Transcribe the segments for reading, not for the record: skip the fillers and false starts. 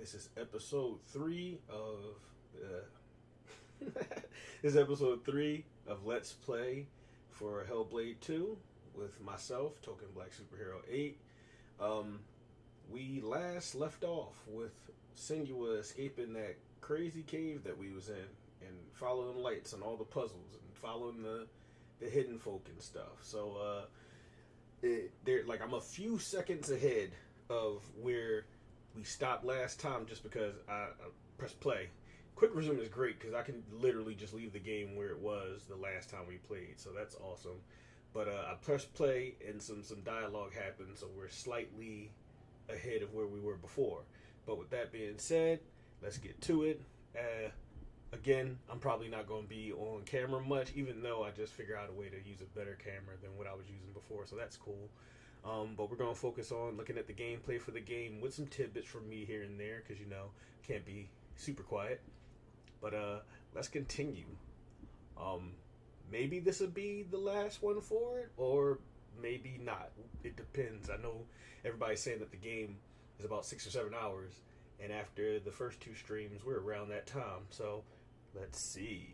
This is episode 3 of this is episode 3 of Let's Play for Hellblade 2 with myself, TknBLQHero8. We last left off with Senua escaping that crazy cave that we was in and following lights on all the puzzles and following the Hiddenfolk and stuff. So I'm a few seconds ahead of where we stopped last time just because I pressed play. Quick resume is great because I can literally just leave the game where it was the last time we played, so that's awesome. But I pressed play and some dialogue happened, so we're slightly ahead of where we were before. But with that being said, let's get to it. Again, I'm probably not going to be on camera much, even though I just figured out a way to use a better camera than what I was using before, so that's cool. But we're going to focus on looking at the gameplay for the game with some tidbits from me here and there, because, you know, can't be super quiet. But let's continue. Maybe this will be the last one for it, or maybe not. It depends. I know everybody's saying that the game is about 6 or 7 hours, and after the first 2 streams, we're around that time. So let's see.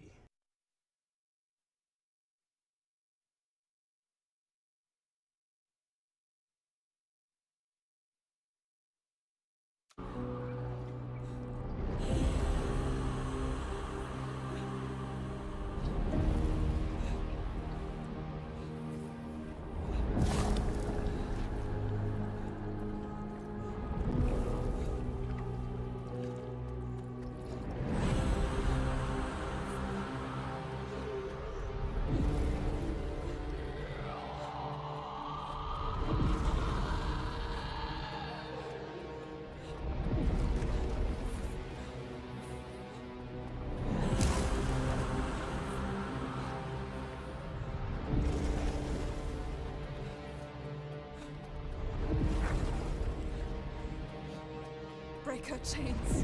Break her chains.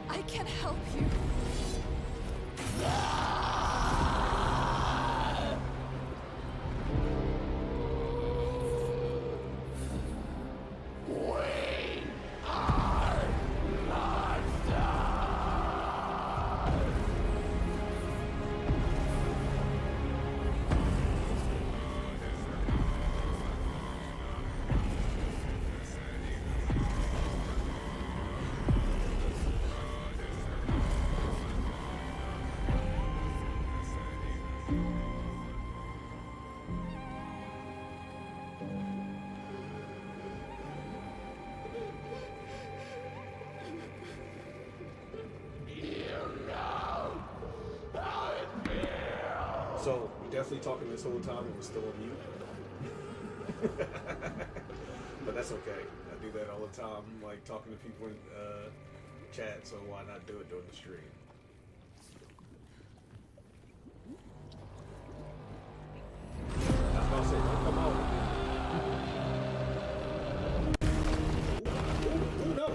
I can help you. So, definitely talking this whole time and we're still on mute. But that's okay. I do that all the time, like talking to people in chat, so why not do it during the stream? I was about to say, don't come out. Ooh, no!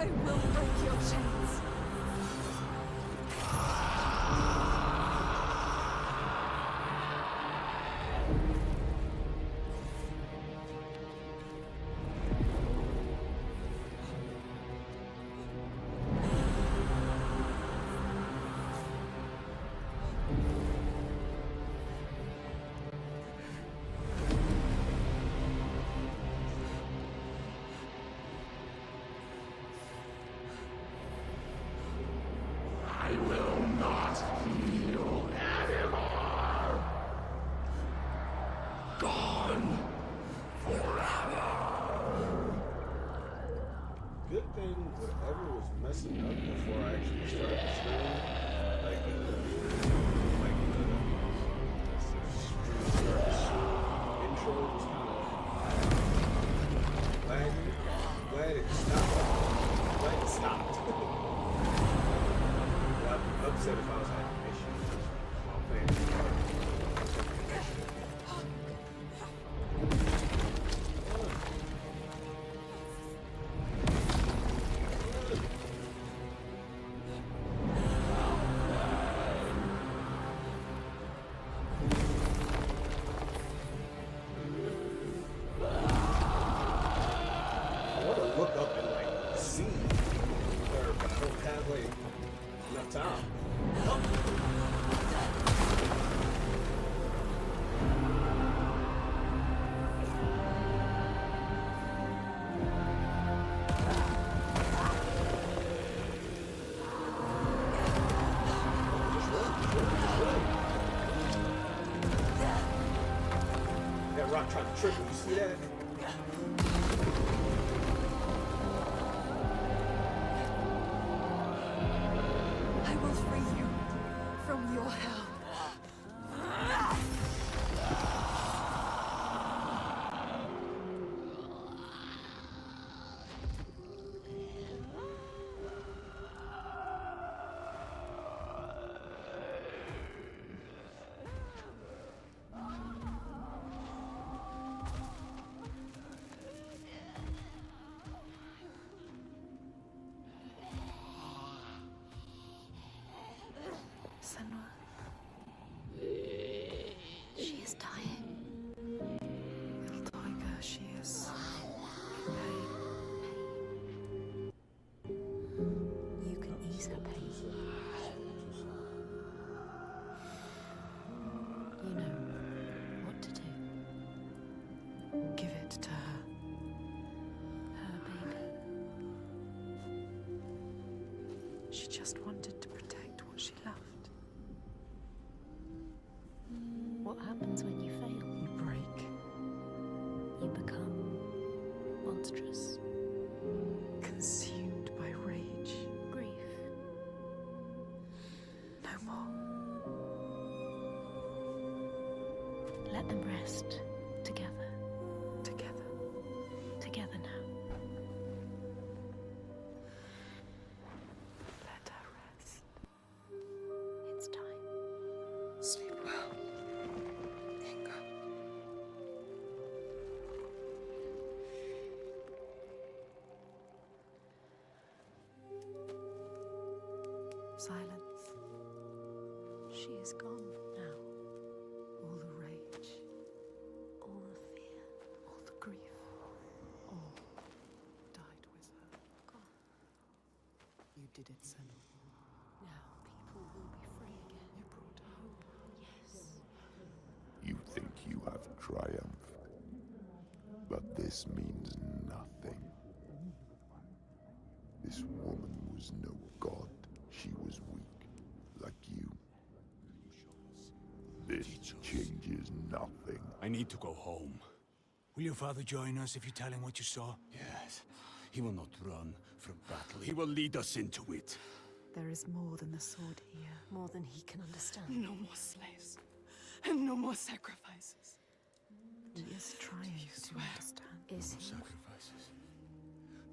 I will break your chains. Good thing whatever was messing up before I actually started the stream, like intro was kind of lagging. Glad it stopped. Glad it stopped. I'm upset if I was having issues while playing this part. Look up and like see her, but I don't have like enough time. That rock trying to trip him, you see that? I will free you from your hell. Senua. She is dying. Little tiger, she is in pain. You can ease her pain. You know what to do. Give it to her. Her baby. She just wanted to protect what she loved. What happens when you fail? You break. You become monstrous. Consumed by rage. Grief. No more. Let them rest together. Together. Together now. Let her rest. It's time. Sleep well. Inga. Silence. She is gone now. All the rage. All the fear. All the grief. All died with her. Gone. You did it, Senua. Now people will be free again. You brought hope. Yes. You think you have triumphed, but this means nothing. This woman was no god. She was weak, like you. This changes nothing. I need to go home. Will your father join us if you tell him what you saw? Yes. He will not run from battle. He will lead us into it. There is more than the sword here. More than he can understand. No more slaves. And no more sacrifices. He is trying to swear? understand. Is No he? sacrifices.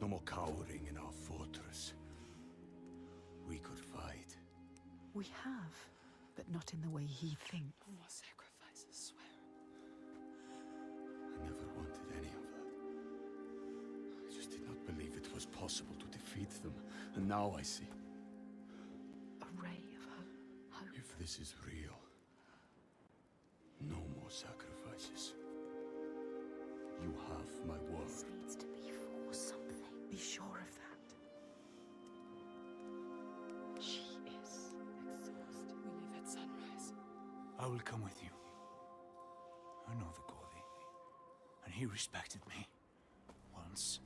No more cowering in our fortress. We could fight. We have, but not in the way he thinks. No more sacrifices, swear. I never wanted any of that. I just did not believe it was possible to defeat them. And now I see. A ray of hope. Hope. If this is real, no more sacrifices. You have my word. This needs to be for something. Be sure of that. She is exhausted. We leave at sunrise. I will come with you. I know the Gordy, and he respected me. Once.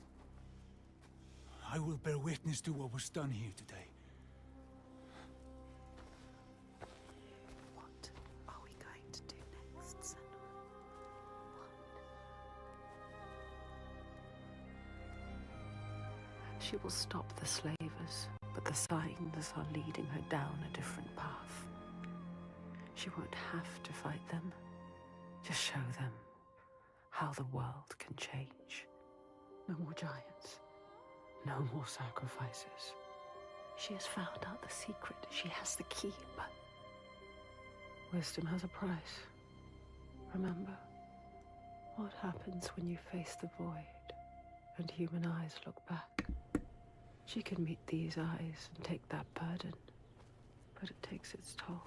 I will bear witness to what was done here today. She will stop the slavers, but the signs are leading her down a different path. She won't have to fight them. Just show them how the world can change. No more giants. No more sacrifices. She has found out the secret. She has the key, but wisdom has a price. Remember, what happens when you face the void and human eyes look back? She can meet these eyes and take that burden, but it takes its toll.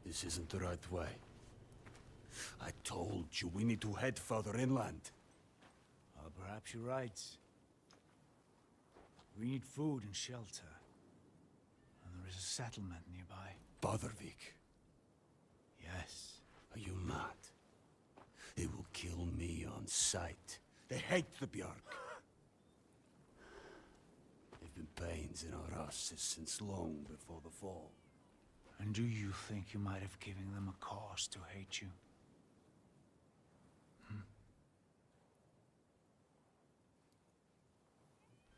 This isn't the right way. I told you we need to head further inland. Perhaps you're right. We need food and shelter. And there is a settlement nearby. Bothervik. Yes. Are you mad? They will kill me on sight. They hate the Björk. They've been pains in our houses since long before the fall. And do you think you might have given them a cause to hate you?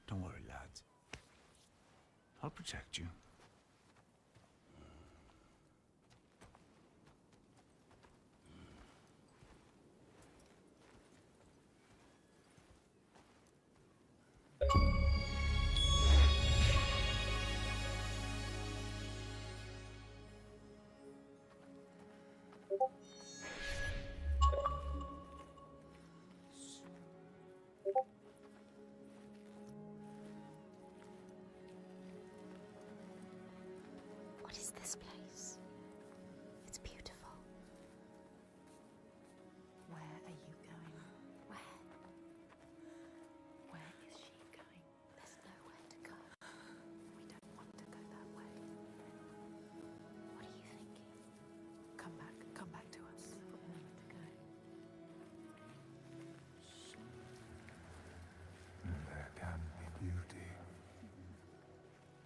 Don't worry, lad. I'll protect you. What is this place? It's beautiful. Where are you going? Where? Where is she going? There's nowhere to go. We don't want to go that way. What are you thinking? Come back to us. We've got nowhere to go. There can be beauty.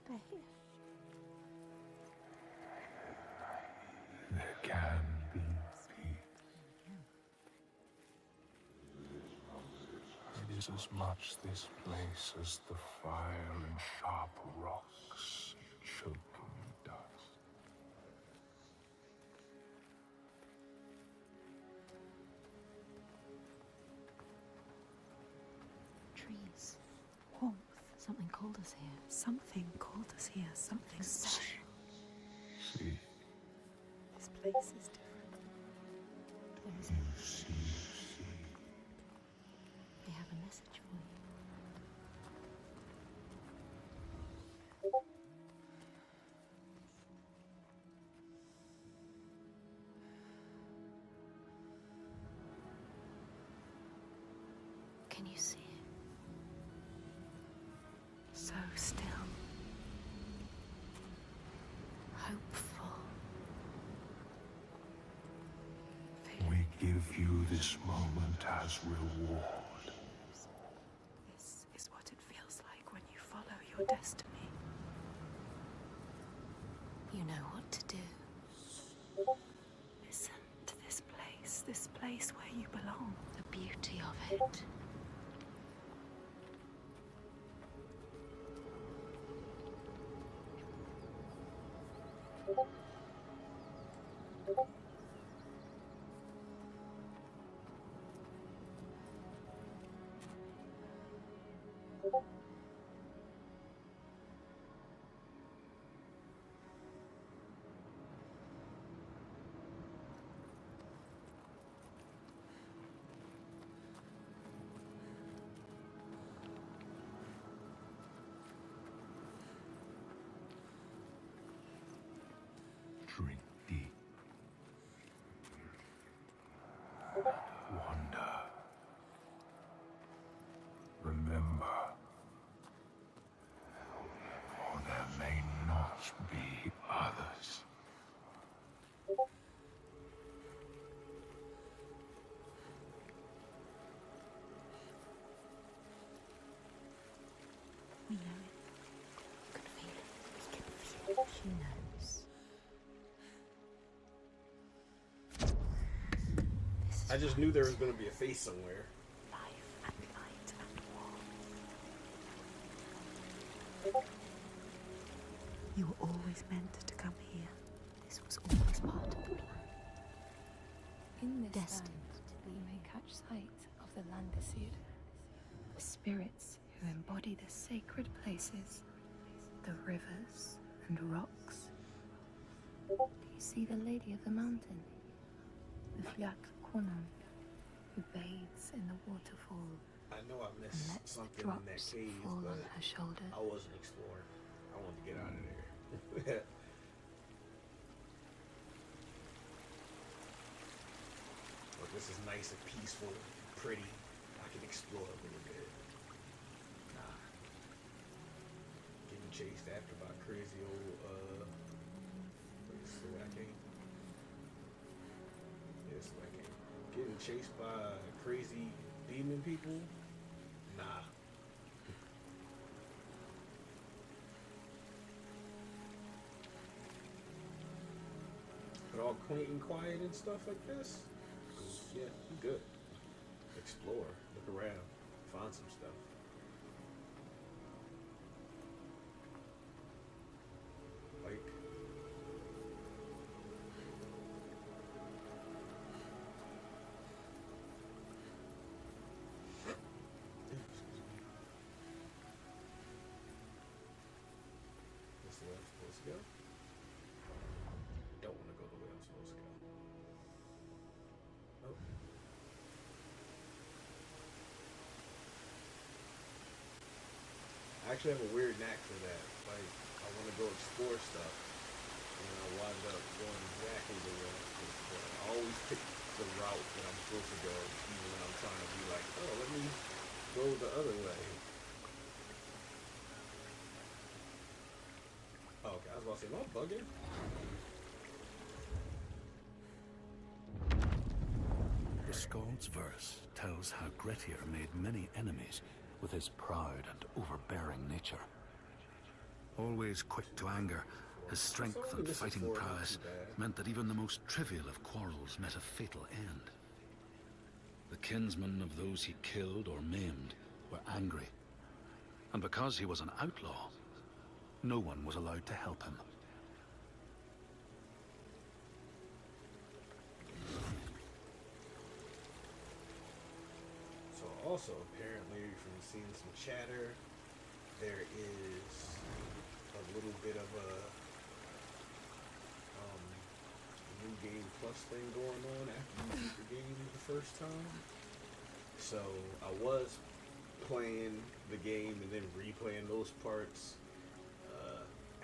They're here. There can be peace. It is as much this place as the fire and sharp rocks and choking dust. Trees. Warmth. Something called us here. Something called us here. Something special. See, This place is different. There is you see. They have a message for you. Can you see it? So still. Hopeful. We give you this moment as reward. This is what it feels like when you follow your destiny. You know what to do. Listen to this place where you belong. The beauty of it. Drink deep. Wonder. Remember. For there may not be others. We know it. We can feel it. We can feel it. She knows. This is I just knew there was going to be a face somewhere. Life and light and war. You were always meant to come here. This was always part of the plan. In this Destined. land, we may catch sight of the Landseed, the spirits who embody the sacred places, the rivers and rocks. Do you see the Lady of the Mountain? The Fliak Konan, who bathes in the waterfall I know I and missed lets the something in that drops cave, fall on but her shoulders. I wasn't exploring. I wanted to get out of there. But this is nice and peaceful, and pretty. I can explore a little bit. Nah. Getting chased after by crazy old, what is the way I came? Yes, I came. Getting chased by crazy demon people? Nah. But all quaint and quiet and stuff like this? Yeah, I'm good. Explore, look around, find some stuff. Like, this is the way I'm supposed to go. Don't want to go the way I'm supposed to go. Oh. I actually have a weird knack for that. Like, I want to go explore stuff, and I wind up going exactly the way I'm supposed to go. I always pick the route that I'm supposed to go, even when I'm trying to be like, oh, let me go the other way. Oh, okay, I was about to say, am I bugging? The Skald's verse tells how Grettir made many enemies with his proud and overbearing nature. Always quick to anger, his strength and fighting prowess meant that even the most trivial of quarrels met a fatal end. The kinsmen of those he killed or maimed were angry, and because he was an outlaw, no one was allowed to help him. So also, apparently, from seeing some chatter, there is a little bit of a new game plus thing going on after you beat the game the first time. So I was playing the game and then replaying those parts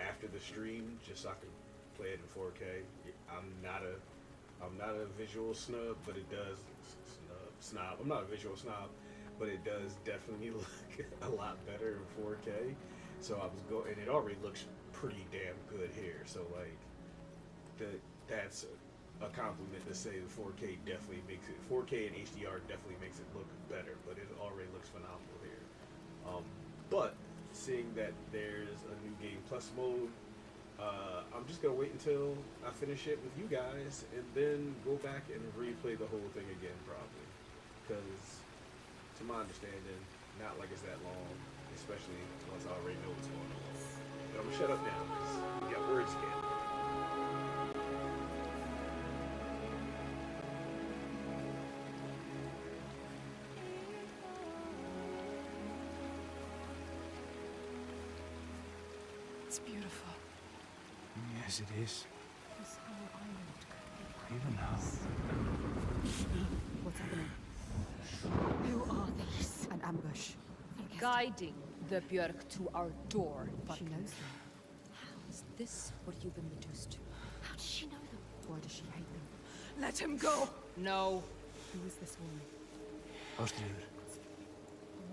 after the stream, just so I could play it in 4K. I'm not a visual snub, but it does snob. I'm not a visual snob, but it does definitely look a lot better in 4K. So I was and it already looks pretty damn good here. So like, that's a compliment to say the 4K definitely makes it. 4K and HDR definitely makes it look better, but it already looks phenomenal here. But seeing that there's a new game plus mode, I'm just gonna wait until I finish it with you guys and then go back and replay the whole thing again, probably. Because, to my understanding, not like it's that long, especially once I already know what's going on. But I'm gonna shut up now because we got words again. It's beautiful. Yes, it is. This whole island could be like Even now. What's happening? Who are these? An ambush. Guiding the Björk to our door. But She knows them. how is this what you've been reduced to? How does she know them? Why does she hate them? Let him go! No. Who is this woman? Ástríður,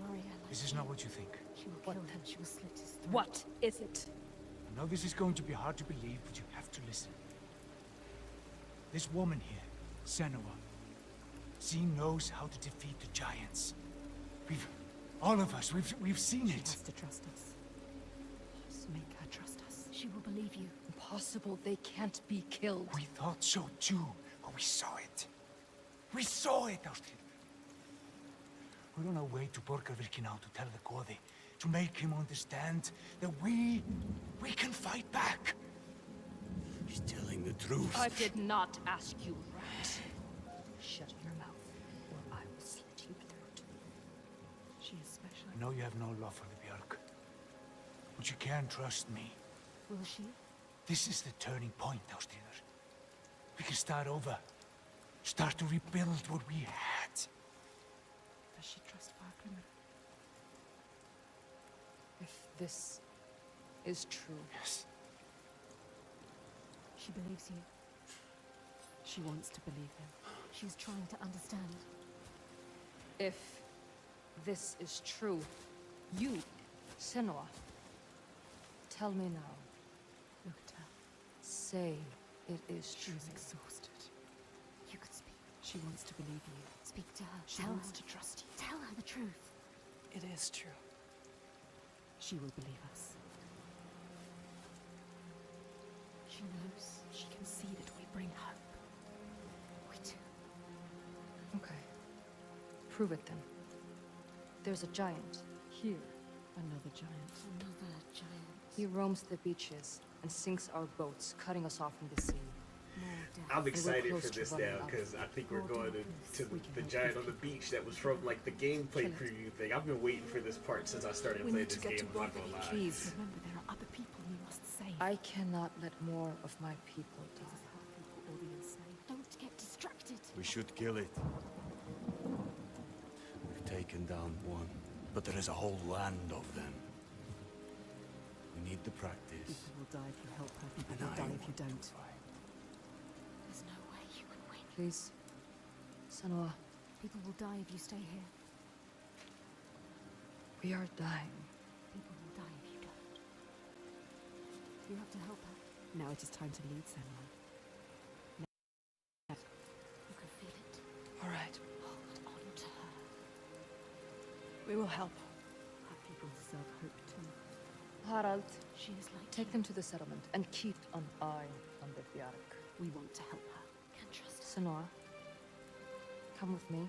Warrior like this is not what you think. She will kill him. She will slit his throat. What is it? I know this is going to be hard to believe, but you have to listen. This woman here, Senua, she knows how to defeat the giants. All of us, we've seen She it. has to trust us. Make her trust us. She will believe you. Impossible. They can't be killed. We thought so too, but we saw it. We saw it, Austin. We're on our way to Borgarvirki now to tell the Godi, to make him understand that we can fight back. She's telling the truth. I did not ask you, rat. Shut your mouth, or I will slit your throat. She is special. I know you have no love for the Björk, but you can trust me. Will she? This is the turning point, Austin. We can start over. Start to rebuild what we had. Does she trust Fargrim? If this is true... Yes. She believes you. She wants to believe him. She's trying to understand. If this is true, you, Senua, tell me now. Look at her. Say it is She true. is exhausted. You could speak. She wants to believe you. Speak to her. She wants to trust you. Tell her the truth. It is true. She will believe us. She knows. She can see that we bring hope. We do. Okay. Prove it then. There's a giant here. Another giant. Another giant. He roams the beaches and sinks our boats, cutting us off from the sea. I'm excited close for to this running now out. because I think we're going to We can the help giant you. on the beach that was from like the gameplay preview thing. I've been waiting for this part since I started We playing need to this get game. to I'm not gonna lie. Please. Remember, there are other people you must save. I cannot let more of my people This die. is how people will be enslaved. Don't get distracted. We should kill it. We've taken down one, but there is a whole land of them. We need the practice. People will die if you help her. People And will I die if you want to don't. fight. There's no way you can win. Please, Senua, People will die if you stay here. we are dying. People will die if you don't. You have to help her. Now it is time to lead someone. You can feel it. All right. Hold on to her. We will help. Our people deserve hope too. Harald, She is like take you. them to the settlement and keep an eye on the Bjark. We want to help her. Can trust her. Senua, come with me.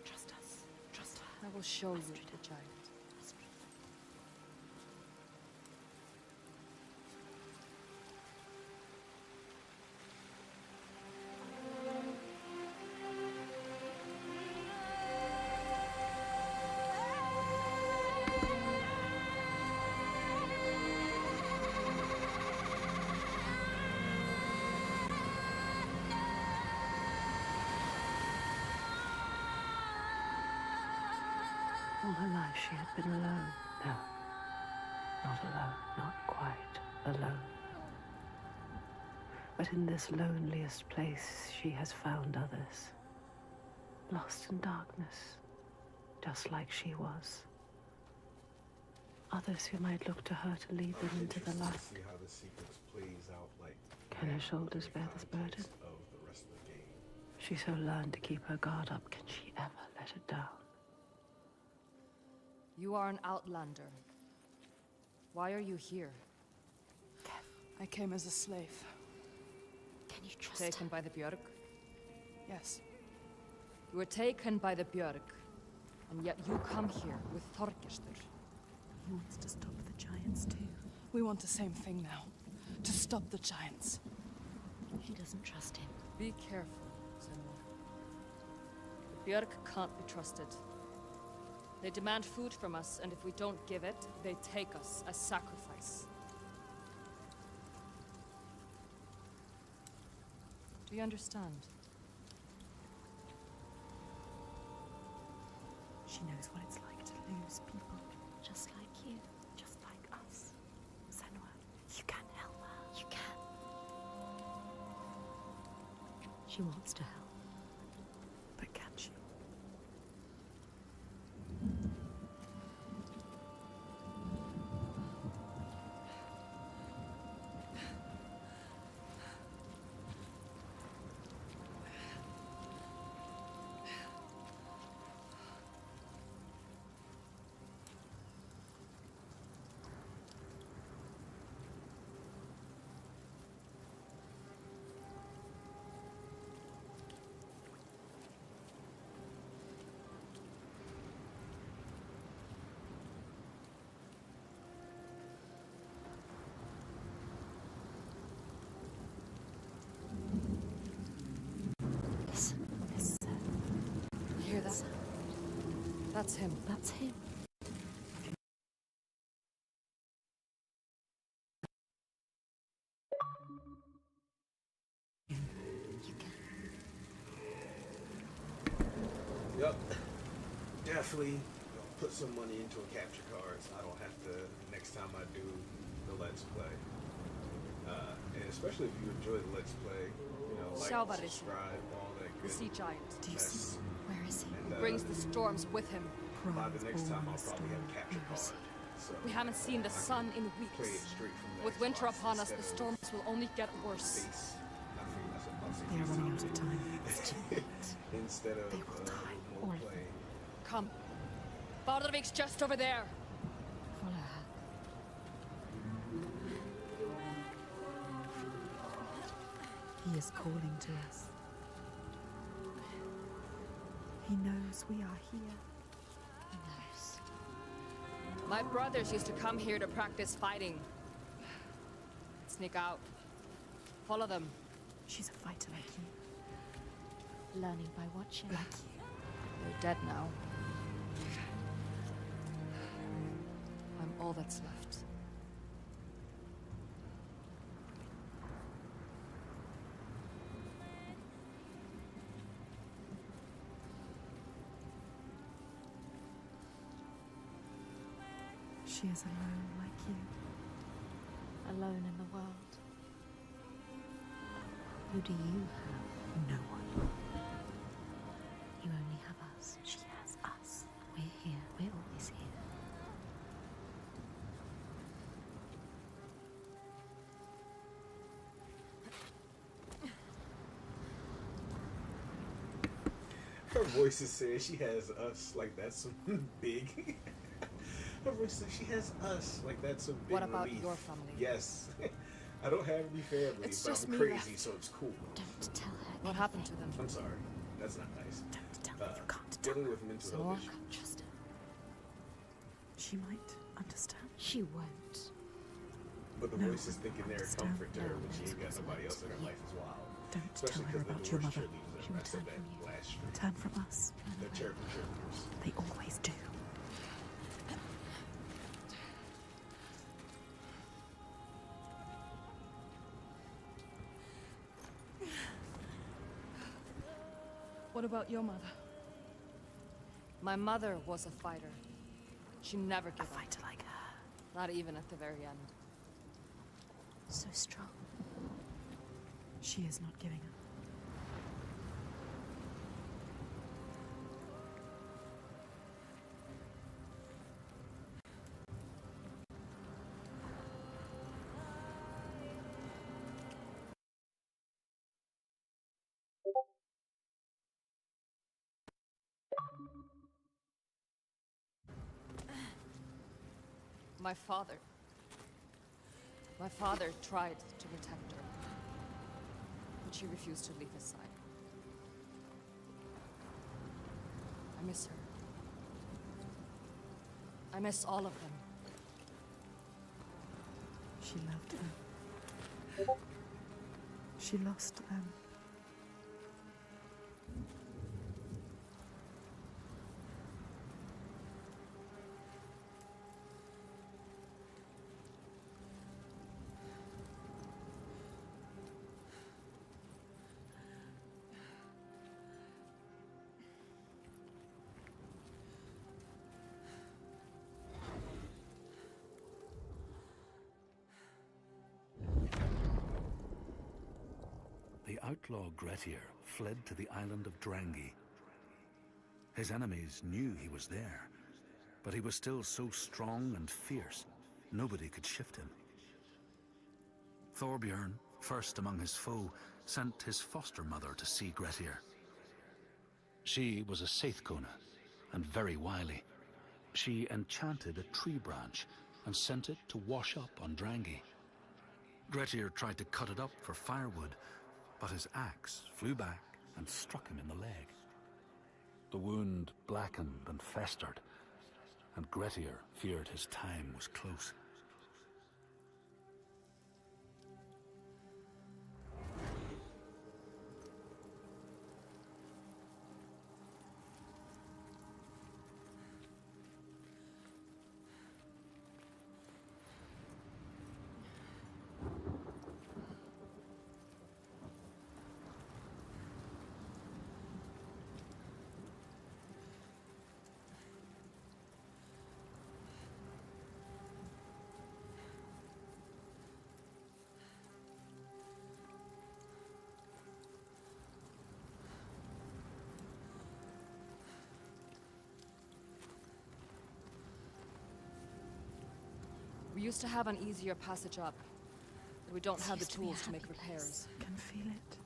Trust us. Trust her. I will show you Astrid. the giant. Astrid. All her life she had been alone. No, not alone, not quite alone. But in this loneliest place she has found others, lost in darkness, just like she was. Others who might look to her to lead them into the light. See how the sequence plays out, like Can her shoulders bear this burden? of the rest of the game. She so learned to keep her guard up. Can she ever let it down? You are an outlander. Why are you here? I came as a slave. Can you trust Taken her? by the Björk? Yes. You were taken by the Björk, and yet you come here with Þorgestur. He wants to stop the giants too. We want the same thing now. To stop the giants. He doesn't trust him. Be careful, Senua. The Björk can't be trusted. They demand food from us, and if we don't give it, they take us as sacrifice. Do you understand? She knows what it's like to lose people. Just like you. Just like us. Senua, you can help her. You can. She wants to help. But can she? That's him. That's him. Yep. Definitely put some money into a capture card so I don't have to next time I do the Let's Play. And especially if you enjoy the Let's Play, you know, like, subscribe, all that The good sea giant. Do you see? Where is he? And, Brings the storms with him. by the next time I'll probably have a capture card. So We haven't seen the sun in play it weeks. straight from the With winter Xbox upon us, the instead of storms will only get worse. face. Not face, They are running out of time. It's too late. instead of They will die, all remote of play. Come. Bardervik's just over there. Follow her. He is calling to us. He knows we are here. He knows. My brothers used to come here to practice fighting. Sneak out. Follow them. She's a fighter like you. Learning by watching. Like you. They're dead now. I'm all that's left. She is alone like you. Alone in the world. Who do you have? No one. You only have us. She has us. We're here. We're always here. Her voice is saying she has us like that's some big. Her voice says she has us like that's some big What about relief. your family? Yes. I don't have any family, It's but just I'm me crazy, left. so it's cool. Don't tell her. What happened to them? I'm sorry. That's not nice. Don't tell her. You can't tell Dealing her. with mental Senua? health issues. Can't trust her. She might understand. She won't. But the No voice is one thinking they're a understand. comfort to her No when she one ain't got is nobody else in her you. life as well. Don't Especially tell her because the about your divorce mother. cheerleaders She are. will I said turn that from you. last stream. Turn from us. They're terrible cheerleaders. They always do. What about your mother? My mother was a fighter. She never A gave up. fighter like her. Not even at the very end. So strong. She is not giving up. My father. My father tried to protect her. But she refused to leave his side. I miss her. I miss all of them. She loved them. She lost them. The outlaw Grettir fled to the island of Drangi. His enemies knew he was there, but he was still so strong and fierce, nobody could shift him. Thorbjorn, first among his foe, sent his foster mother to see Grettir. She was a Seithkona, and very wily. She enchanted a tree branch and sent it to wash up on Drangi. Grettir tried to cut it up for firewood, but his axe flew back and struck him in the leg. The wound blackened and festered, and Grettir feared his time was close. We used to have an easier passage up, but we don't have the tools to make repairs. I can feel it.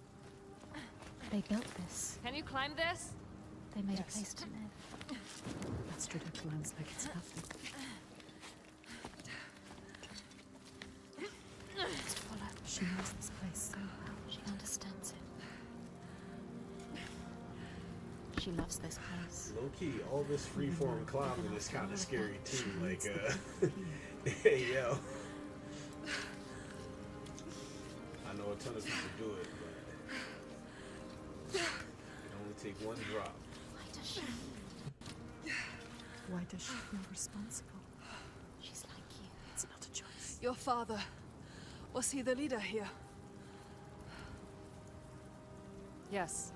They built this. Can you climb this? They made a place to live. Astrid climbs like it's nothing. Just follow. She knows this place so well. She understands it. She loves this place. Low key, all this freeform climbing is kind of scary too. Like, hey yo, I know a ton of people do it, but it only take one drop. Why does she? Why does she feel responsible? She's like you. It's not a choice. Your father, was he the leader here? Yes.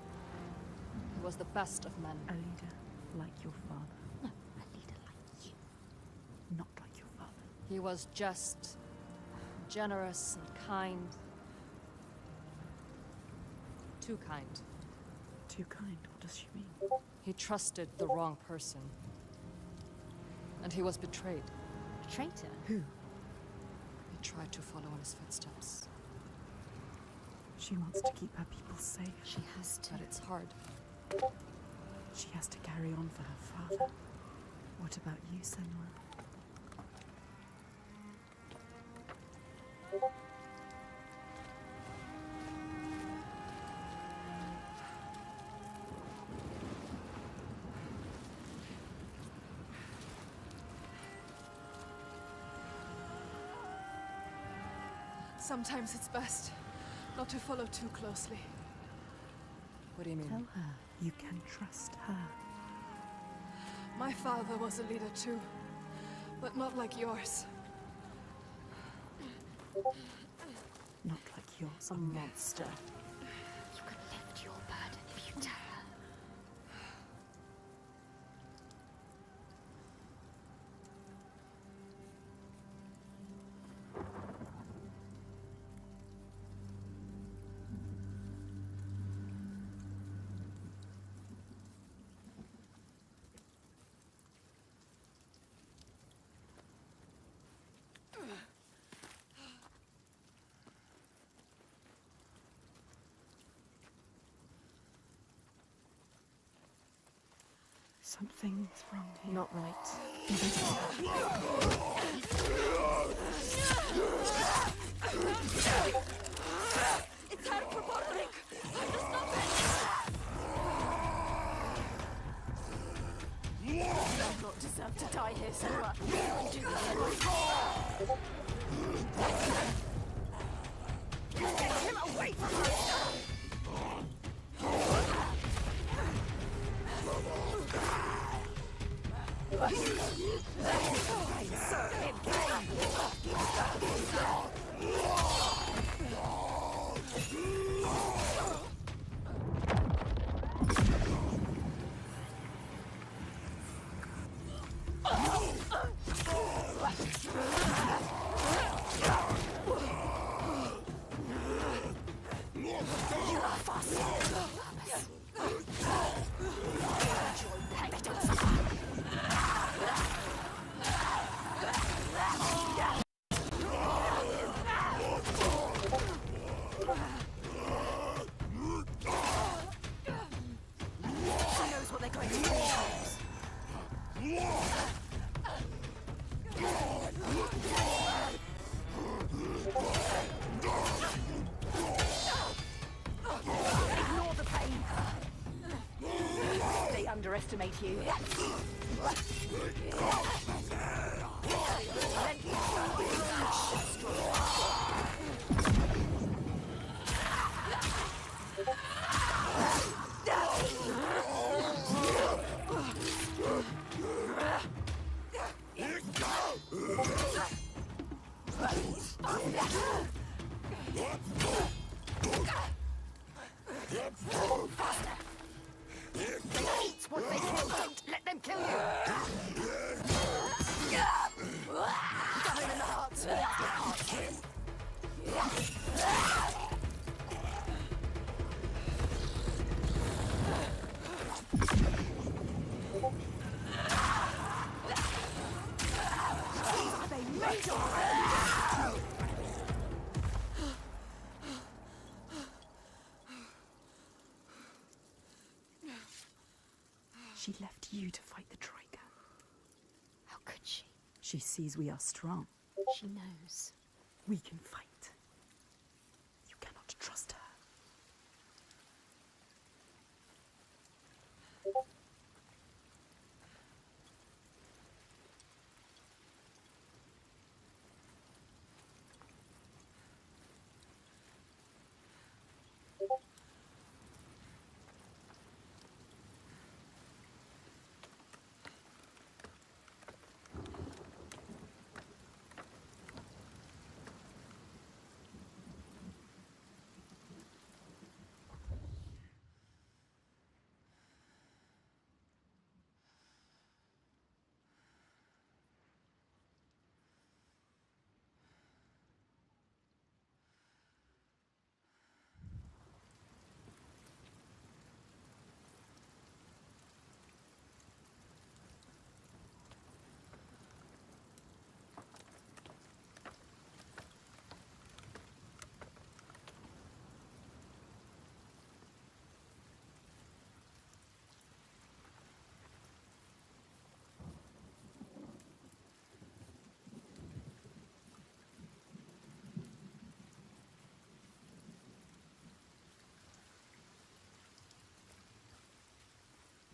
He was the best of men. A leader like your father. No, a leader like you. Not like your father. He was just generous and kind. Too kind. Too kind, what does she mean? He trusted the wrong person. And he was betrayed. A traitor? Who? He tried to follow in his footsteps. She wants to keep her people safe. She has to. But it's hard. She has to carry on for her father. What about you, Senua? Sometimes it's best not to follow too closely. What do you mean? Tell her you can trust her. My father was a leader too, but not like yours. Not like yours, a monster. You can lift your burden if you tell her. Something's wrong here. Not right. It's time for bottling! You do not deserve to die here, Senua. You can do this. Get him away from her! Underestimate you. What they kill, don't let them kill you! She left you to fight the Troika. How could she? She sees we are strong. She knows. We can fight. You cannot trust her.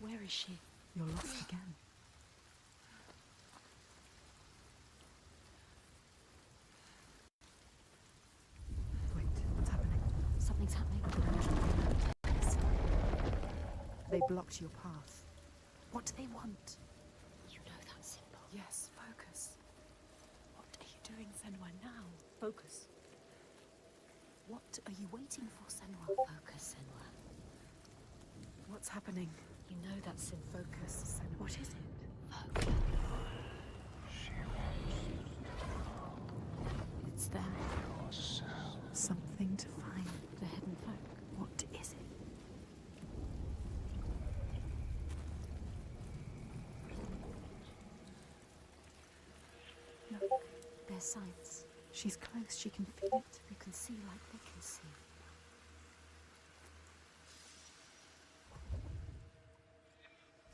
Where is she? You're lost again. Wait, what's happening? Something's happening. They blocked your path. What do they want? You know that symbol. Yes, focus. What are you doing, Senua, now? Focus. What are you waiting for, Senua? Focus, Senua. What's happening? You know that symbol. Focus, Senua. What is it? Focus. It's them. Something to find. The Hiddenfolk. What is it? Look, There's signs. she's close. She can feel it. You can see like they can see.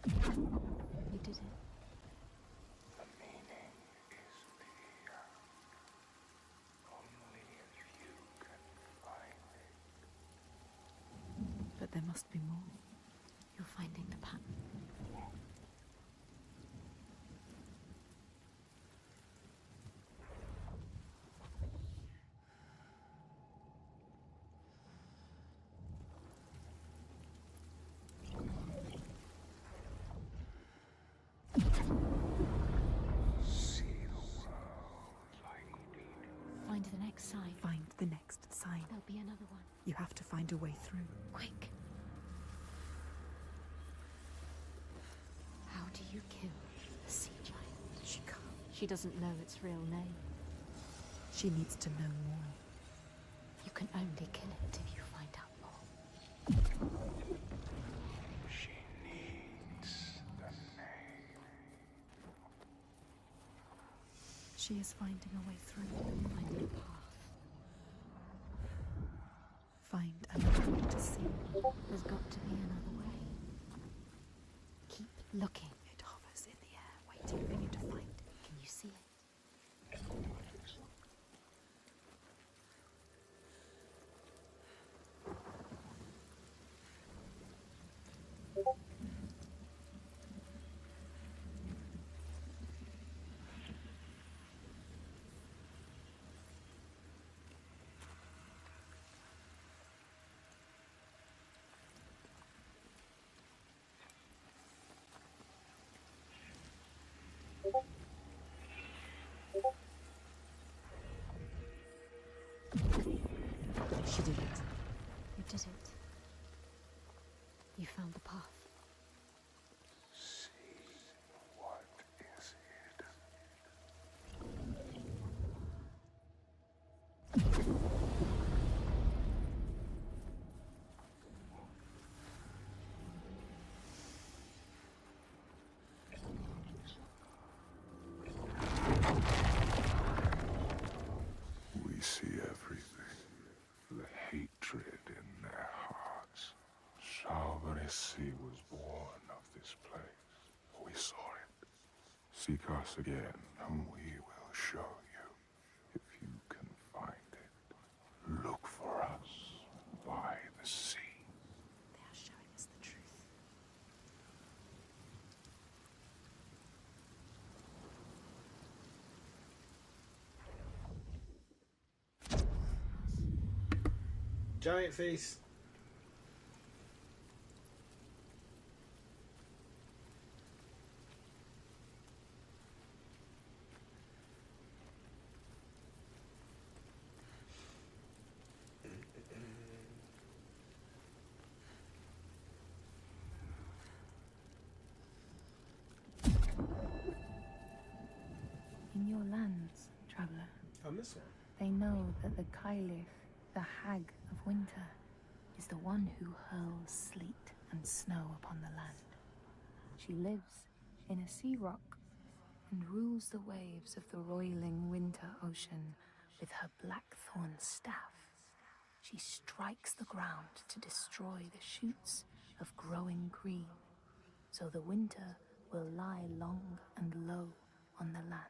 You did it. The meaning is clear. Only if you can find it. But there must be more. You're finding the pattern. See the world like we do. Find the next sign. Find the next sign. There'll be another one. You have to find a way through. Quick. How do you kill a sea giant? She can't. She doesn't know its real name. She needs to know more. You can only kill it if you find out more. She needs the name. She is finding a way through. Finding a path. Find another way to see. There's got to be another way. Keep looking. It hovers in the air, waiting for you to find it. Can you see it? She did it. You did it. You found the path. See what is hidden. Seek us again, and we will show you, if you can find it. Look for us by the sea. They are showing us the truth. Giant face. In your lands, traveler, I miss one. they know that the Kailith, the Hag of Winter, is the one who hurls sleet and snow upon the land. She lives in a sea rock and rules the waves of the roiling winter ocean with her blackthorn staff. She strikes the ground to destroy the shoots of growing green, so the winter will lie long and low on the land.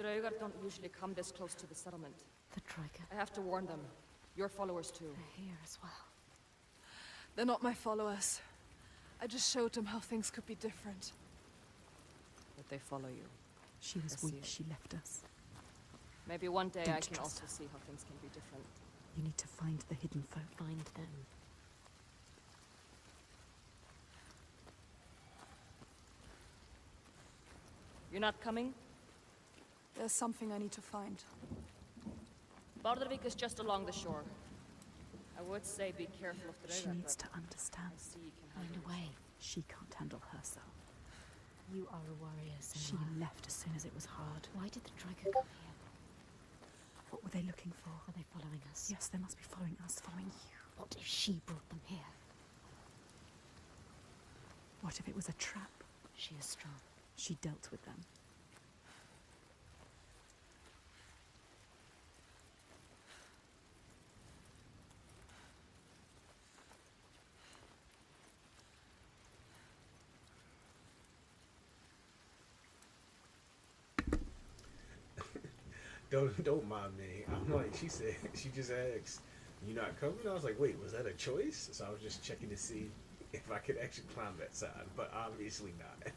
Draugar don't usually come this close to the settlement. The Draugr. I have to warn them. Your followers too. They're here as well. They're not my followers. I just showed them how things could be different. But they follow you. She was I weak. see. She left us. Maybe one day Don't I can trust also her. see how things can be different. You need to find the Hiddenfolk. Find them. You're not coming? There's something I need to find. Bardavik is just along the shore. I would say be careful of the She Draugar, needs but to understand. I see you can Find handle a way. She can't handle herself. You are a warrior, She Senua. left as soon as it was hard. Why did the Draugr come here? What were they looking for? Are they following us? Yes, they must be following us, following you. What if she brought them here? What if it was a trap? She is strong. She dealt with them. Don't mind me. I'm like, she said, she just asked, "You not coming?" I was like, wait, was that a choice? So I was just checking to see if I could actually climb that side, but obviously not.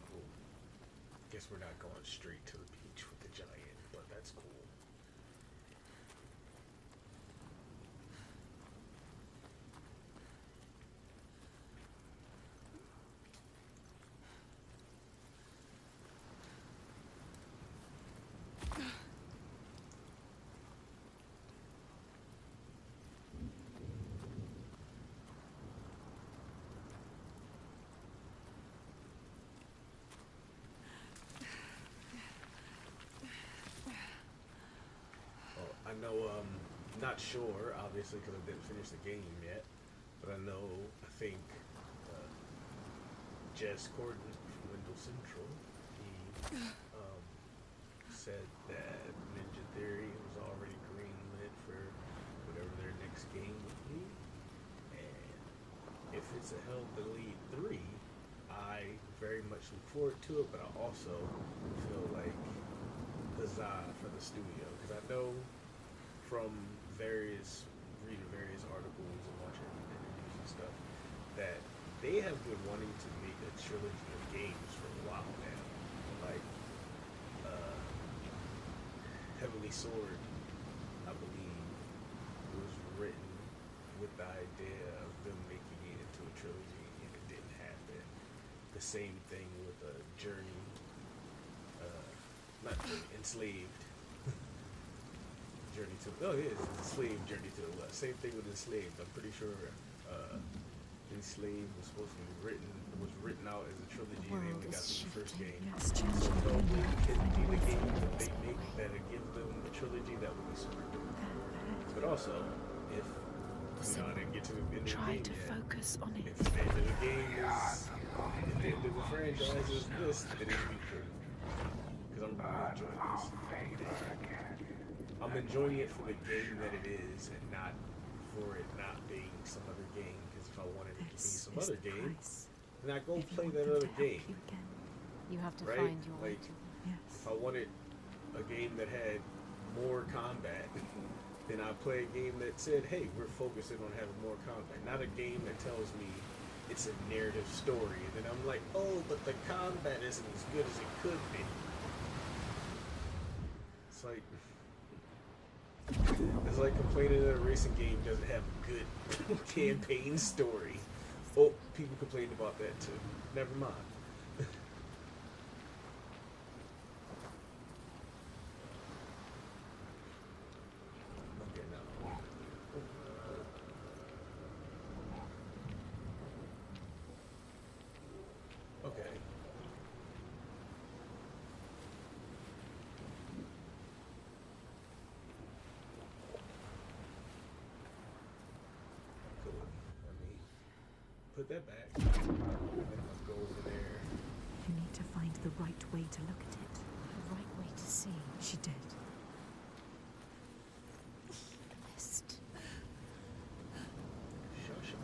Cool. Guess we're not going straight to the beach with the giant, but that's cool. I know, not sure, obviously, because I didn't finish the game yet, but I know, I think, Jess Corden from Windows Central, he said that Ninja Theory was already greenlit for whatever their next game would be, and if it's a Hellblade 3, I very much look forward to it, but I also feel like huzzah for the studio, because I know from reading various articles and watching interviews and stuff, that they have been wanting to make a trilogy of games for a while now. Like, Heavenly Sword, I believe, was written with the idea of them making it into a trilogy, and it didn't happen. The same thing with Journey, not Journey, Enslaved. Journey to oh it is Enslaved Journey to the West. Same thing with Enslaved. I'm pretty sure Enslaved was supposed to be written out as a trilogy. They only got through the first game. So Hellblade can be the game that they make that'll give them the trilogy. That would be super dope. But also, if I didn't get to the end of the game yet, focus on it. if the end of the game is if the end of the franchise is this, then it would be cool. Because I'm really enjoying this. I'm enjoying it for the game that it is, and not for it not being some other game. Because if I wanted it to be some other game, then I go play that other game. You have to right? find your way Like, to if I wanted a game that had more combat, then I play a game that said, hey, we're focusing on having more combat. Not a game that tells me it's a narrative story. And then I'm like, oh, but the combat isn't as good as it could be. It's like complaining that a racing game doesn't have a good campaign story. Oh, people complained about that too. Never mind. Okay, now. Okay. Put that back. And then I'll go over there. You need to find the right way to look at it. The right way to see. She did. Mist. Shush up.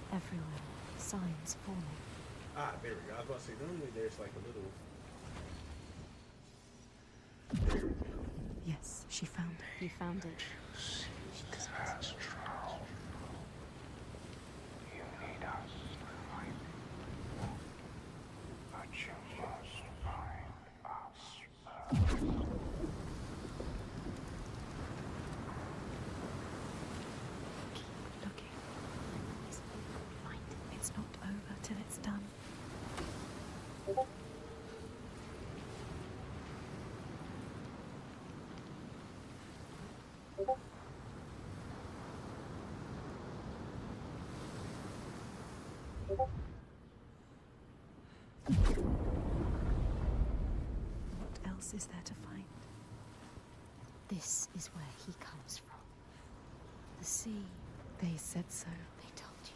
Everywhere. Signs forming. Ah, there we go. I was about to say, normally there's like a little... Yes, she found it. You found it. She doesn't. You need us to find it. But you must find us first. Looking. Find it. It's not over till it's done. What else is there to find? This is where he comes from. The sea. They said so. They told you.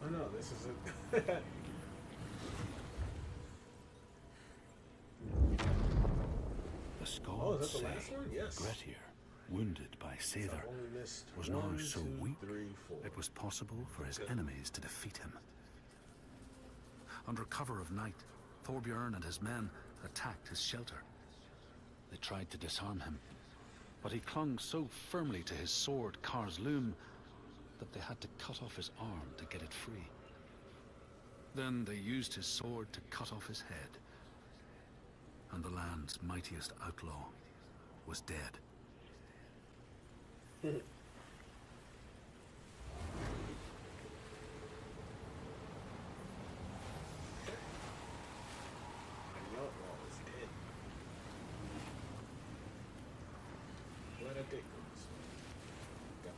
Oh no, this is it. The Scots Oh, is that the say last one? Yes. Grettir, wounded by Seithr, was now so weak it was possible for his enemies to defeat him. Under cover of night, Thorbjorn and his men attacked his shelter. They tried to disarm him, but he clung so firmly to his sword, Kar's Loom, that they had to cut off his arm to get it free. Then they used his sword to cut off his head, and the land's mightiest outlaw was dead. Got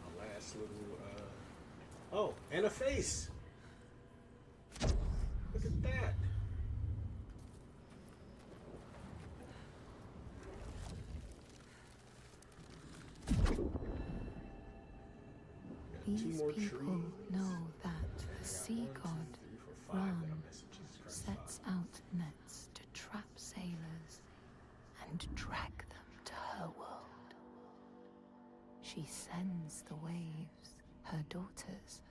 my last little, oh, and a face! These more people trees. know that the I got sea 1, 2, god 3, 4, 5 that Ran I'm missing. Jesus Christ, sets 5. out nets to trap sailors and drag them to her world. She sends the waves, her daughters,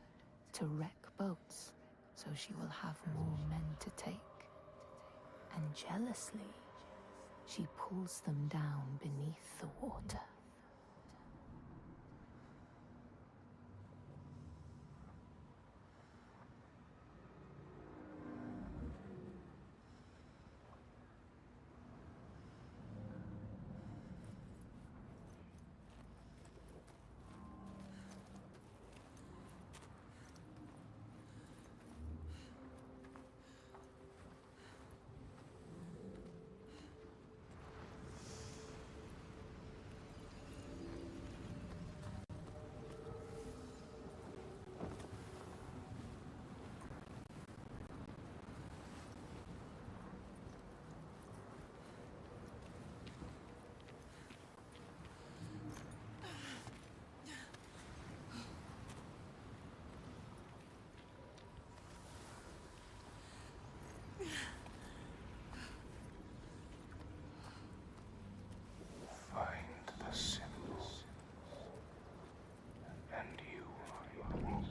to wreck boats so she will have more men to take. And jealously, she pulls them down beneath the water. Find the symbol, and you are yours.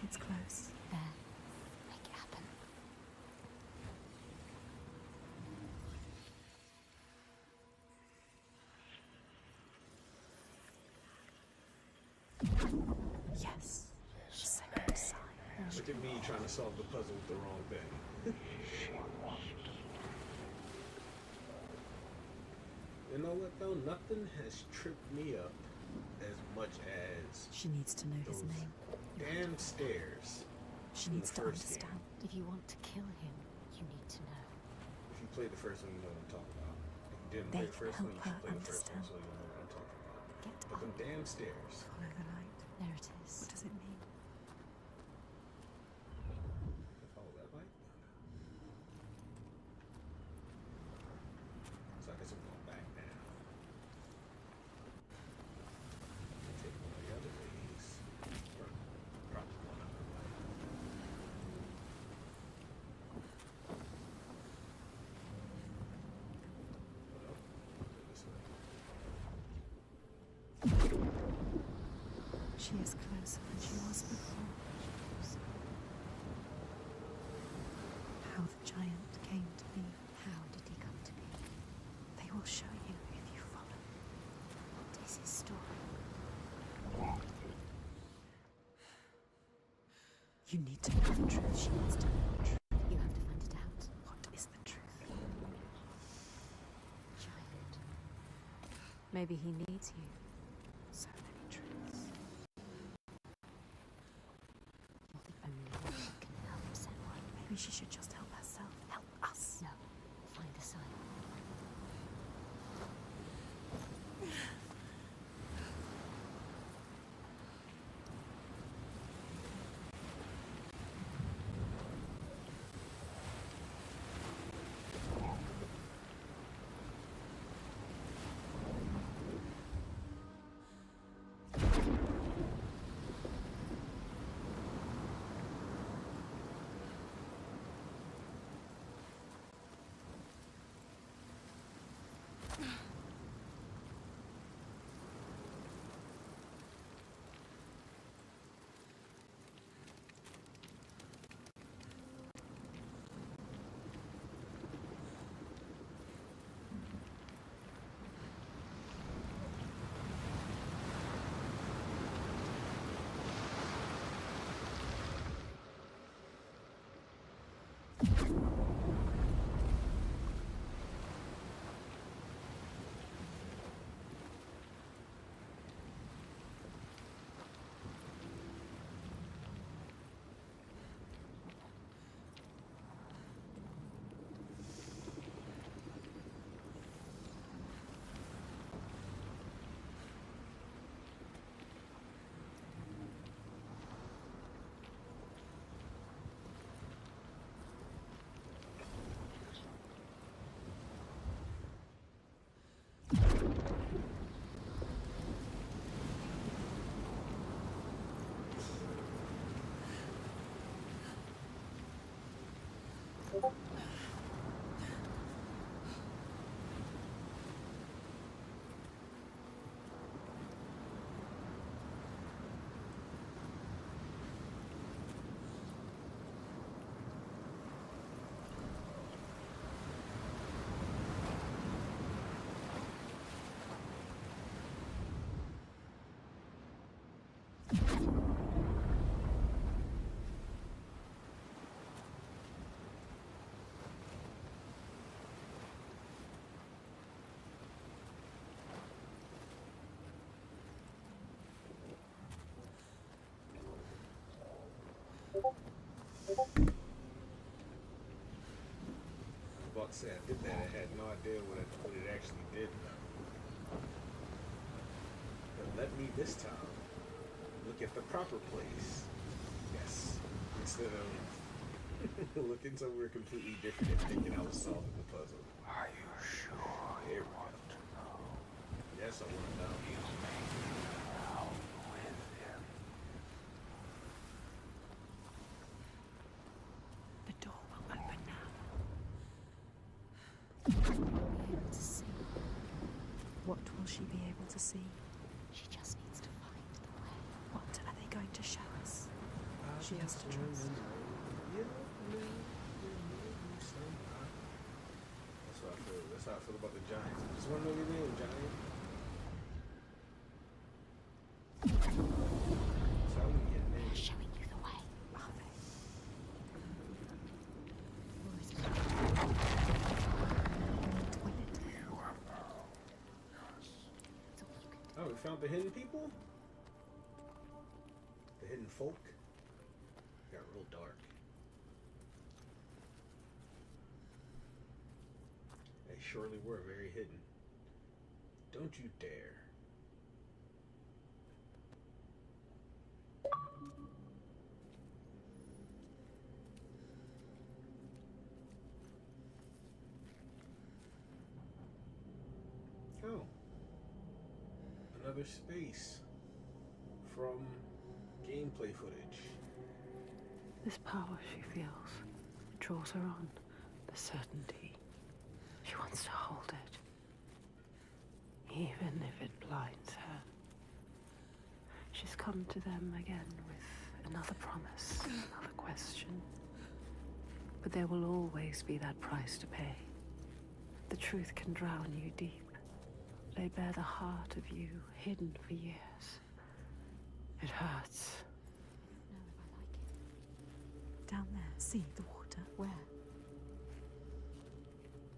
It's close. There. Make it happen. Yes. The second sign. Look at me trying to solve the puzzle with the wrong thing. You know what though? Nothing has tripped me up as much as She needs to know his those name. damn stairs. She in needs the to first game. understand. If you want to kill him, you need to know. If you played the first one, you know what I'm talking about. If you didn't They play the first one, help you should her play the first one understand. so you'll know what I'm talking about. Get But up. them damn stairs. Follow the light. There it is. What does it mean? Follow that light. So I guess I'm going back now. Take one of the other ways. Or probably one other way. Well, go this way. She is closer than she was before. How the giant came to be. How did he come to be? They will show you if you follow. What is his story? You need to know the truth. She needs to know the truth. You have to find it out. What is the truth? Giant. Maybe he needs you. So many truths. You're the only one who can help Senua. Maybe she should just help herself. Help us. No. Find a sign. About to say I did that, I had no idea what it actually did. But let me this time look at the proper place. Yes. Instead of looking somewhere completely different and thinking I was solving the puzzle. Are you sure you want to know? Yes, I want to know. You may be around with him. The door will open now. Will be able to see. What will she be able to see? She just needs to find the way. What are they going to show us? She has to trust. That's how I feel about the Giants. I just want to know your name, Giant. Tell me your name. They're showing you the way. Are they? Or is it? Will it? You are now. It's all you can do. Oh, we found the hidden people? The hidden folk? Got real dark. They surely were very hidden. Don't you dare. Oh. Another space from gameplay footage. This power she feels draws her on, the certainty. She wants to hold it, even if it blinds her. She's come to them again with another promise, another question. But there will always be that price to pay. The truth can drown you deep. Lay bare the heart of you, hidden for years. It hurts. I don't know if I like it. Down there, see the water. Where?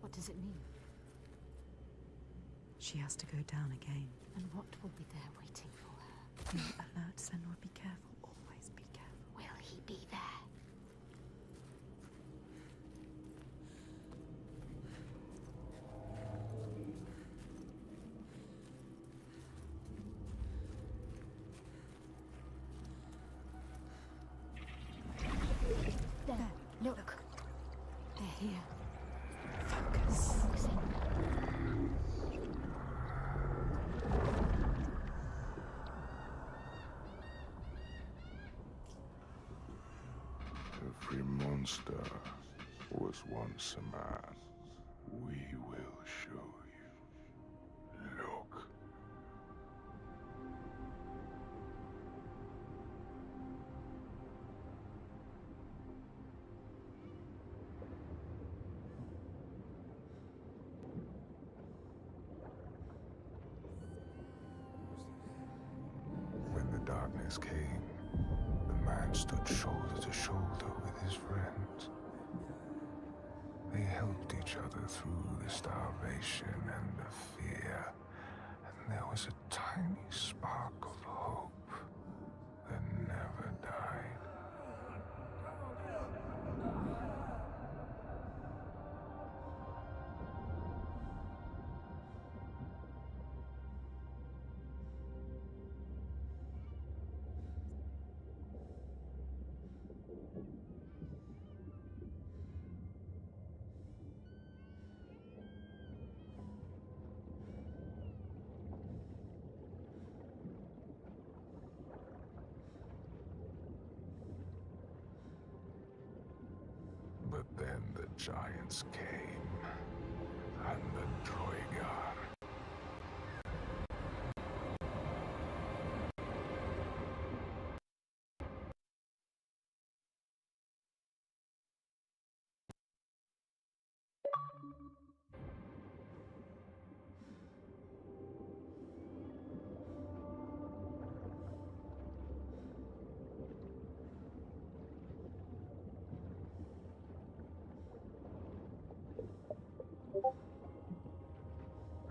What does it mean? She has to go down again. And what will be there waiting for her? Be alert, Senua. Be careful. Always be careful. Will he be there? There, look. They're here. Focus. Every monster was once a man. We will show you. Look. When the darkness came, the man stood shoulder to shoulder with his friends. They helped each other through the starvation and the fear, and there was a tiny spark of hope that never died. Then the giants came, and the Troigar.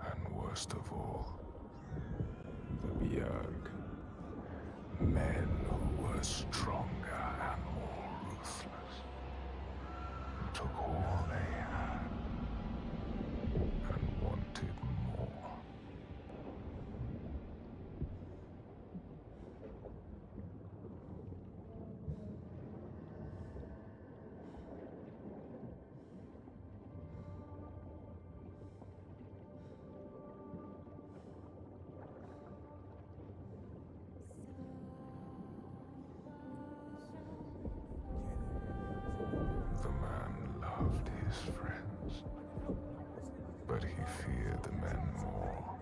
And worst of all, the Bjerg. Men who were stronger and more ruthless, took all they had and wanted more. The man loved his friends, but he feared the men more.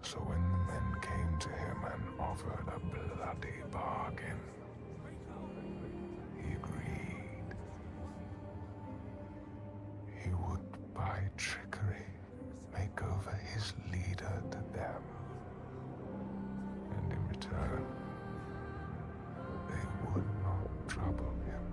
So when the men came to him and offered a bloody bargain, he agreed. He would, by trickery, make over his leader to them. And in return, they would not trouble him.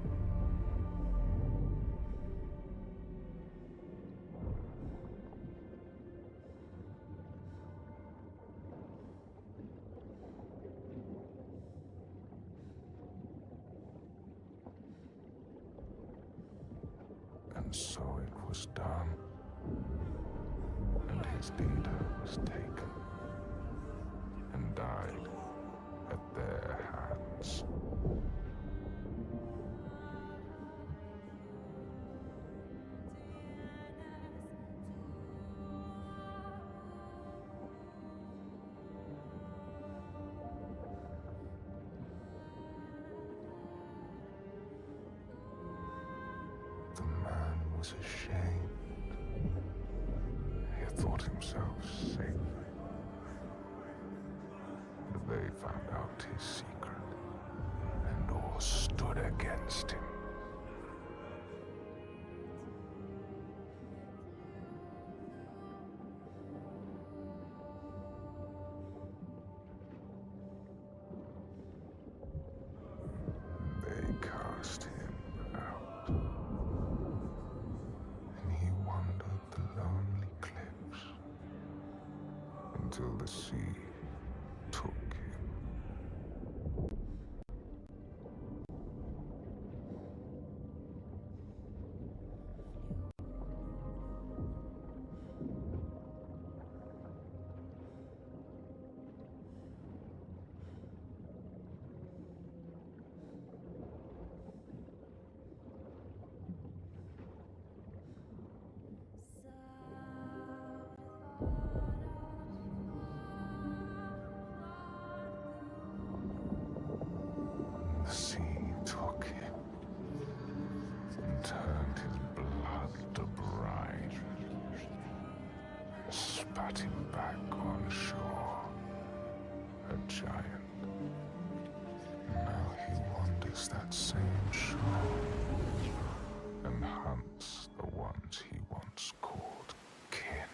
And so it was done, and his leader was taken and died at their hands. The man was ashamed. He thought himself safe. But they found out his secret, and all stood against him. They cast him out, and he wandered the lonely cliffs until the sea took him. The sea took him and turned his blood to brine, and spat him back on shore, a giant. Now he wanders that same shore and hunts the ones he once called kin.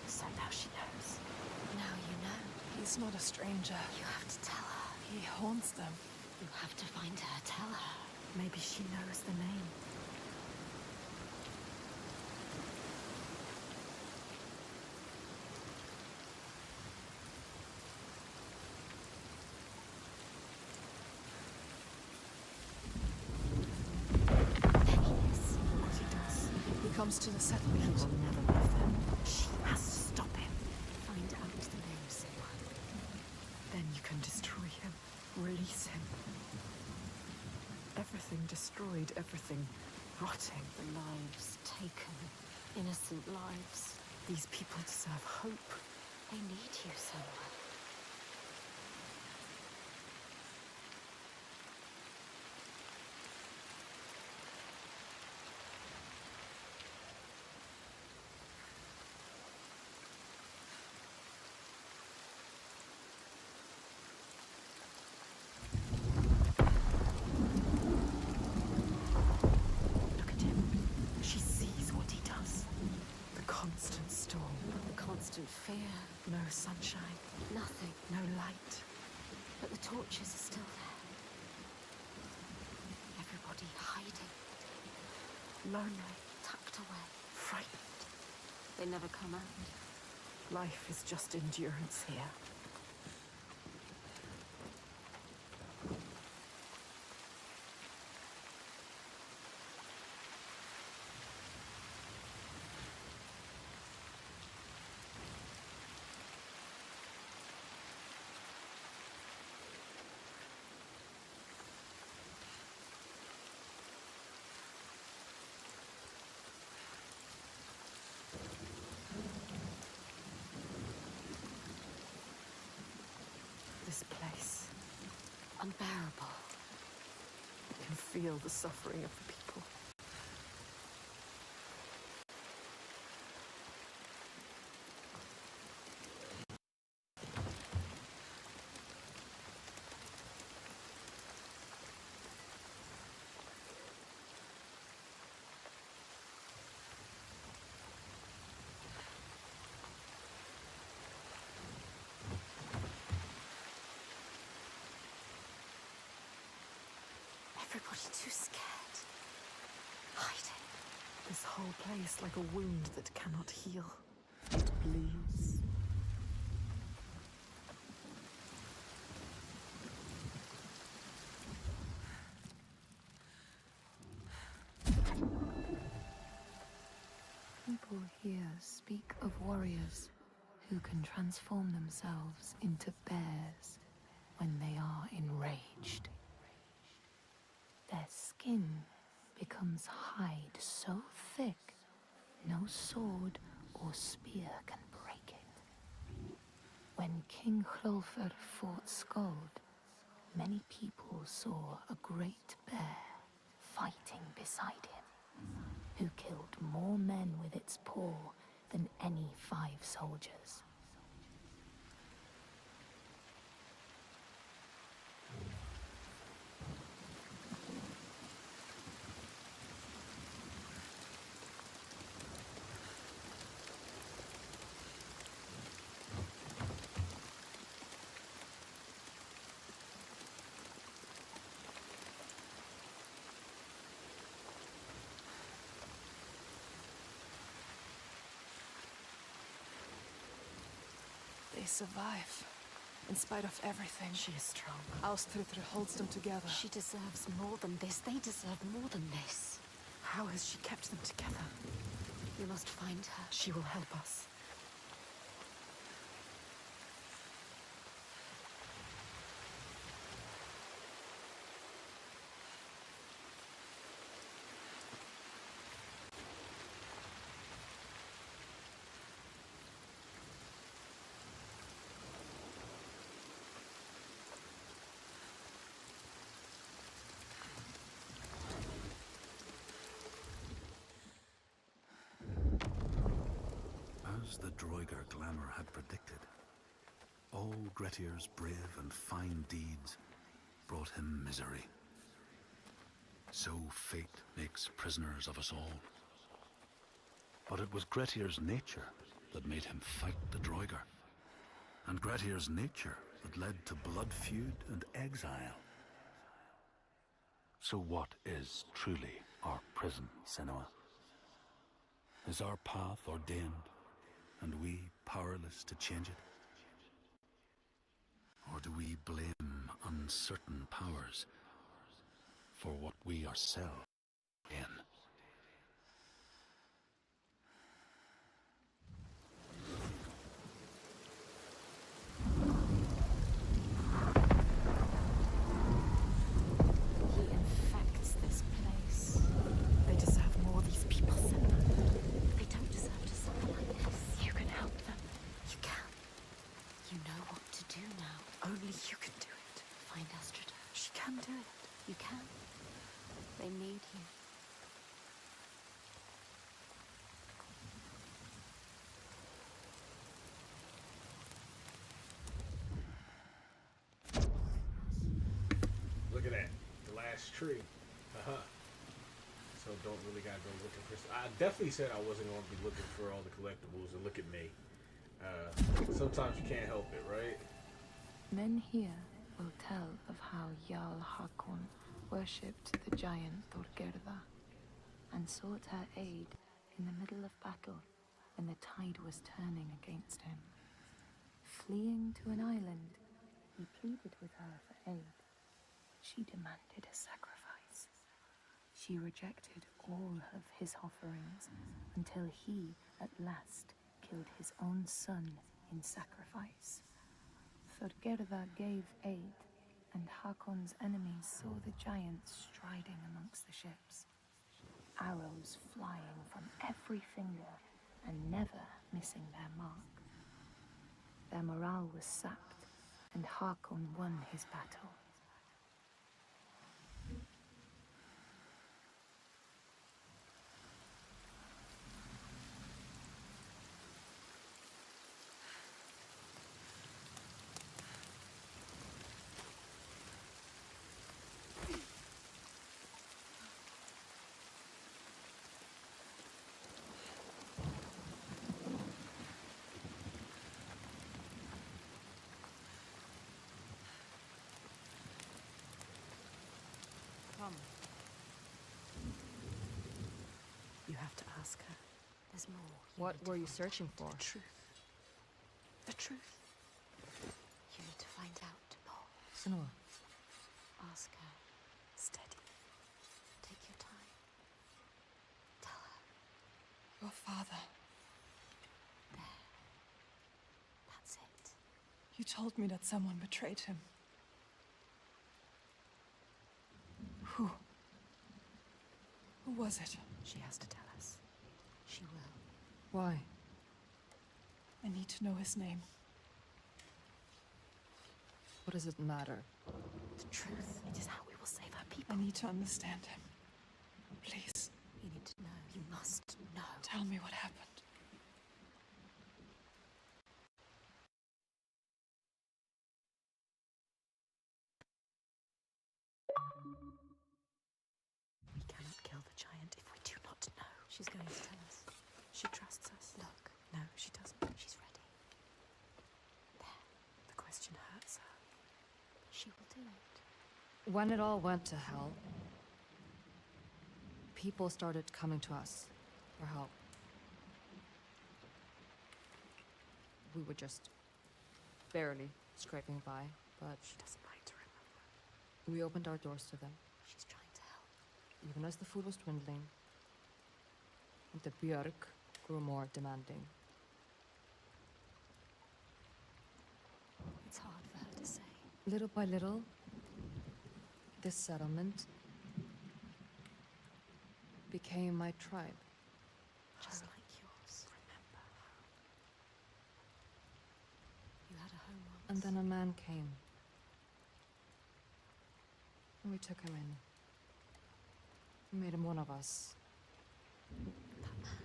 So now she knows. Now you know. He's not a stranger. You have to tell her. He haunts them. You have to find her. Tell her. Maybe she knows the name. There he is. What he does. He comes to the He settlement. will never leave them. She has to stop him. Find out the name, Senua. Then you can destroy him. Release him. Everything destroyed, everything rotting. The lives taken. Innocent lives. These people deserve hope. They need you, Senua. torches are still there. Everybody hiding. Lonely, Tucked away. frightened. They never come out. Life is just endurance here. This place, Unbearable. I can feel the suffering of the people. Everybody too scared. Hiding. This whole place like a wound that cannot heal. It bleeds. People here speak of warriors who can transform themselves into bears when they are enraged. Their skin becomes hide so thick, no sword or spear can break it. When King Hrolfr fought Skuld, many people saw a great bear fighting beside him, who killed more men with its paw than any 5 soldiers. They survive. In spite of everything. She is strong. Ástríðr holds them together. She deserves more than this. They deserve more than this. How has she kept them together? We must find her. She will help us. As the Droigar glamour had predicted, all Grettir's brave and fine deeds brought him misery. So fate makes prisoners of us all. But it was Grettir's nature that made him fight the Droigar, and Grettir's nature that led to blood feud and exile. So what is truly our prison, Senua? Is our path ordained, and we powerless to change it? Or do we blame uncertain powers for what we ourselves in? He infects this place. They deserve more, these people, Senua. They don't deserve to suffer like this. You can help them. You can. You know what to do now. Only you can do it. Find Ástríðr. She can do it. You can. They need you. Look at that. The last tree. So don't really gotta go looking for... I definitely said I wasn't going to be looking for all the collectibles, and look at me. Sometimes you can't help it, right? Men here will tell of how Jarl Hakon worshipped the giant Thorgerða and sought her aid in the middle of battle when the tide was turning against him. Fleeing to an island, he pleaded with her for aid. She demanded a sacrifice. She rejected all of his offerings until he, at last, killed his own son in sacrifice. Thorgerða gave aid, and Hakon's enemies saw the giants striding amongst the ships, arrows flying from every finger and never missing their mark. Their morale was sapped, and Hakon won his battle. Come. You have to ask her. There's more. What were you searching for? The truth. The truth. You need to find out, Paul. Senua. Ask her. Steady. Take your time. Tell her. Your father. There. That's it. You told me that someone betrayed him. Who? Who was it? She has to tell us. She will. Why? I need to know his name. What does it matter? The truth. It is how we will save our people. I need to understand him. Please. You need to know. You must know. Tell me what happened. We cannot kill the giant if we do not know. She's going to tell us. She trusts us. Look. No, she doesn't. She's ready. There. The question hurts her. She will do it. When it all went to hell, people started coming to us for help. We were just barely scraping by, but She doesn't like to remember. we opened our doors to them, She's trying to help. even as the food was dwindling, and the Björk grew more demanding. It's hard for her to say. Little by little, this settlement became my tribe. Just like yours. Remember. You had a home once. And then a man came. And we took him in. We made him one of us. That man.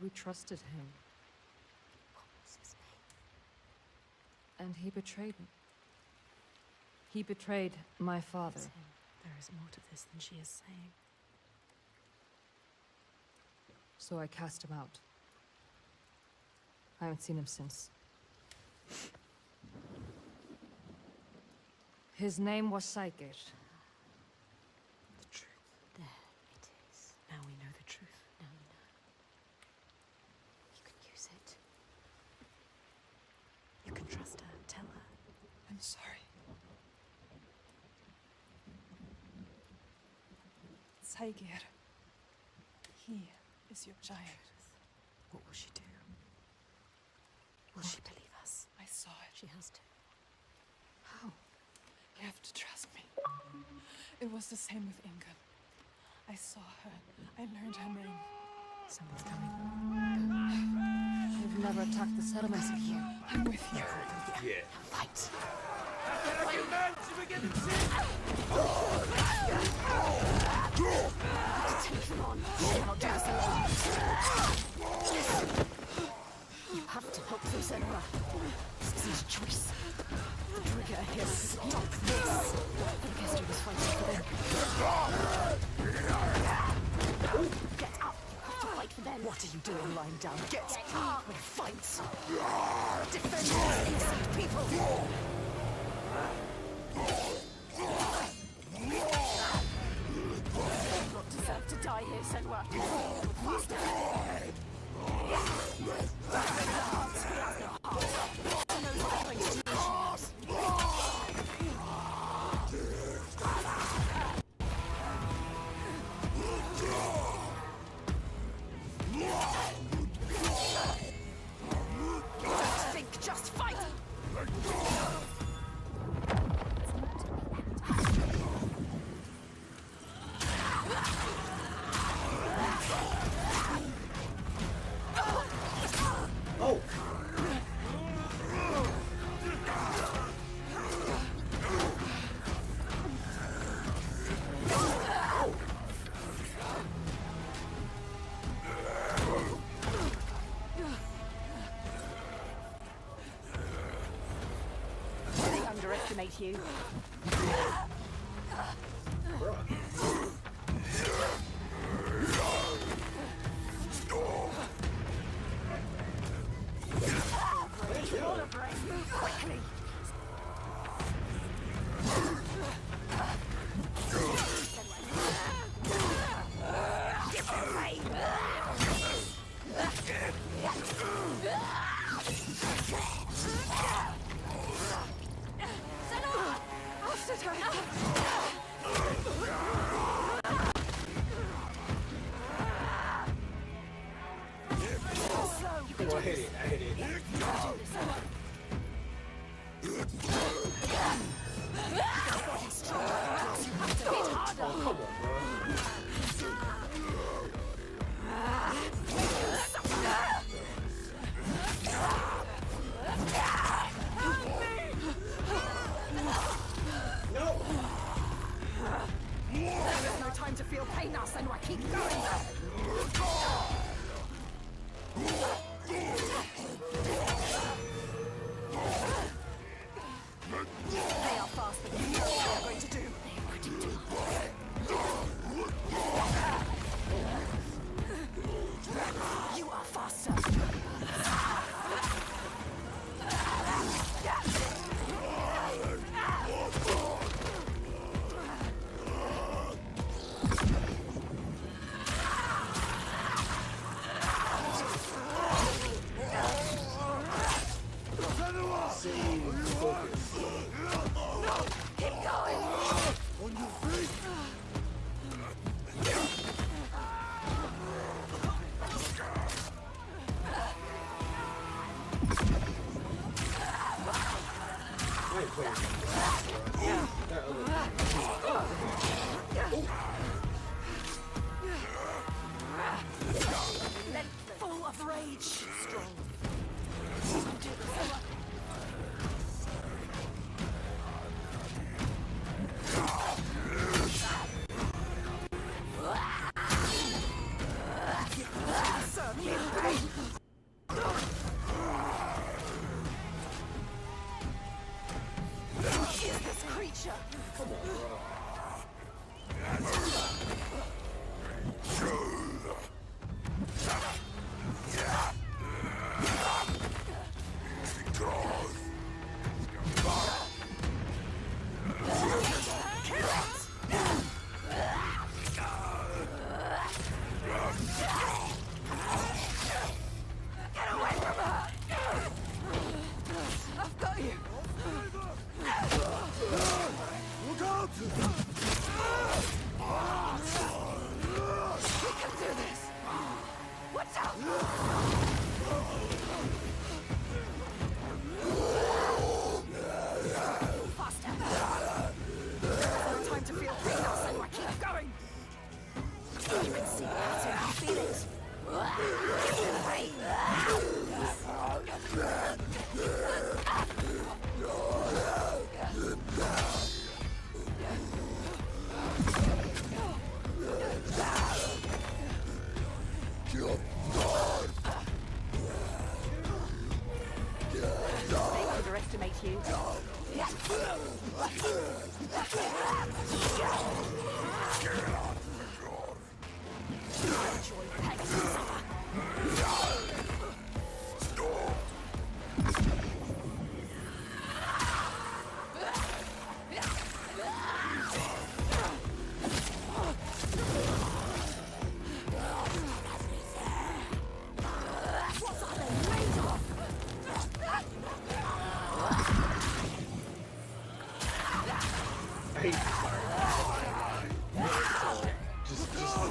We trusted him. What was his name? And he betrayed me. He betrayed my father. It's him. There is more to this than she is saying. So I cast him out. I haven't seen him since. His name was Saigir. The truth. There it is. Now we know the truth. Now we know. You can use it. You can trust her. Tell her. I'm sorry. Saigir. He is your giant. What will she do? Will she believe us? I saw it. She has to. How? You have to trust me. It was the same with Inga. I saw her. I learned her name. Someone's coming. I've never attacked the settlements of you. I'm with you. Yeah. Fight. Take them on. I'll do this alone. You have to help them, Senua. This isn't a choice. The trigger here. Stop this. Orchestra was fighting for them. Get up. You have to fight for them. What are you doing lying down? Get up and fight. Defend these innocent people. here, Senua. Faster. Don't think, just fight! Oh! They underestimate you. Move quickly! Give them way! Senua! After her! Oh, I hit it. I hit it. Oh, come on, bro. No! There's no time to feel pain now, Senua. Keep going! They are faster than you know what they are going to do. You are faster. Focus.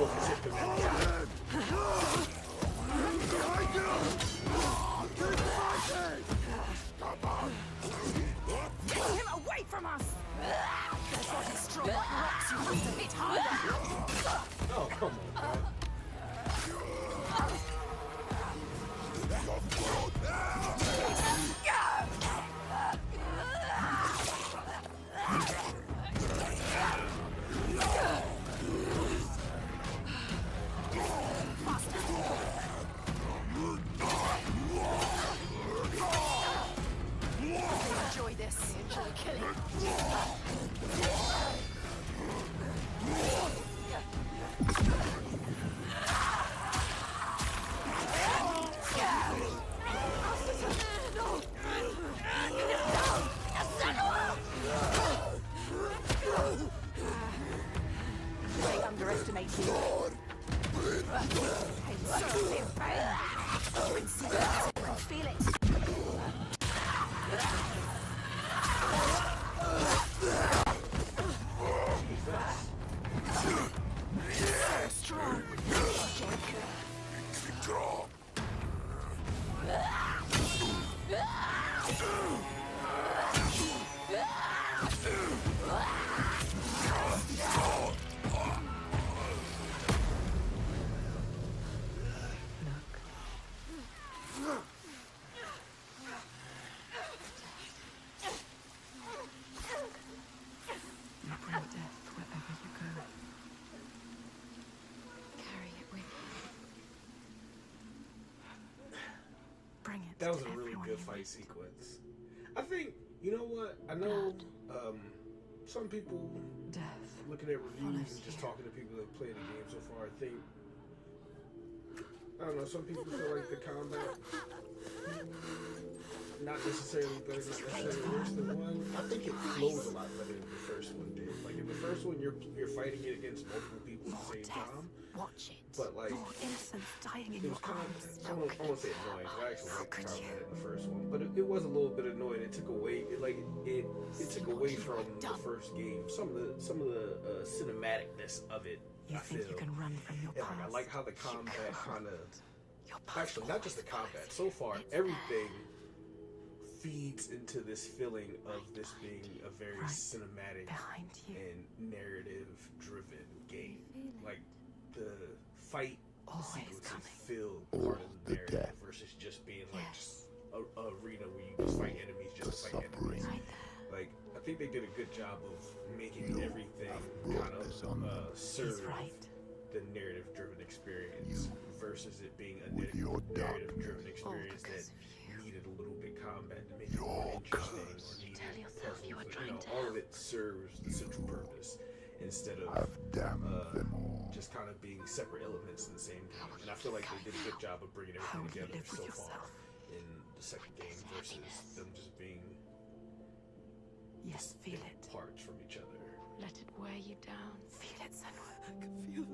focus hit command. Get him away from us! There's body strong like rocks, you have to hit harder! Oh, come on, man. Enjoy this. Enjoy killing. They underestimate you. Feel it. Strong. You bring death wherever you go. Carry it with you. Bring it That was to a really everyone good you fight meet. sequence. I think, you know what? I know some people Death looking at reviews follows and just you. talking to people that played the game so far. I think, I don't know, some people feel like the combat not necessarily better, not necessarily worse than one. I think it flows a lot better than the first one did. Like in the first one, you're fighting it against multiple people at the same time. Watch it. But like, More innocence dying in it your was kind arms. of, I won't say annoying, 'cause I actually liked the combat in the first one, but it was a little bit annoying. It took away, it took away from the first game some of the cinematicness of it. You I think feel. you can run from your And past? like, I like how the combat kind of, Your past actually not just the combat. So far, everything feeds into this feeling of this being a very cinematic behind you. and narrative-driven game. Like the fight sequences feel part of the narrative versus just being like just a arena where you just fight enemies just to fight enemies. Like I think they did a good job of making everything kind of serve the narrative-driven experience versus it being a narrative-driven experience that needed a little bit combat to make it more interesting or needed puzzles. You know, all of it serves the central purpose instead of just kind of being separate elements in the same game. And I feel like they did a good job of bringing everything together so far in the second game versus them just being feel it. Parts from each other. Let it wear you down. Feel it, Senua. I can feel it.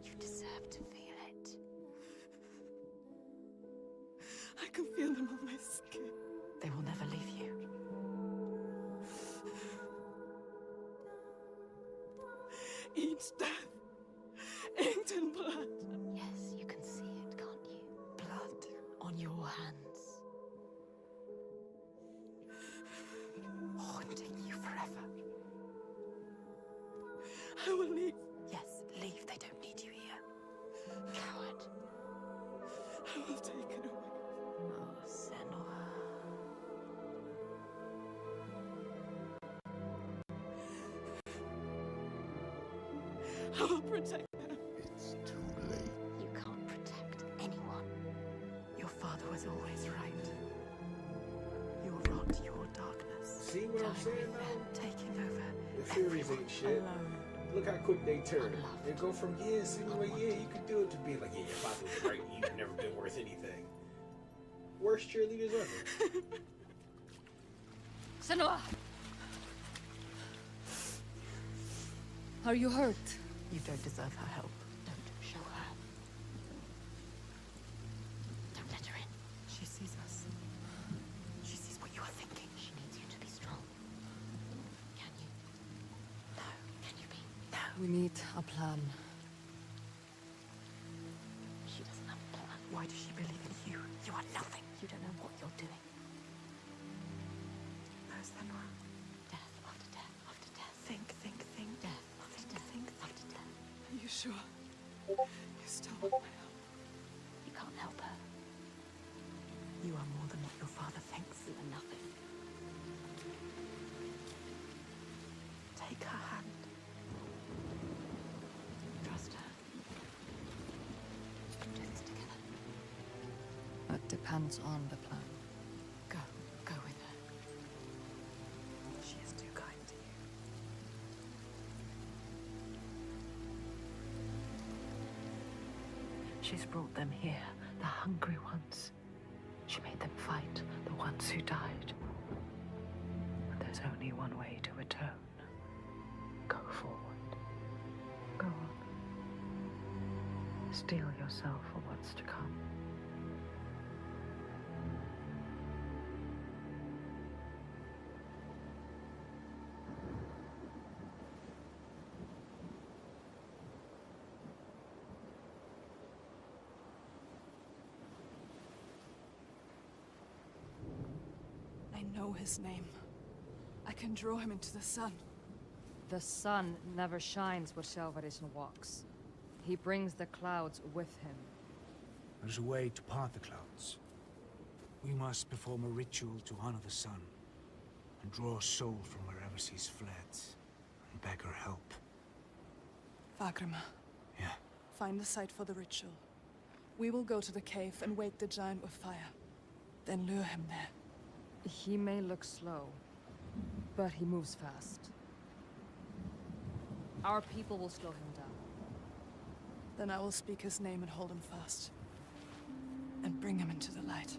You deserve to feel it. I can feel them on my skin. They will never leave you. Each death inked in blood. Yes, you can see it, can't you? Blood on your hands. Haunting you forever. I will leave. Yes, leave. They don't need you here. Coward. I will take it away. Oh, Senua. I will protect them. It's too late. You can't protect anyone. Your father was always right. You'll rot your darkness. See what I'm saying now? Taking over. The theories ain't shit. Alone. Look how quick they turn. They go from, yeah, Senua, yeah, you could do it, to be like, yeah, your father was right, you've never been worth anything. Worst cheerleaders ever. Senua! Are you hurt? You don't deserve her help. Don't show her. Don't let her in. She sees us. She sees what you are thinking. She needs you to be strong. Can you? No. Can you be? No. We need a plan. She doesn't have a plan. Why does she believe in you? You are nothing. You don't know what you're doing. No, Senua. Death after death after death. Think. Death after death. Think after death. Are you sure? You still want my help? You can't help her. You are more than what your father thinks. You are nothing. Take her hand. Trust her. Do this together. That depends on the plan. Go with her. She is too kind to you. She's brought them here, the hungry ones. She made them fight, the ones who died. But there's only one way to atone. Go forward. Go on. Steel yourself for what's to come. I know his name. I can draw him into the sun. The sun never shines where Shelvarisn walks. He brings the clouds with him. There's a way to part the clouds. We must perform a ritual to honor the sun, and draw a soul from wherever she's fled, and beg her help. Vagrima. Yeah. Find the site for the ritual. We will go to the cave and wake the giant with fire. Then lure him there. He may look slow, but he moves fast. Our people will slow him down. Then I will speak his name and hold him fast. And bring him into the light.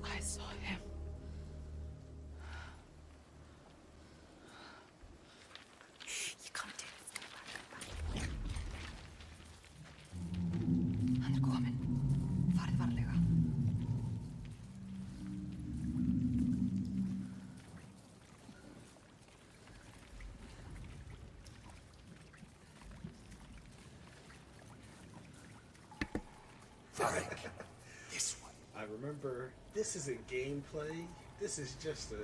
I saw him. You can't do this. Go back. Hann kominn. Farið varlega. This one. I remember this isn't gameplay. This is just a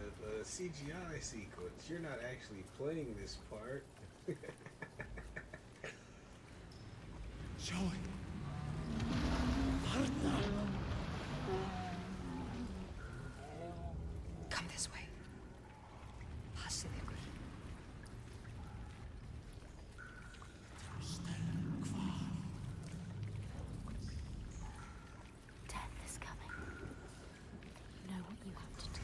CGI sequence. You're not actually playing this part. Joey. Come this way. Passið ykkur. Death is coming. You know what you have to do.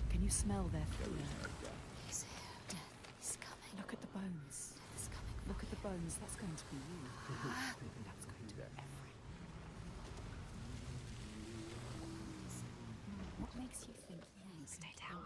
Can you smell their fear? He's here. Death is coming. Look at the bones. Death is coming. Look at the bones. That's going to be you. That's going to be everyone. What makes you think he stay down?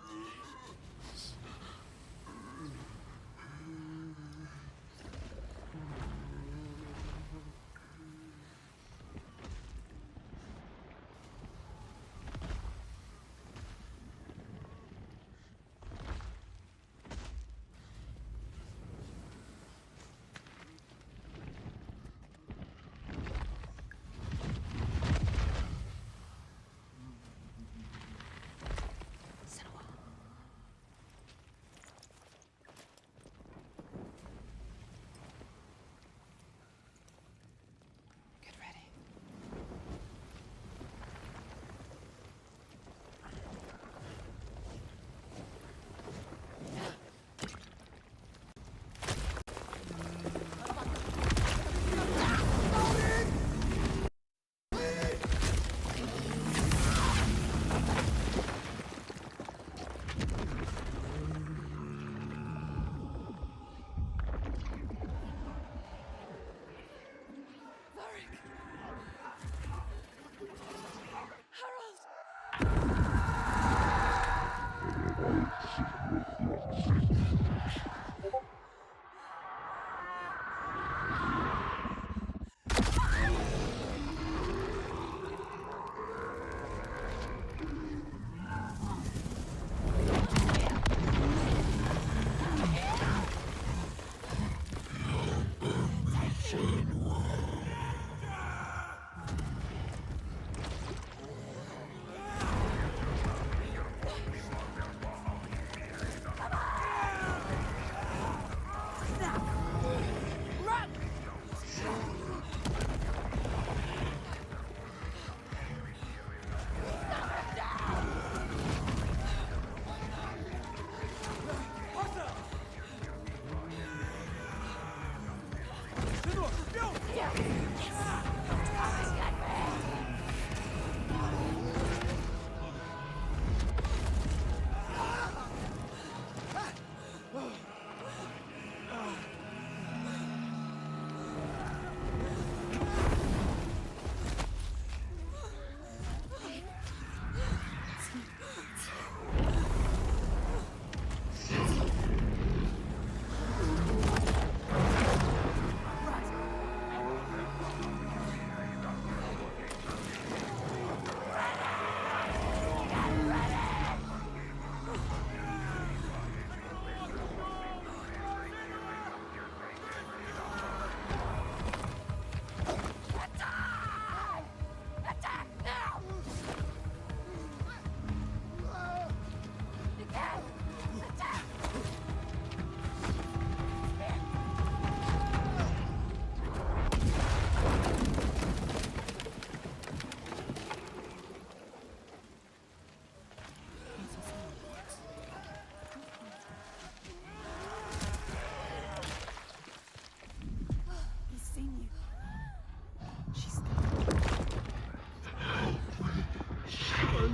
He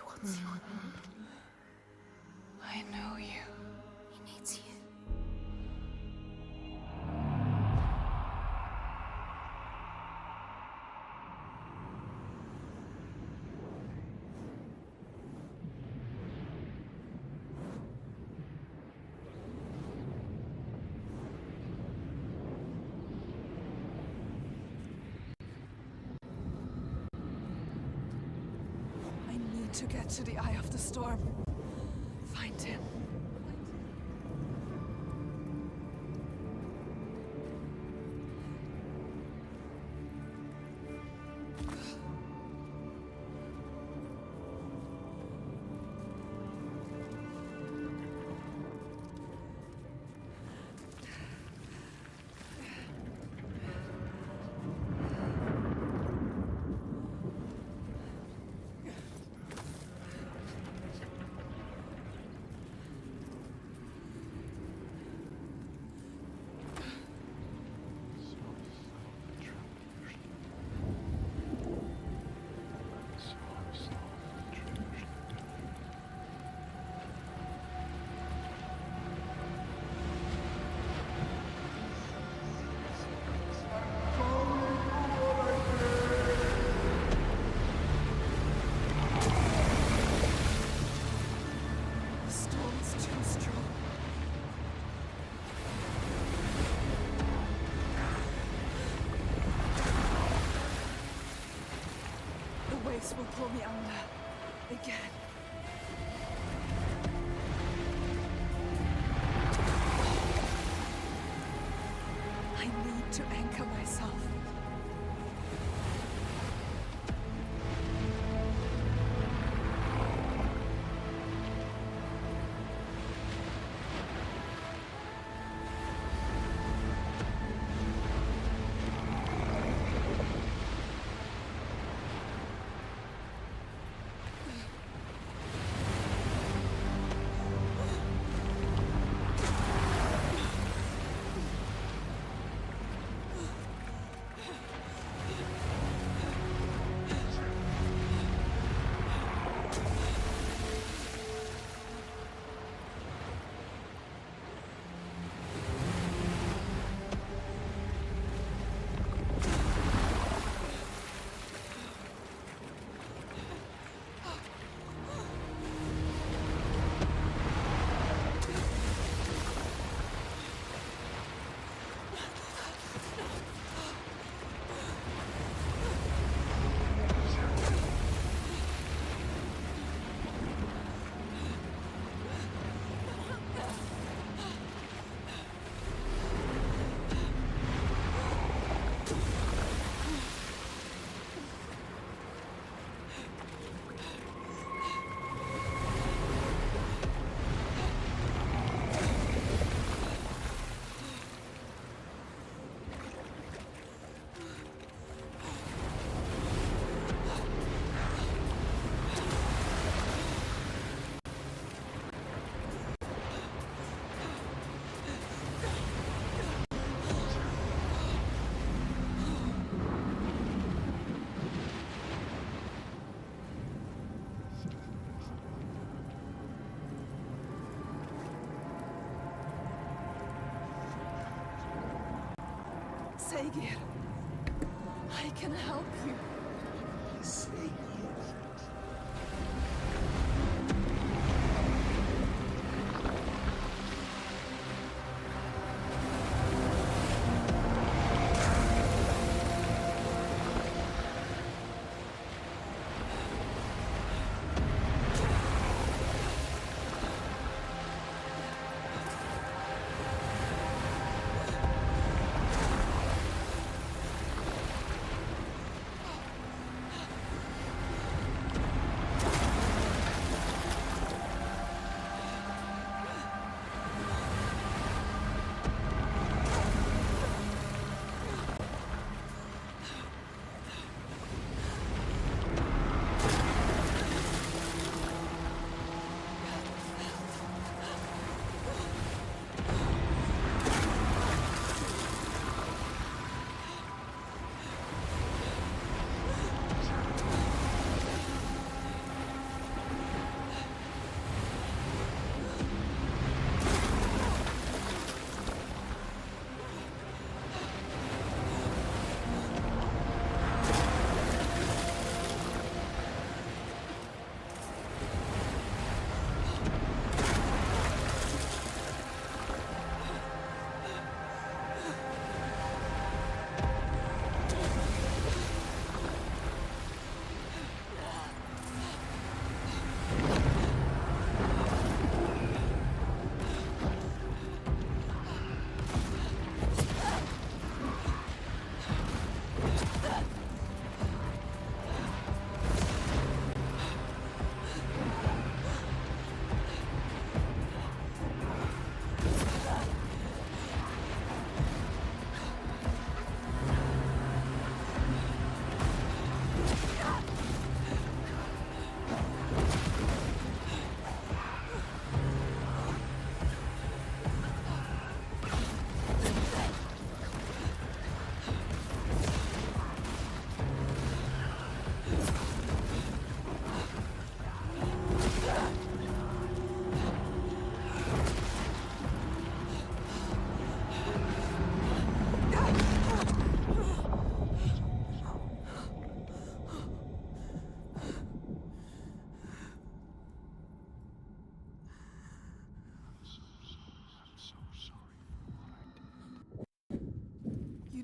wants you. I know you. He needs you. I need to get to the Eye of the Storm. Find him. The storm's too strong. The waves will pull me under. Again. I need to anchor myself. Saegir, I can help you.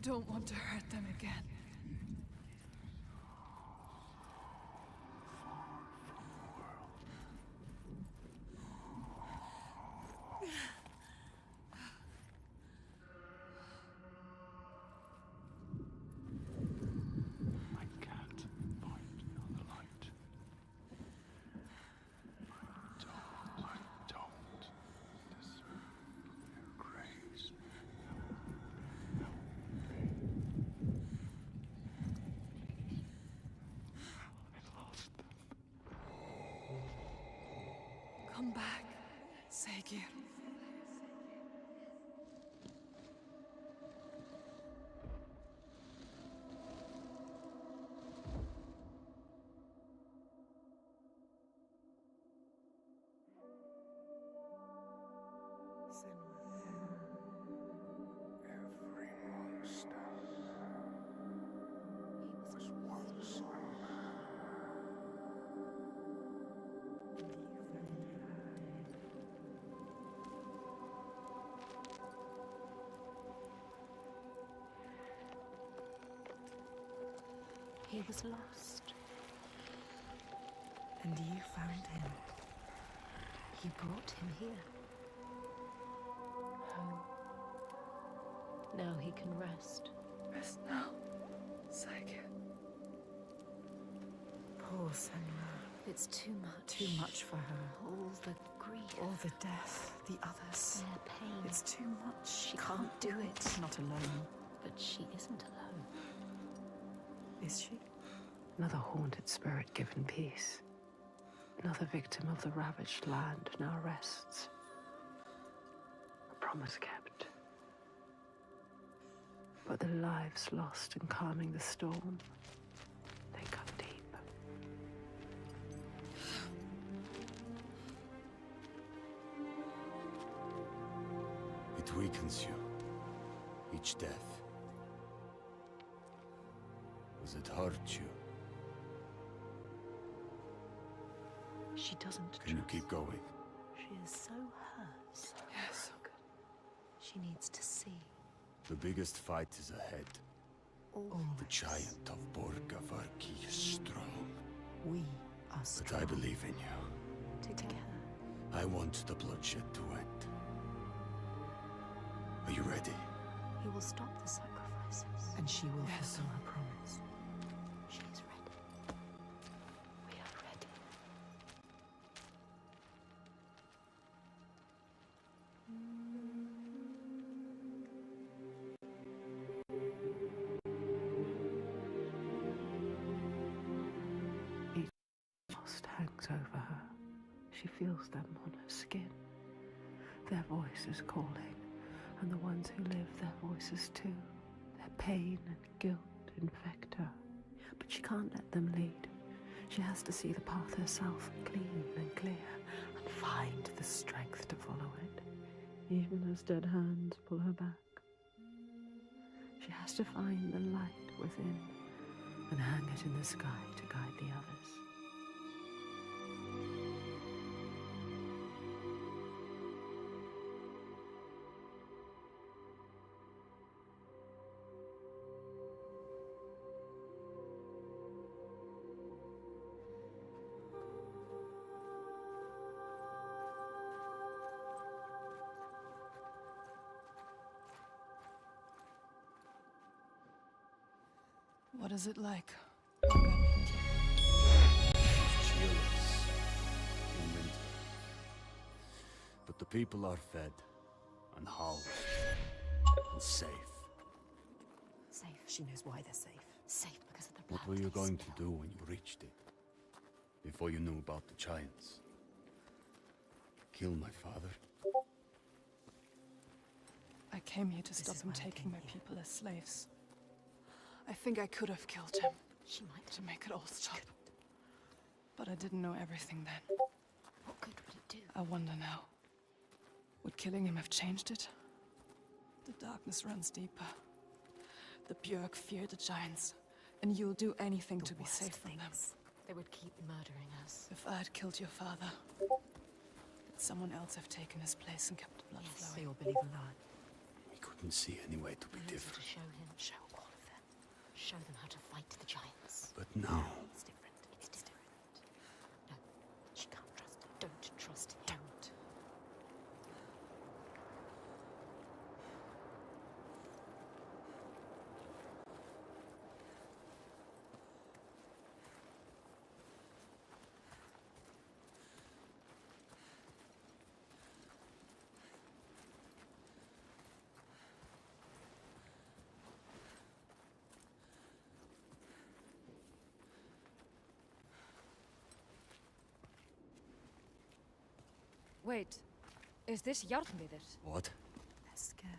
don't want to hurt them again. I can't find the light. I don't deserve their grace. Help me. I lost them. Come back, Segir. Every monster was once a man. He was lost. And you found him. You brought him here. Home. Now he can rest. Rest now, Segir. Poor Senua. It's too much. Too much for her. All the grief. All the death. The others. Their pain. It's too much. She can't do it. Not alone. But she isn't alone. Is she? Another haunted spirit given peace. Another victim of the ravaged land now rests. A promise kept. But the lives lost in calming the storm, they cut deep. It weakens you. Each death. Does it hurt you? She doesn't Can you keep going? She is so hers. Yes. She needs to see. The biggest fight is ahead. Always. The giant of Borgavarki is strong. We are strong. But I believe in you. Together. I want the bloodshed to end. Are you ready? He will stop the sacrifices. And she will fulfill her promise. She is ready. We are ready. Each frost hangs over her. She feels them on her skin. Their voices calling, and the ones who live, their voices too. Their pain and guilt infect her. But she can't let them lead. She has to see the path herself, clean and clear, and find the strength to follow it, even as dead hands pull her back. She has to find the light within and hang it in the sky to guide the others. What is it like? Cheerless in winter. But the people are fed and housed and safe. Safe. She knows why they're safe. Safe because of the blood. What were you going to do when you reached it? Before you knew about the giants? Kill my father? I came here to stop him taking my people as slaves. I think I could have killed him. She might to make it all stop. But I didn't know everything then. What good would it do? I wonder now. Would killing him have changed it? The darkness runs deeper. The Björk fear the giants, and you'll do anything to be safe from them. They would keep murdering us. If I had killed your father, would someone else have taken his place and kept the blood flowing? They all believe a lie. We could couldn't see any way to be To different. show him, show all of them. Show them how to fight the giants. But now, It's different. It's different. No, she can't trust him. Don't trust him. Don't. Wait, is this Jarnvidir? what? They're scared.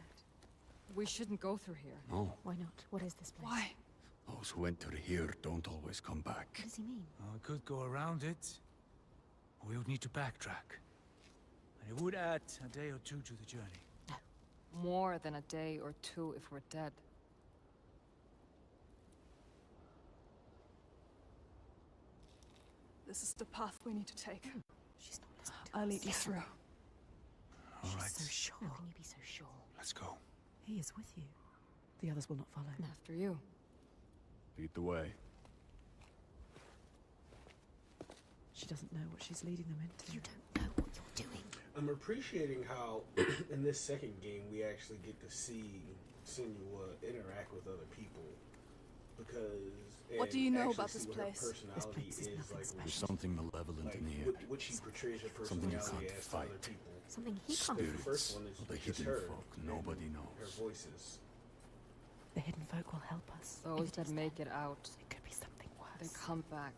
We shouldn't go through here. No. Why not? What is this place? Why? Those who enter here don't always come back. What does he mean? We could go around it. Or we would need to backtrack. And it would add a day or two to the journey. More than a day or two if we're dead. This is the path we need to take. She's not listening to I'll us. lead you through. All She's right, so sure. How can you be so sure? let's go. He is with you. The others will not follow. After you. Lead the way. She doesn't know what she's leading them into. You don't know what you're doing. I'm appreciating how in this second game we actually get to see Senua interact with other people. Because What do you know actually about see this what her place? personality This place is nothing like, special. There's something malevolent like in here. what she portrays her Something you personality can't as to other fight. people. Something he can't. The Spirits first one is of the just hidden her. folk nobody and knows. Her voices. The hidden folk will help us. Those If it that is make them, it out, it could be something worse. they come back.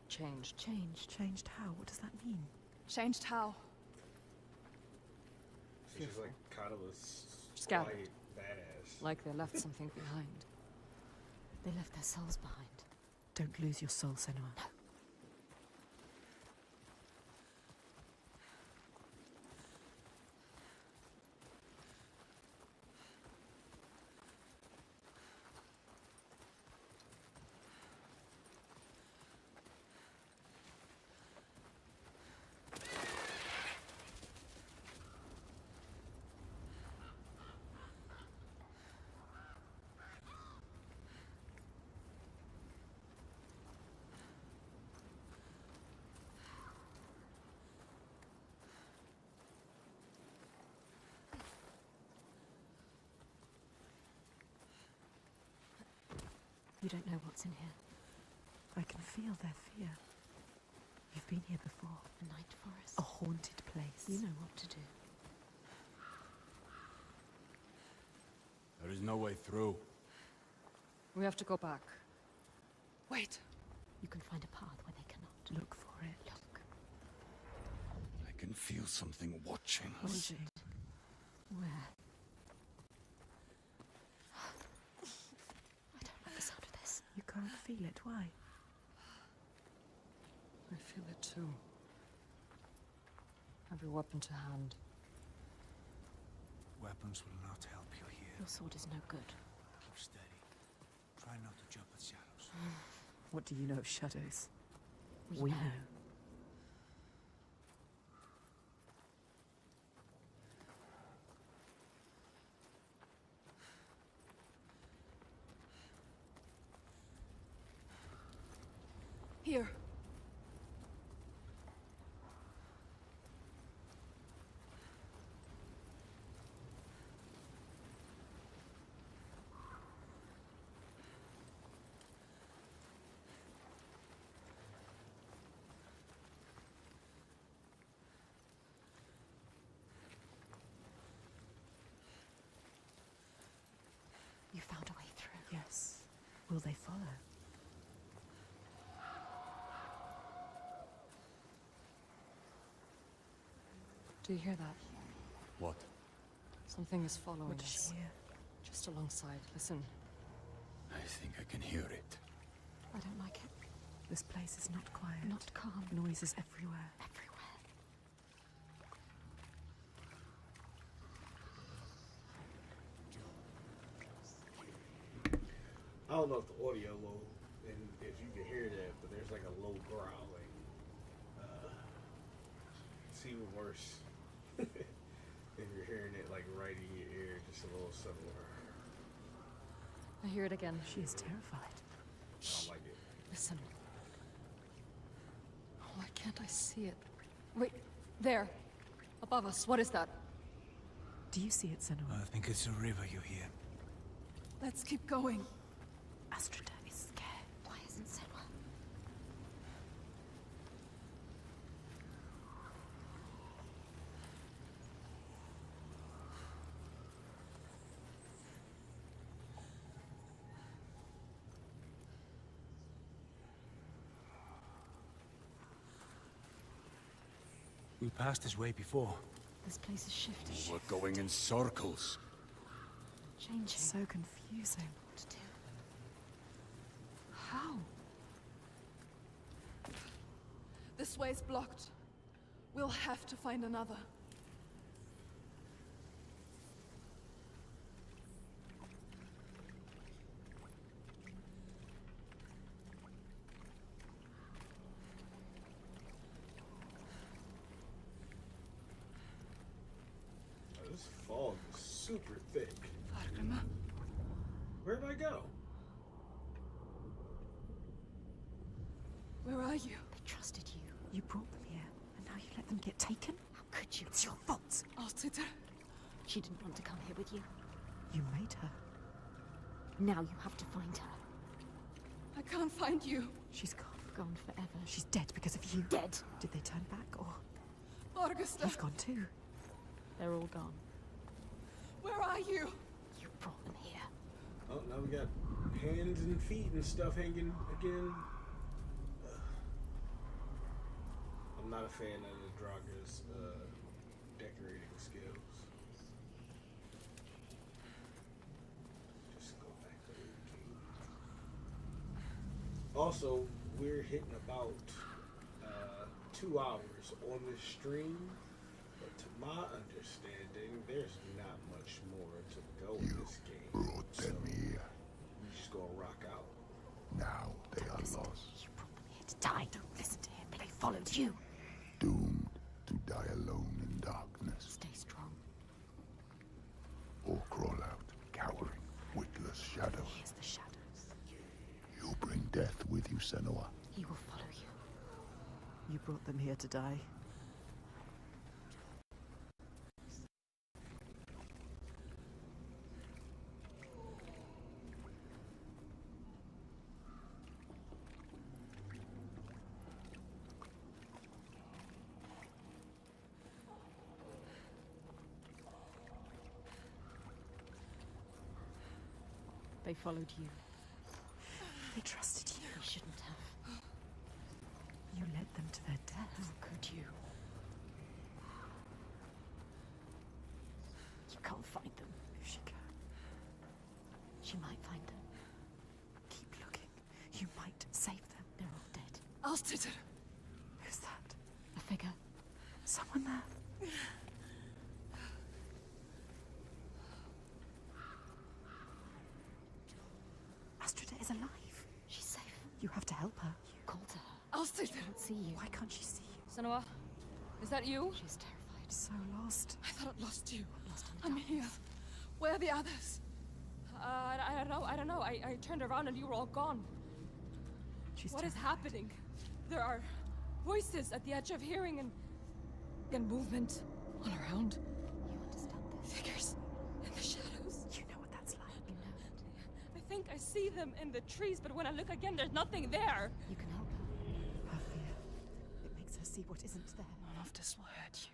Changed. Changed. Changed how? What does that mean? Changed how? She's just like kind of a Scattered. quiet badass. Like they left something behind. They left their souls behind. Don't lose your soul, Senua. No. You don't know what's in here. I can feel their fear. You've been here before. A night forest. A haunted place. You know what to do. There is no way through. We have to go back. Wait. You can find a path where they cannot. Look for it. Look. I can feel something watching us. Watching. Where? I don't like the sound of this. You can't feel it. Why? I feel it too. Every weapon to hand. Weapons will not help you here. Your sword is no good. Keep steady. Try not to jump at shadows. What do you know of shadows? We know. Here. You found a way through. Yes. Will they follow? Do you hear that? What? Something is following What does us. she hear? Just alongside. Listen. I think I can hear it. I don't like it. This place is not quiet. Not calm. Noises everywhere. Everywhere. I don't know if the audio low and if you can hear that, but there's like a low growling. It's even worse if you're hearing it like right in your ear, just Makes it a little subtler. I hear it again. She is terrified. I don't like it. Listen. Why can't I see it? Wait, there. Above us. What is that? Do you see it, Senua? I think it's a river you hear. Let's keep going. Astrida is scared. Why isn't Senua? We passed this way before. This place is shifting. We're going in circles. Changing. So confusing. What to do? How? This way's blocked. We'll have to find another. This fog is super thick. Fargrimma? Where'd I go? Where are you? They trusted you. You brought them here, and now you let them get taken? How could you? It's your fault. Alcida. She didn't want to come here with you. You made her. Now you have to find her. I can't find you. She's gone. Gone forever. She's dead because of you. Dead. Did they turn back, or Augusta. he's gone too? They're all gone. Where are you? You brought them here. Oh, now we got hands and feet and stuff hanging again. I'm not a fan of the Draga's decorating skills. Just go back to the cave. Also, we're hitting about 2 hours on this stream, but to my understanding, there's not much more to go in this game. Brought them here. We just gonna rock out. Now they are lost. You brought them here to die. Don't listen to him. They followed you. Doomed to die alone in darkness. Stay strong. Or crawl out, cowering, witless shadows. Here's the shadows. You bring death with you, Senua. He will follow you. You brought them here to die. They followed you. They trusted you. You shouldn't have. You led them to their death. How could you? You can't find them. If she can, She might find them. keep looking. You might save them. They're all dead. Alcida. Who's that? A figure. Someone there. Astrida is alive. She's safe. You have to help her. You called to her. Alcida. She can't see you. Why can't she see you? Senua, is that you? She's terrified. So lost. I thought I'd lost you. Lost in the I'm darkness. here. Where are the others? I don't know. I turned around and you were all gone. She's What is terrified. happening? There are voices at the edge of hearing and movement all around. You understand this? Figures in the shadows. You know what that's like. You know it. I think I see them in the trees, but when I look again, there's nothing there. You can help her. Her fear. It makes her see what isn't there. None of this will hurt you.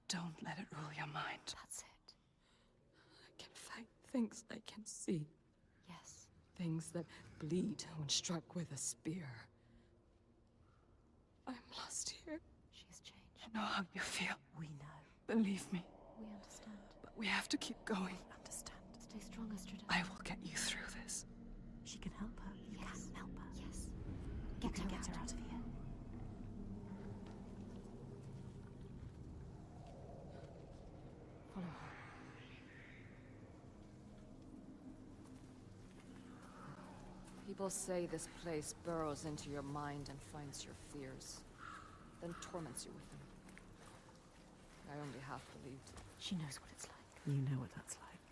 Don't let it rule your mind. That's it. I can find things I can see. Yes. Things that bleed when struck with a spear. I'm lost here. She has changed. I know how you feel. We know. Believe me. We understand. But we have to keep going. Understand. Stay strong, Astrida. I will get you through this. She can help her. You Yes. can help her. Yes. You Get can her get her out. out of here. Follow her. People say this place burrows into your mind and finds your fears, then torments you with them. I only half believed. She knows what it's like. You know what that's like.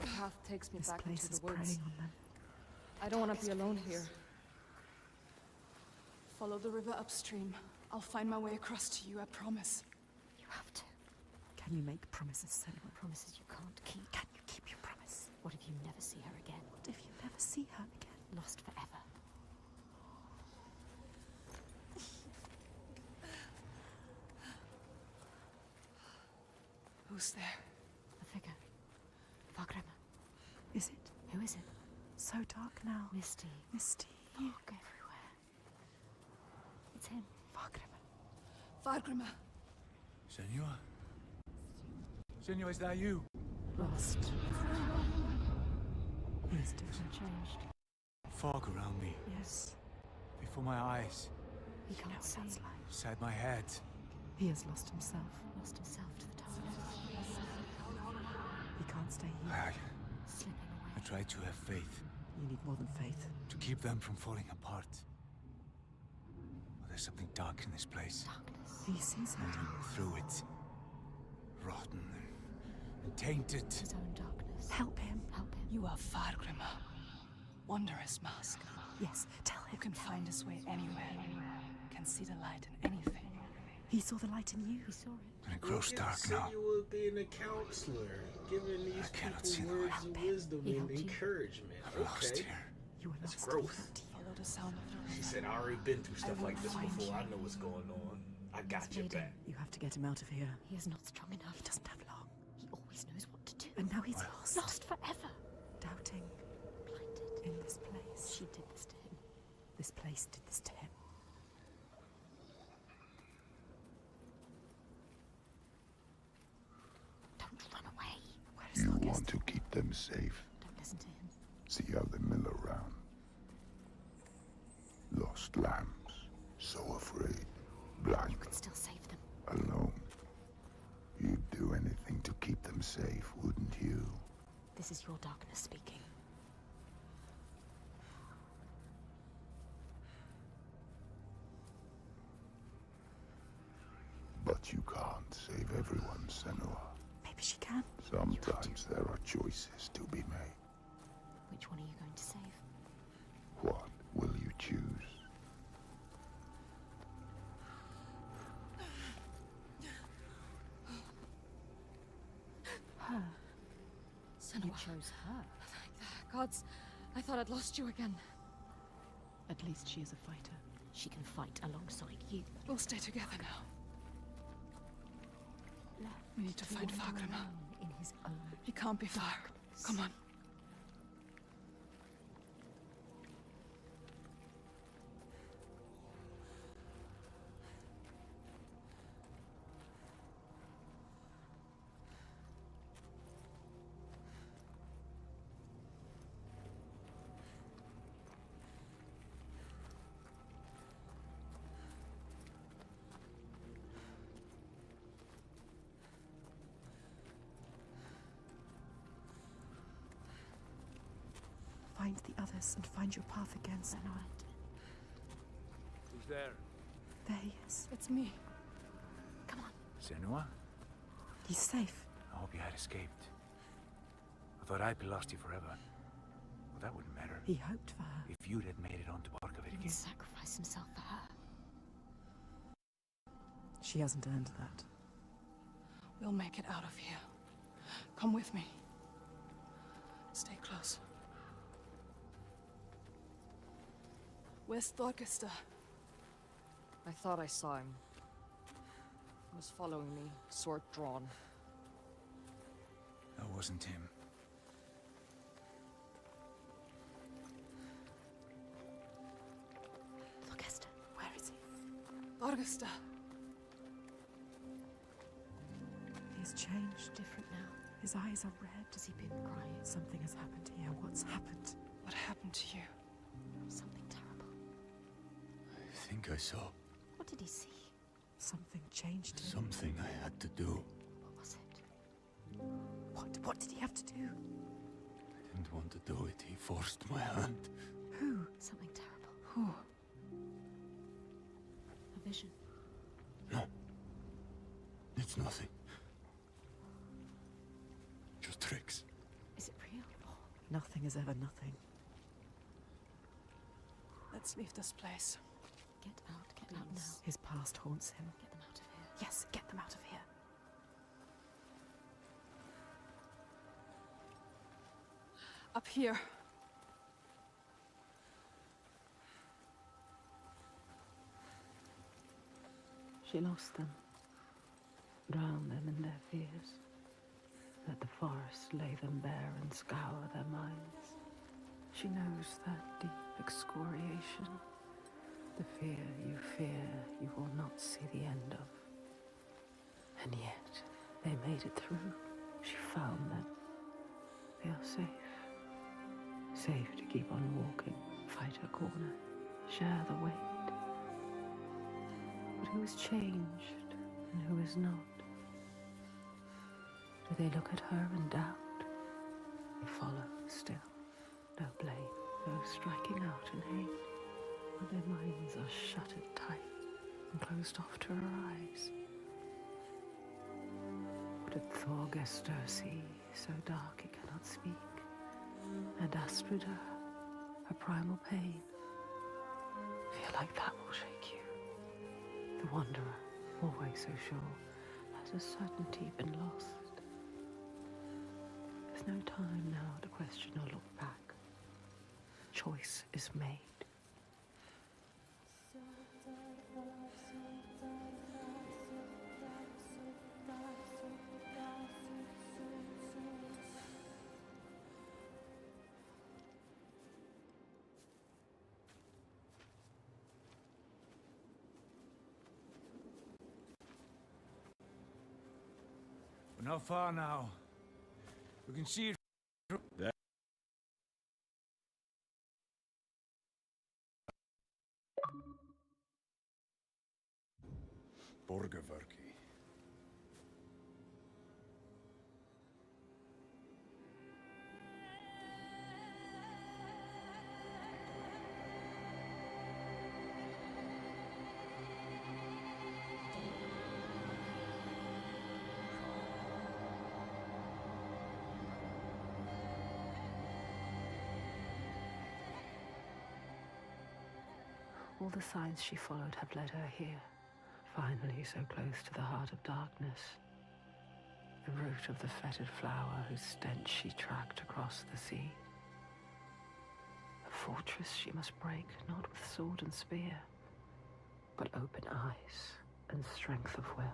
The path takes me This back place into is the woods. preying on them. I don't want to be alone here. Follow the river upstream. I'll find my way across to you, I promise. You have to. Can you make promises, Senua? Promises you can't keep. Can you keep your promise? What if you never see her again? What if you never see her again? Lost forever. Who's there? A figure. Vagrima. Is it? Who is it? So dark now. Misty. Misty. Fog everywhere. It's him. Vagrima. Vagrima! Senua? Senua, is that you? Lost. He's different. Changed. Fog around me. Yes. Before my eyes. He can't see. Inside my head. He has lost himself. Lost himself to the dark. He can't stay here. Slipping away. I try to have faith. You need more than faith. To keep them from falling apart. But there's something dark in this place. Darkness. He sees it. Through it. Rotten and tainted. His own darkness. Help him. Help him. You are Vagrima. Wondrous mask. Yes, tell him. Who can find his way anywhere. Can see the light in anything. He saw the light in you. He saw it. And it grows dark now. You will be a counselor, giving these people words of wisdom and encouragement. Okay, You that's growth. Follow the sound of the river. She said, "I already been through stuff like this before. I know what's going on. I got your back." You have to get him out of here. He is not strong enough. He doesn't have long. He always knows what to do. And now he's lost. Lost forever. Doubting. Blinded. In this place. She did this to him. This place did this to him. Don't run away. Where is You August? want to keep them safe. Don't listen to him. See how they mill around. Lost lambs, so afraid, blind, You could still save them. alone. You'd do anything to keep them safe, wouldn't you? This is your darkness speaking. But you can't save everyone, Senua. Maybe she can. Sometimes there are choices to be made. Which one are you going to save? What will you choose? Her. Senua. You chose her. Gods, I thought I'd lost you again. At least she is a fighter. She can fight alongside you. We'll stay together now. We need to find Vagrima. In his own. He can't be far. Come on. Find the others and find your path again, Senua. Who's there? There he is. It's me. Come on. Senua? He's safe. I hope you had escaped. I thought I'd be lost you forever. Well, that wouldn't matter. He hoped for her. If you'd had made it onto Barkovit He again. would sacrifice himself for her. She hasn't earned that. We'll make it out of here. Come with me. Stay close. Where's Thorgester? I thought I saw him. He was following me, sword drawn. That wasn't him. Thorgester, where is he? Thorgester! He's changed. Different now. His eyes are red. Has he been crying? Something has happened here. What's happened? What happened to you? Something terrible. I think I saw What did he see? Something changed him. something I had to do. What was it? What did he have to do? I didn't want to do it. He forced my hand. Who? Something terrible. Who? A vision. No. It's nothing. Just tricks. Is it real? Nothing is ever nothing. Let's leave this place. Get out now. His past haunts him. Get them out of here. Yes, get them out of here. Up here. She lost them, drowned them in their fears. Let the forest lay them bare and scour their minds. She knows that deep excoriation, the fear you will not see the end of. And yet, they made it through. She found them. They are safe. Safe to keep on walking, fight her corner, share the weight. But who is changed and who is not? Do they look at her in doubt? They follow still. No blame, no striking out in hate. But their minds are shuttered tight and closed off to her eyes. What did Thorgester see, so dark he cannot speak? And Astrid, her primal pain. Feel like that will shake you. The wanderer, always so sure, has a certainty been lost. There's no time now to question or look back. Choice is made. We're not far now. We can see it from there. Borgarverki. All the signs she followed have led her here, finally so close to the heart of darkness. The root of the fetid flower whose stench she tracked across the sea. A fortress she must break, not with sword and spear, but open eyes and strength of will.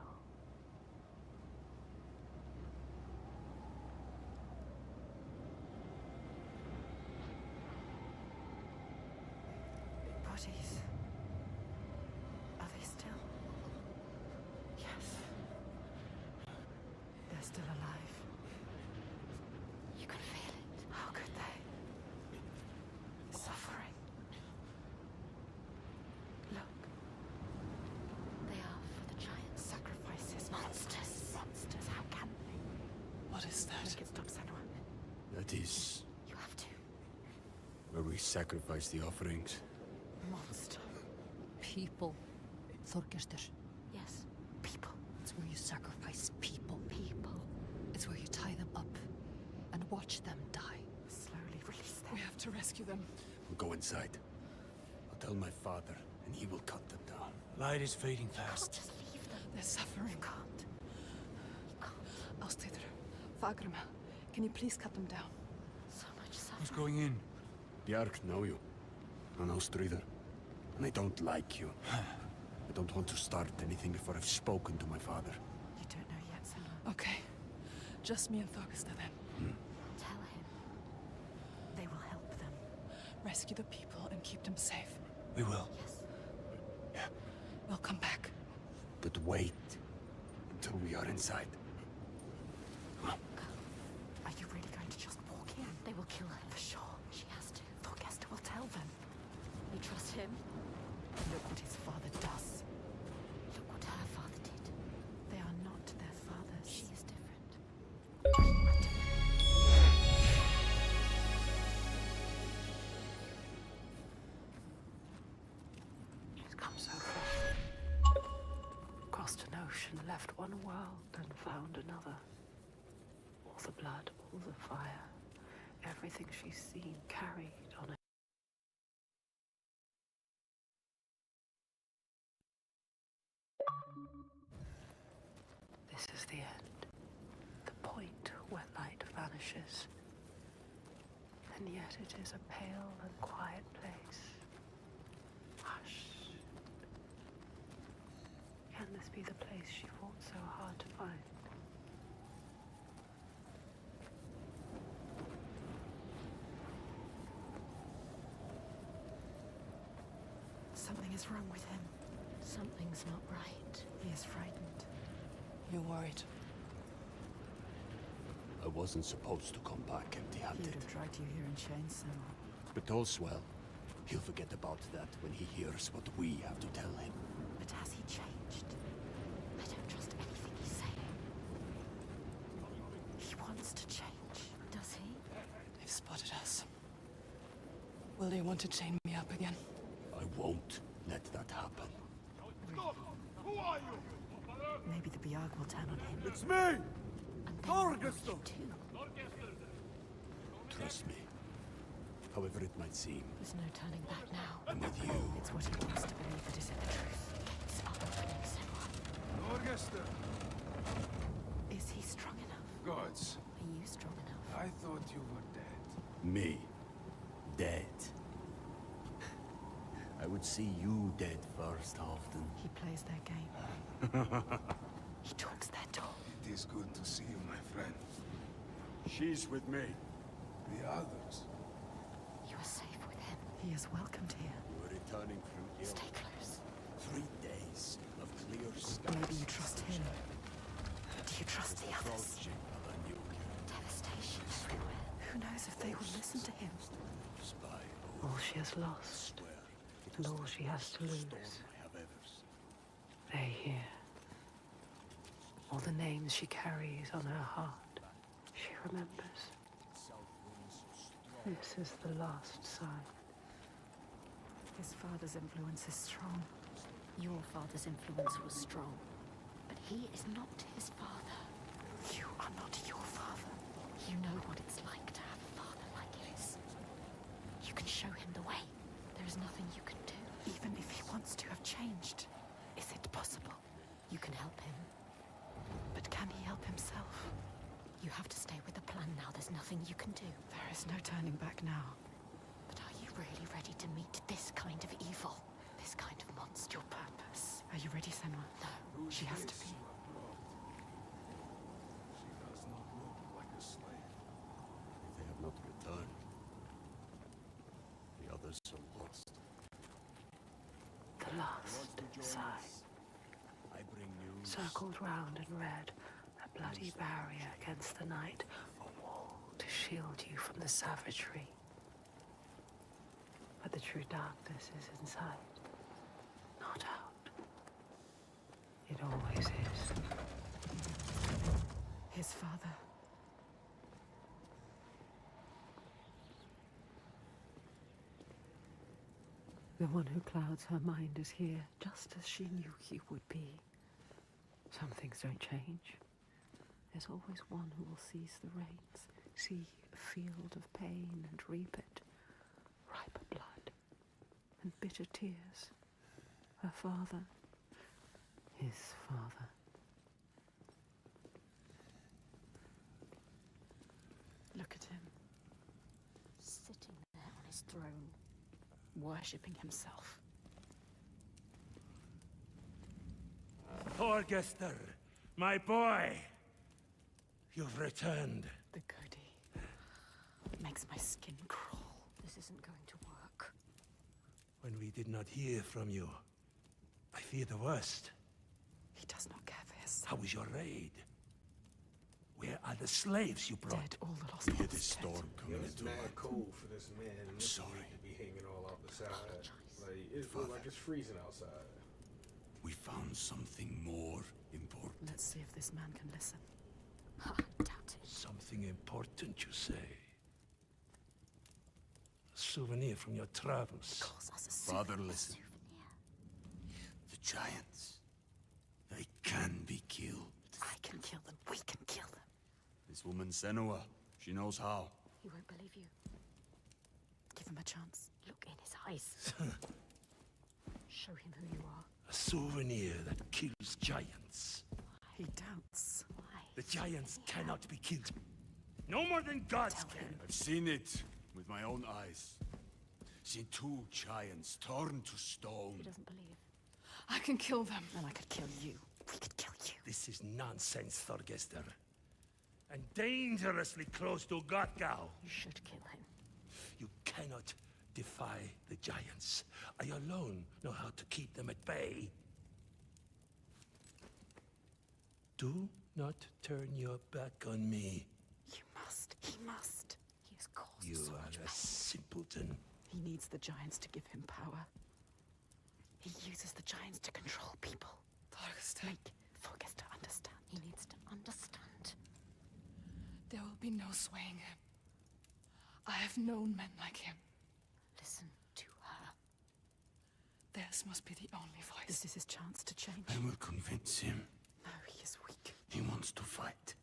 Bodies. Are they still? Yes. They're still alive. You can feel it. How could they? Suffering. Look. They are for the giant Sacrifices. Monsters. Monsters. How can they? What is that? Make it stop, Senua. That is You have to. where we sacrifice the offerings. Monster. People. Thorgester. Yes. People. It's where you sacrifice people. People. It's where you tie them up and watch them die. Slowly release them. We have to rescue them. We'll go inside. I'll tell my father, and he will cut them down. Light is fading Can't fast. just leave them. They're suffering. You can't. You can't. Ástríður, Fagrima, can you please cut them down? So much suffering. Who's going in? Bjark know you. And Ástríður. And I don't like you. I don't want to start anything before I've spoken to my father. You don't know yet, Senua. Okay. Just me and Thorgester then. Tell him. They will help them. Rescue the people and keep them safe. We will. Yes. We'll come back. But wait until we are inside. Are you really going to just walk in? They will kill her. For sure. She has to. Thorgester will tell them. You trust him? Look what his father does. Look what her father did. They are not their fathers. She is different. She's come so far. Crossed an ocean, left one world and found another. All the blood, all the fire. everything she's seen carried on it. This is the end, the point where light vanishes. And yet it is a pale and quiet place. Hush. Can this be the place she fought so hard to find? Something is wrong with him. Something's not right. He is frightened. You're worried. I wasn't supposed to come back empty-handed. He'd have dragged you here in chains, Senua. But all's well. He'll forget about that when he hears what we have to tell him. But has he changed? I don't trust anything he's saying. He wants to change. Does he? They've spotted us. Will they want to chain me up again? I won't let that happen. Really? Who are you? Maybe the Bjarg will turn on him. It's me! And then Thorgestur! too. Trust me. However it might seem. There's no turning back now. I'm with you. It's what he wants to believe that is in the truth. Gates are opening, Senua. Thorgestur! Is he strong enough? Gods, Are you strong enough? I thought you were dead. Me. Dead. I would see you dead first often. He plays their game. He talks their talk. It is good to see you, my friend. She's with me. The others. You are safe with him. He is welcomed here. We're returning from ill. Stay close. 3 days of clear skies. Maybe you trust him. Do you trust the others? Approaching a new Devastation everywhere. Who knows if they will listen to him? spy. All she has lost, and all she has to lose. They hear. All the names she carries on her heart, she remembers. This is the last sign. His father's influence is strong. Your father's influence was strong. But he is not his father. You are not your father. You know what it's like to have a father like his. You can show him the way. There is nothing you can do. Even if he wants to have changed, is it possible? You can help him. But can he help himself? You have to stay with the plan now. There's nothing you can do. There is no turning back now. But are you really ready to meet this kind of evil? This kind of monster? Your purpose. Are you ready, Senua? No. She has to be. She does not look like a slave. They have not returned. The others are lost. The last sign. I bring news. Circled round in red, a bloody barrier against the night, a wall to shield you from the savagery. But the true darkness is inside, not out. It always is. His father. The one who clouds her mind is here, just as she knew he would be. Some things don't change. There's always one who will seize the reins, see a field of pain and reap it. Ripe blood and bitter tears. Her father, his father. Look at him. Sitting there on his throne, worshipping himself. Thorgestur, my boy! You've returned. The goody. Makes my skin crawl. This isn't going to work. When we did not hear from you, I fear the worst. He does not care for his son. How was your raid? Where are the slaves you brought? Dead, all the lost Hear ones this dead. storm coming It's into mad it. cold for this man. And this sorry. dude to be hanging all out the side. Like it feels like it's freezing outside. We found something more important. Let's see if this man can listen. Ha, doubt it. Something important, you say? A souvenir from your travels. Calls us a Father, souvenir. listen. The giants. They can be killed. I can kill them. We can kill them. This woman Senua, she knows how. He won't believe you. Give him a chance. Look in his eyes. Show him who you are. A souvenir that kills giants. He doubts. Why? The giants cannot be killed. No more than gods can. I've seen it with my own eyes. Seen 2 giants turned to stone. He doesn't believe. I can kill them. And I could kill you. We could kill you. This is nonsense, Thorgester. And dangerously close to Gotgau. You should kill him. You cannot defy the giants. I alone know how to keep them at bay. Do not turn your back on me. You must. He must. He has caused You so are much a pain. simpleton. He needs the giants to give him power. He uses the giants to control people. Thorgester. Make Thorgester understand. He needs to understand. There will be no swaying him. I have known men like him. Listen to her. Theirs must be the only voice. This is his chance to change. I will convince him. No, he is weak. He wants to fight.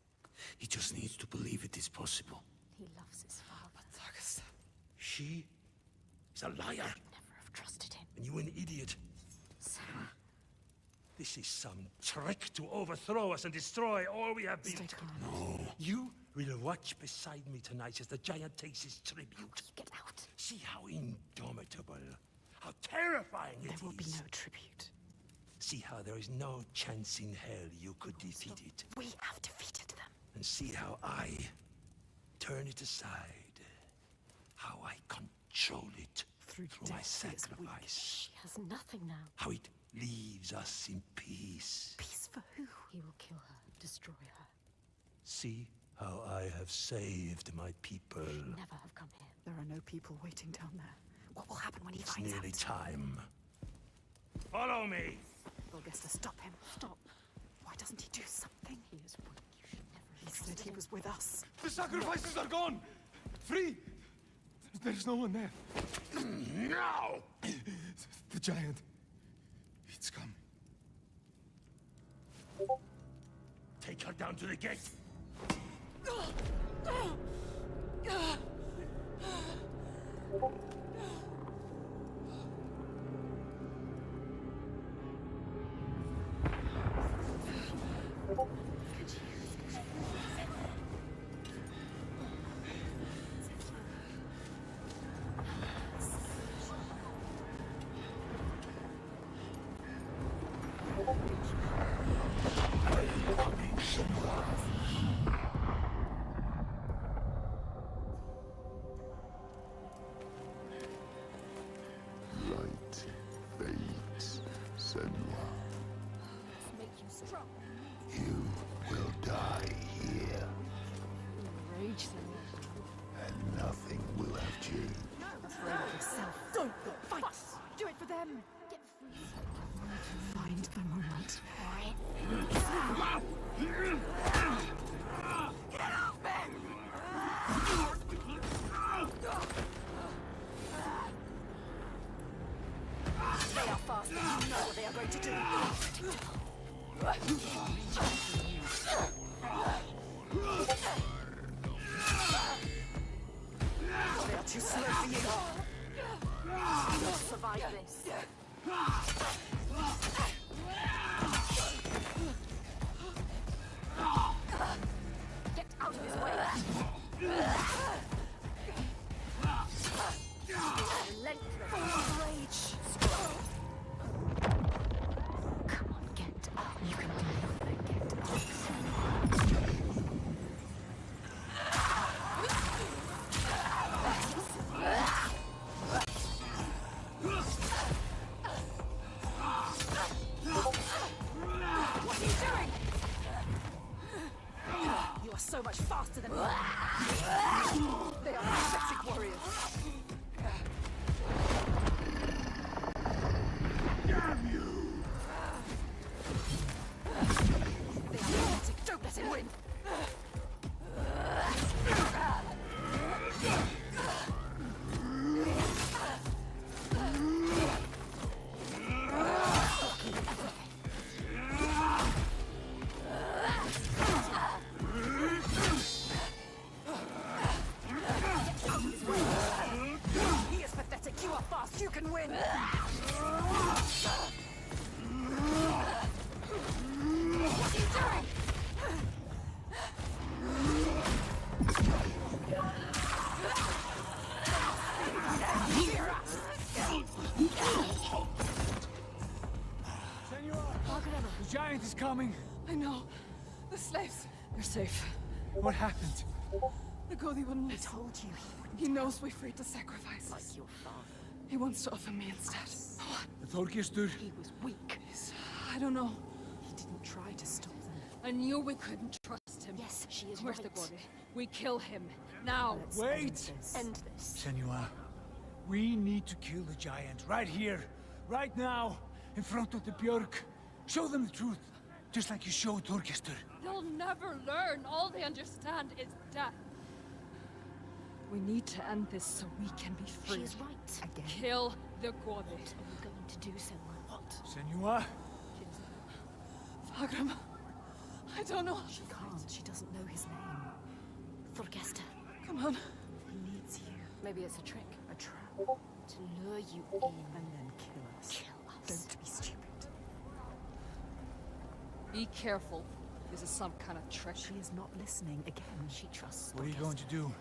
He just needs to believe it is possible. He loves his father. But Thorgester. She is a liar. Never have trusted him. And you an idiot. Senua. This is some trick to overthrow us and destroy all we have built. Stay calm. No. You will watch beside me tonight as the giant takes his tribute. Get out. See how indomitable, how terrifying it is. There will be no tribute. See how there is no chance in hell you could defeat it. We have defeated them. And see how I turn it aside. How I control it through my sacrifice. She has nothing now. How it leaves us in peace. Peace for who? He will kill her, destroy her. See how I have saved my people. Never have come here. There are no people waiting down there. What will happen when he It's finds nearly out? time. Follow me! Thorgester, stop him. Stop. Why doesn't he do something? He is weak. You should never have trusted him. He was with us. The sacrifices are gone! Free! There's no one there. Now! The giant. It's coming. Take her down to the gate. Light fades, Senua. Make you strong. You will die here, Rage them. and nothing will have changed. Afraid of yourself. Don't fight. Do it for them. Get free. Find the moment. Get off me! They are fast. You know what they are going to do. They are too slow for you. You will survive this. Get out of his way. Relentless rage. Come on, get up. You can do it. Get up. What are you doing? You are so much faster than me. They are pathetic warriors. trust you can win. What are you doing? The giant is coming. I know. The slaves. You're safe. What happened? The Godi wouldn't listen. I told you He knows we freed the sacrifices. like your father. He wants to offer me instead. What? The Þorgestur. He was weak. I don't know. He didn't try to stop them. I knew we couldn't trust him. Yes, she is Where's right. the Godi? We kill him. Now! Let's Wait! End this. Senua, we need to kill the giant right here, right now, in front of the Björk. Show them the truth, just like you showed Þorgestur. They'll never learn. All they understand is death. We need to end this so we can be free. She is right. Again. Kill the Godi. What are you going to do, Senua? What? Senua? Fagram. I don't know. She can't. She doesn't know his name. Þorgestur. Come on. He needs you. Maybe it's a trick. A trap. To lure you in. And then kill us. Kill us. Don't be stupid. Be careful. This is some kind of trick. She is not listening again. She trusts What are you going to do?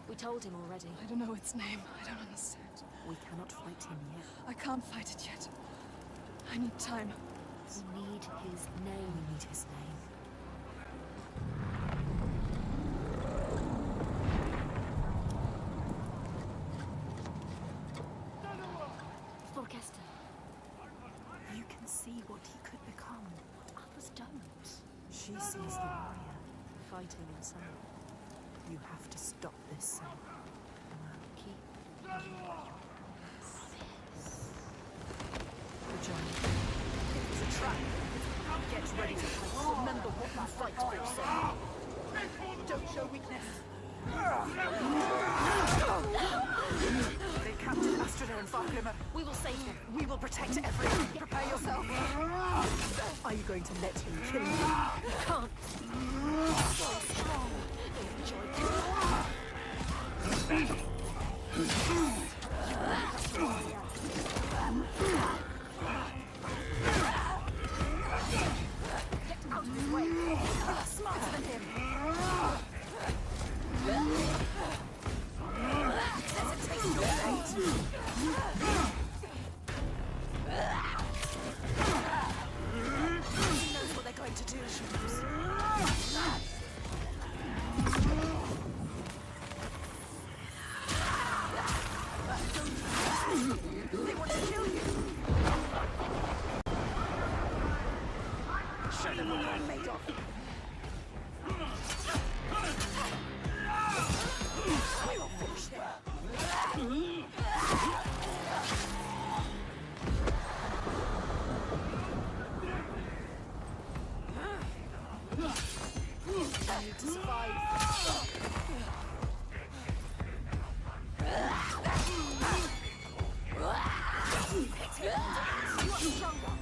We told him already. I don't know its name. I don't understand. We cannot fight him yet. I can't fight it yet. I need time. We need his name. We need his name. Þorgestur. You can see what he could become. Others don't. She sees the warrior fighting in Senua. You have to stop this, Senua. Keep your promise. The giant. It was a trap. Get ready to fight. Remember what you fight for, Senua. Don't show weakness. They captured Astrader and Fargrimmer. We will save him. We will protect everyone. Prepare yourself. Are you going to let him kill you? You can't. So strong. Get out of his way. You're smarter than him. There's a taste of your fate. He knows what they're going to do. They want to kill you. Show them what I'm made of. We will finish them. I need to survive. You are stronger.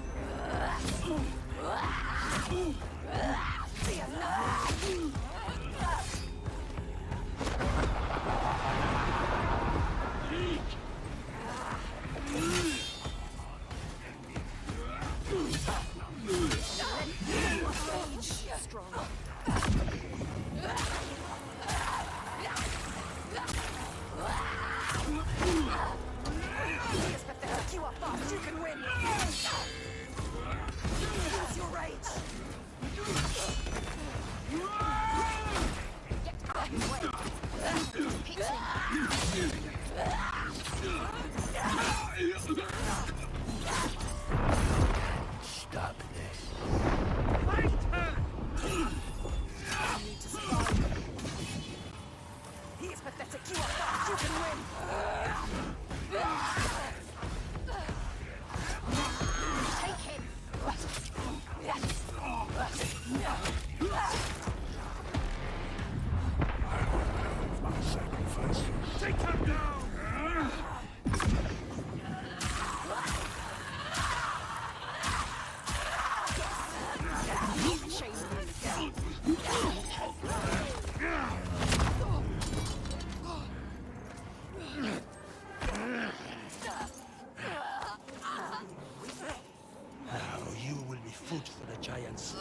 giants.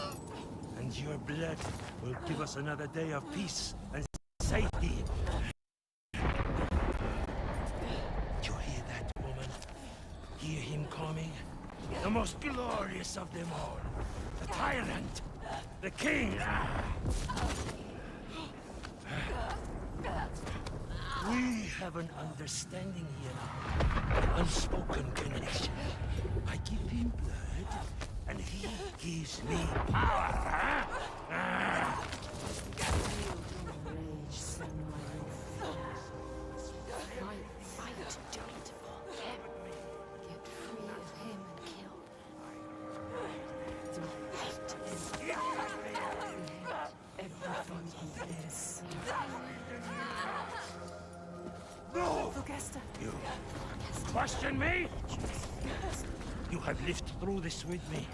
And your blood will give us another day of peace and safety. You hear that, woman? Hear him coming? The most glorious of them all. The tyrant. The king. We have an understanding here. An unspoken connection. I give him blood, and he gives me power. Rage, Senua. Fight, do it for him. Get free of him and kill. Do hate him. Everything he is. No! Augusta. You question me? You have lived through this with me,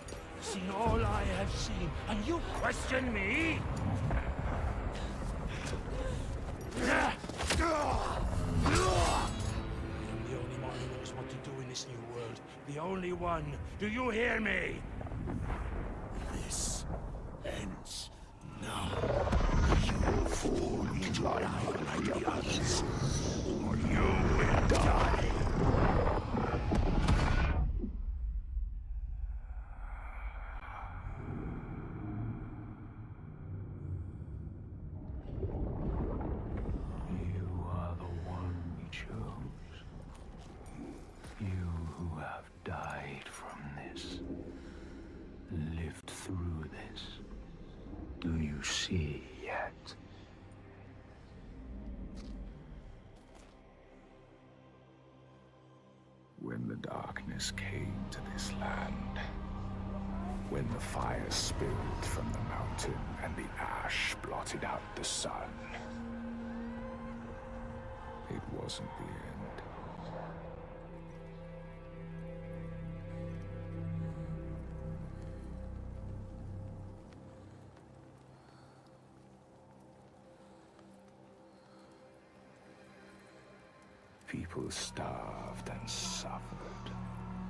seen all I have seen, and you question me? I am the only one who knows what to do in this new world. The only one. Do you hear me? This ends now. You fall into life like the others, or you will die. You are the one we chose. You who have died from this, lived through this. Do you see yet? When the darkness came to this land, when the fire spilled from the mountain and the ash blotted out the sun, it wasn't the end. People starved and suffered.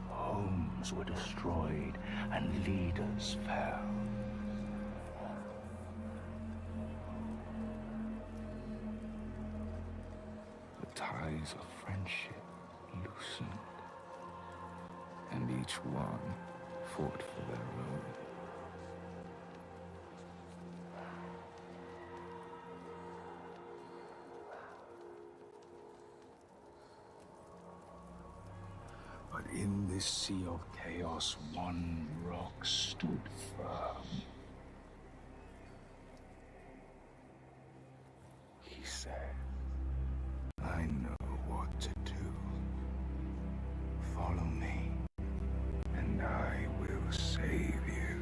Homes were destroyed and leaders fell. The ties of friendship loosened, and each one fought for their own. But in this sea of chaos, one rock stood firm. He said, I know what to do. Follow me, and I will save you.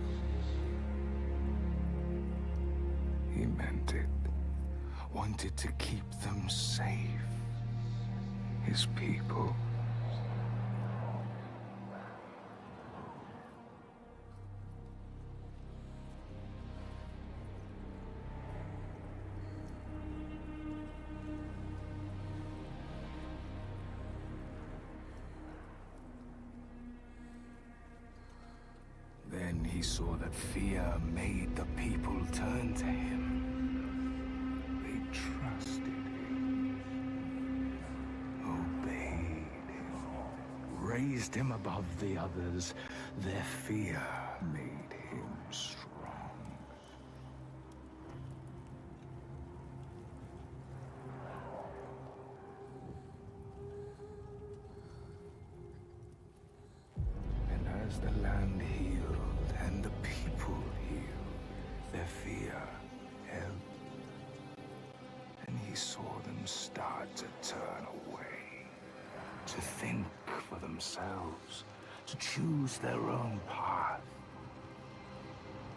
He meant it. Wanted to keep them safe. His people. Then he saw that fear made the people turn to him. They trusted him, obeyed him, raised him above the others. Their fear made him strong. And as the land healed and the people healed, their fear ebbed. And he saw them start to turn away, to think for themselves, to choose their own path.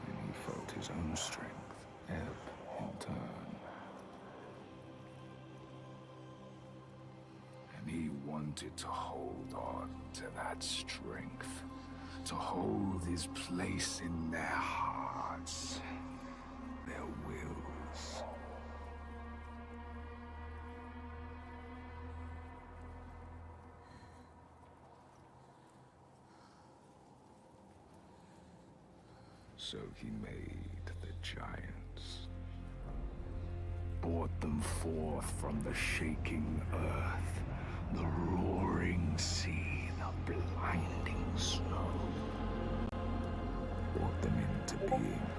And he felt his own strength ebb in turn. And he wanted to hold on to that strength, to hold his place in their hearts, their wills. So he made the giants. Brought them forth from the shaking earth, the roaring sea, the blinding snow. Brought them into being.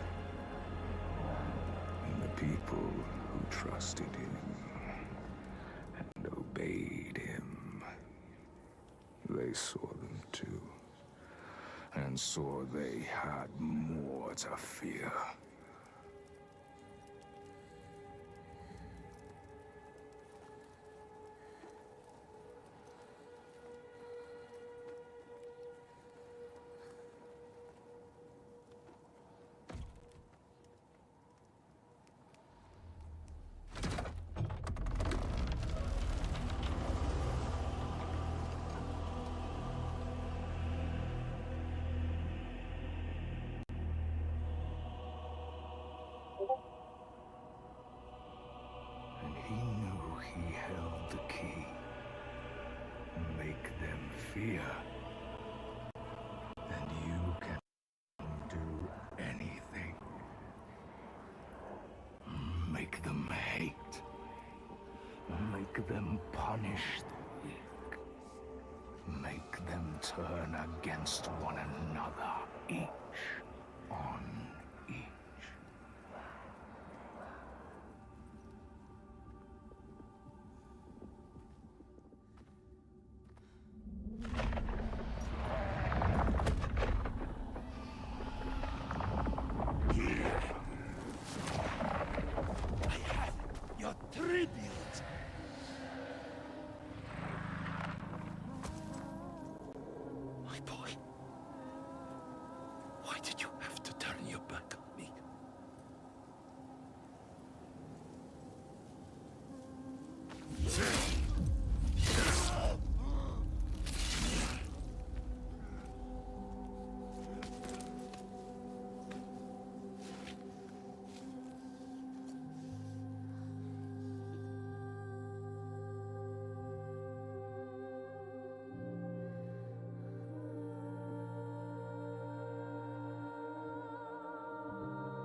And the people who trusted him and obeyed him, they saw them too, and saw they had more to fear. And he knew he held the key. Make them fear. And you can do anything. Make them hate. Make them punish the weak. Make them turn against one another, each on each. Your tribute! My boy. Why did you have to turn your back on me?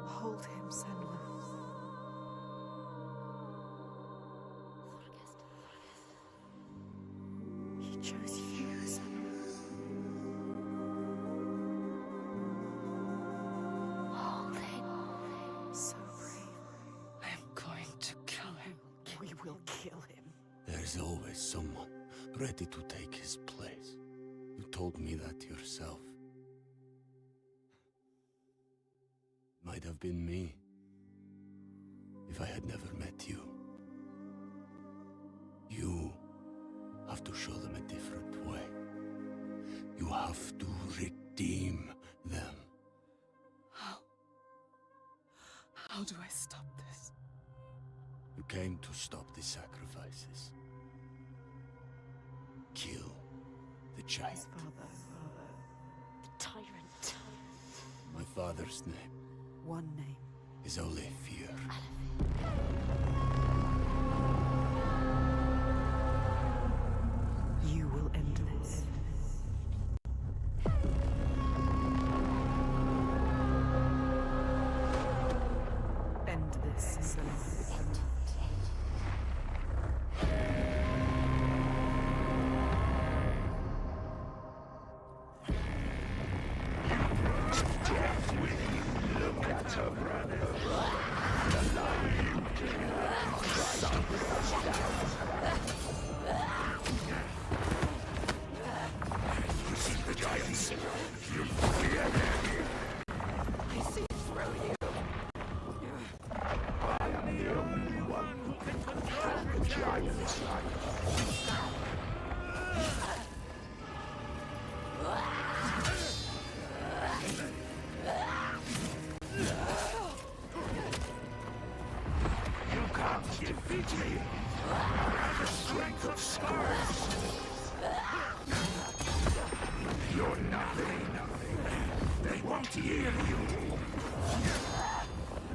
Hold him, Senua. He chose you, Senua. Hold it. So brave. I am going to kill him. We will kill him. There's always someone ready to take his place. You told me that yourself. Might have been me, if I had never met you. You have to show them a different way. You have to redeem them. How? How do I stop this? You came to stop the sacrifices. Kill the giant. His father. The tyrant. My father's name One name. is only fear. You will end this. End this, Senua.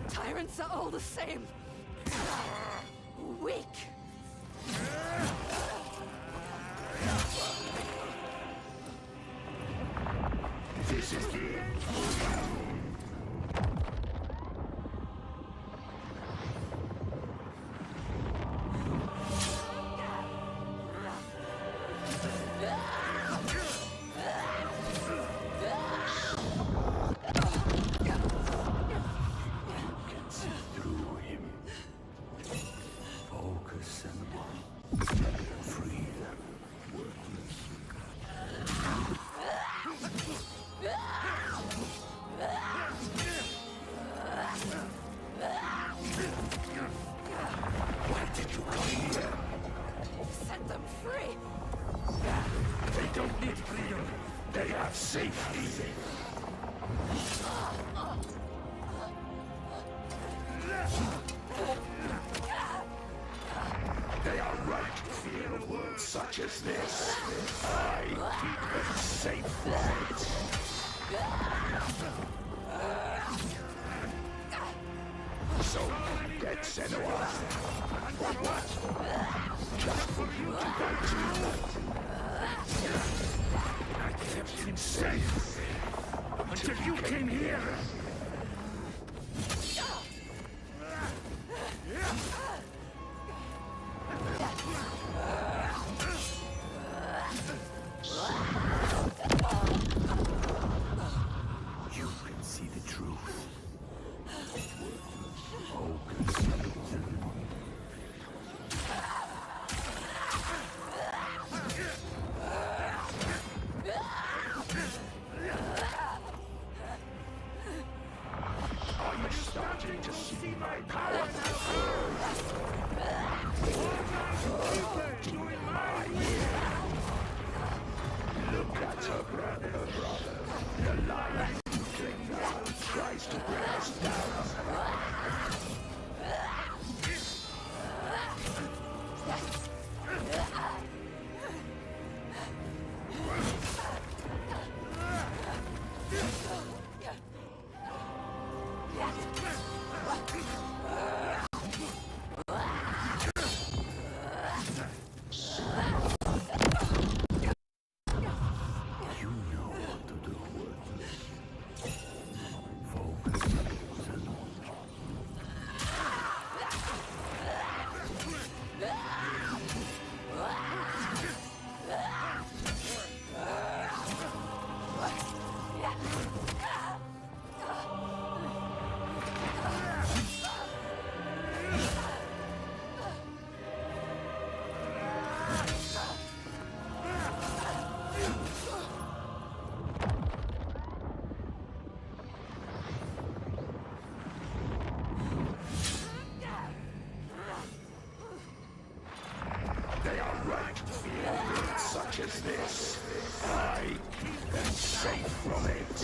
Tyrants are all the same. Weak. This is the end. can see through him. Focus and free them, worthless. Why did you come here? Set them free! They don't need freedom. They have safety. They are right to fear a world such as this. I keep them safe from it. So, get Senua. For what? Just for you to go to. I kept him safe. Until you came here. You can see the truth. Focus. Are you starting to see my power? Look at her brother. The lion tries to bring us down. You know what to do, worthless. Focus. They are right to fear a world such as this. I keep them safe from it.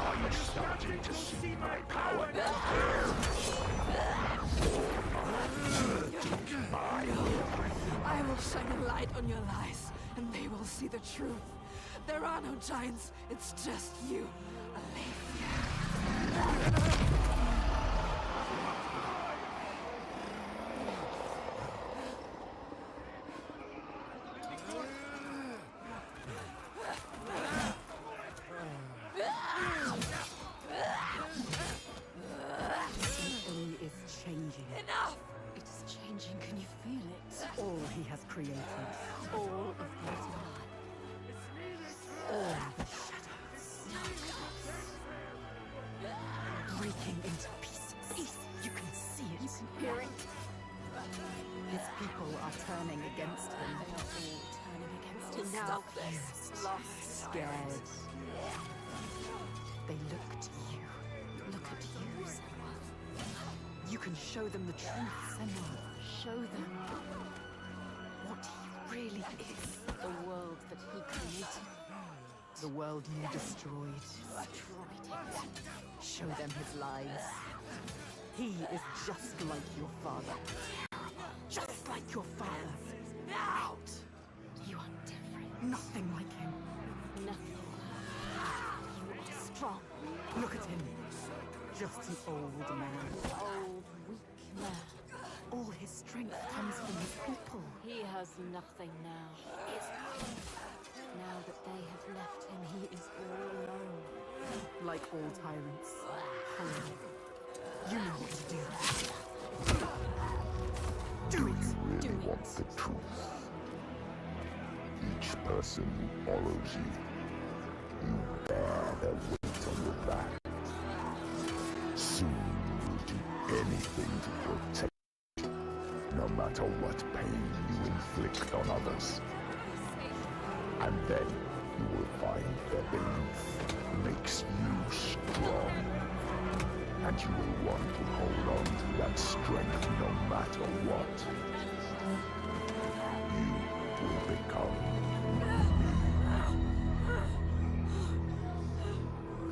Are you starting to see my power? I will shine a light on your lies, and they will see the truth. There are no giants, it's just you, Alethea. Something is changing. Enough! It is changing. Can you feel it? All he has created. All of his life. All the shadows. Breaking into pieces. You can see it. You can hear it. His people are turning against him. They are all turning against him. Now Confused, lost, scared. They look to you. Look at you, Senua. You can show them the truth, Senua. Show them what he really is. The world that he created. The world you destroyed. Destroyed it. Show them his lies. He is just like your father. Just like your father. Out! You are different. Nothing like him. Nothing. You are strong. Look at him. Just an old man. Old, weak man. All his strength comes from his people. He has nothing now. Now that they have left him, he is like all tyrants. Harrowing. You know what to do. Do it! You really want the truth? Each person who follows you, you bear their weight on your back. Soon you will do anything to protect you, no matter what pain you inflict on others. And then you will find their belief makes you strong. And you will want to hold on to that strength no matter what. You will become me.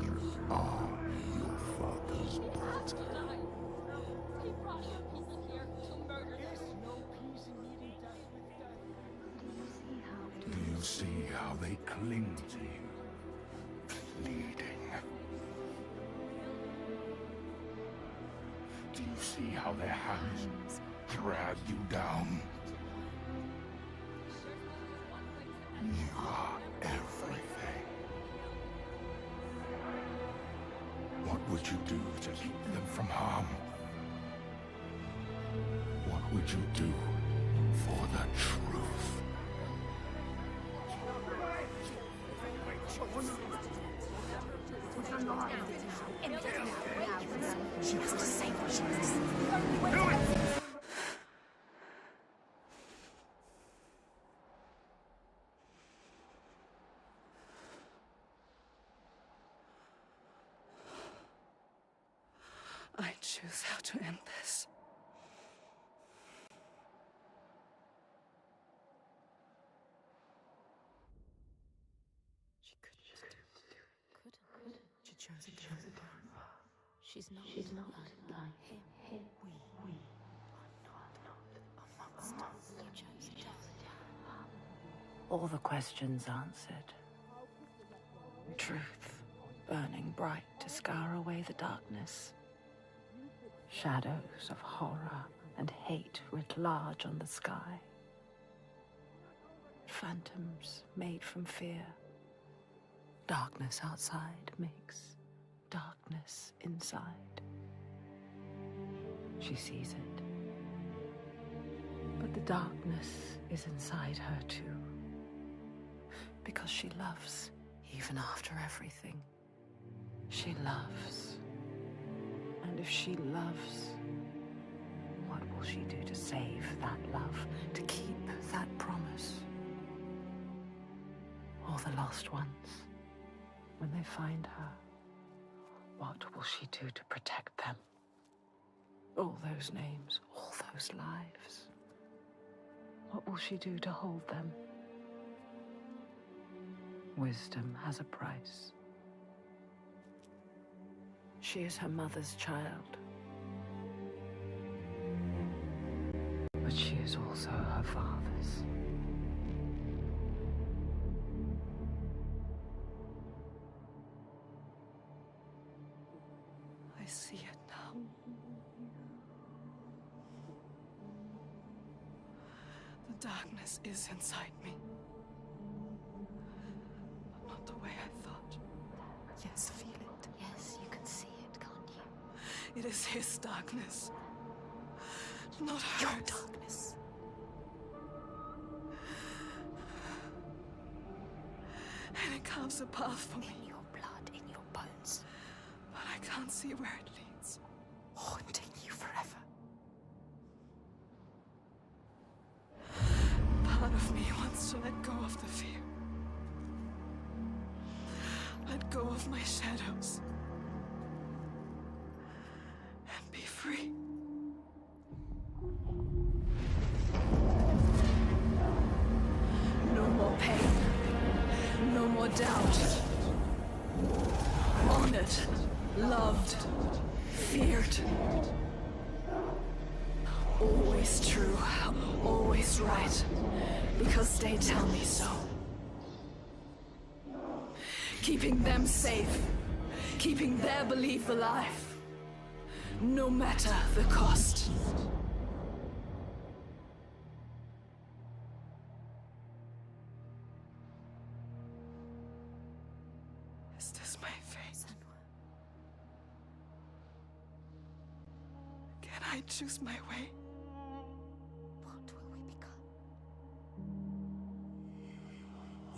You are your father's daughter. Do you see how they cling to you, pleading? Do you see how their hands drag you down? You are everything. What would you do to keep them from harm? What would you do for the truth? She has to say what she has. I choose how to end this. She couldn't. She chose a different path. She's not like him. We are not a monster. You chose a different path. All the questions answered. Truth, burning bright to scour away the darkness. Shadows of horror and hate writ large on the sky. Phantoms made from fear. Darkness outside makes darkness inside. She sees it. But the darkness is inside her too. Because she loves, even after everything. She loves. And if she loves, what will she do to save that love, to keep that promise? All the lost ones, when they find her, what will she do to protect them? All those names, all those lives. What will she do to hold them? Wisdom has a price. She is her mother's child. But she is also her father's. I see it now. The darkness is inside me. But not the way I thought. Yes, feel it. Yes, you can see it, can't you? It is his darkness. Not hers. Your darkness. And it carves a path for me. In your blood, in your bones. But I can't see where it leads. Haunting you forever. Part of me wants to let go of the fear. Let go of my shadows. And be free. No more pain. No more doubt. Honored. Loved. Feared. Always true. Always right. Because they tell me so. Keeping them safe. Keeping their belief alive. No matter the cost. Is this my fate? Senua. I choose my way. What will we become?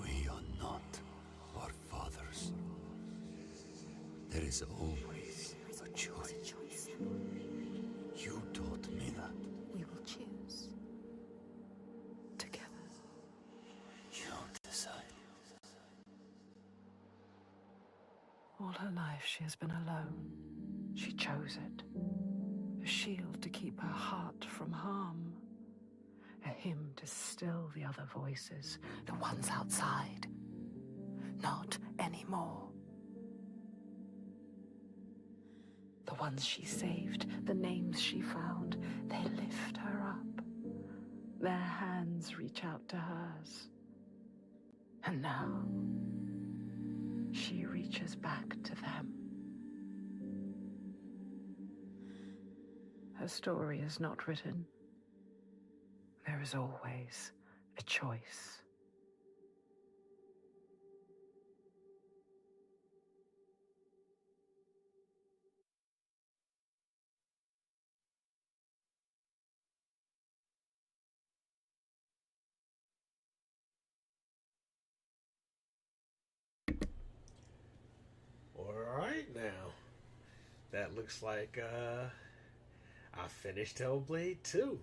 We are not our fathers. There is always a choice. You taught me that. We will choose. Together. You decide. All her life she has been alone. She chose it. A shield to keep her heart from harm. A hymn to still the other voices, the ones outside. Not anymore. The ones she saved, the names she found, they lift her up. Their hands reach out to hers. And now, she reaches back to them. Her story is not written. There is always a choice. Alright now. That looks like I finished Hellblade 2.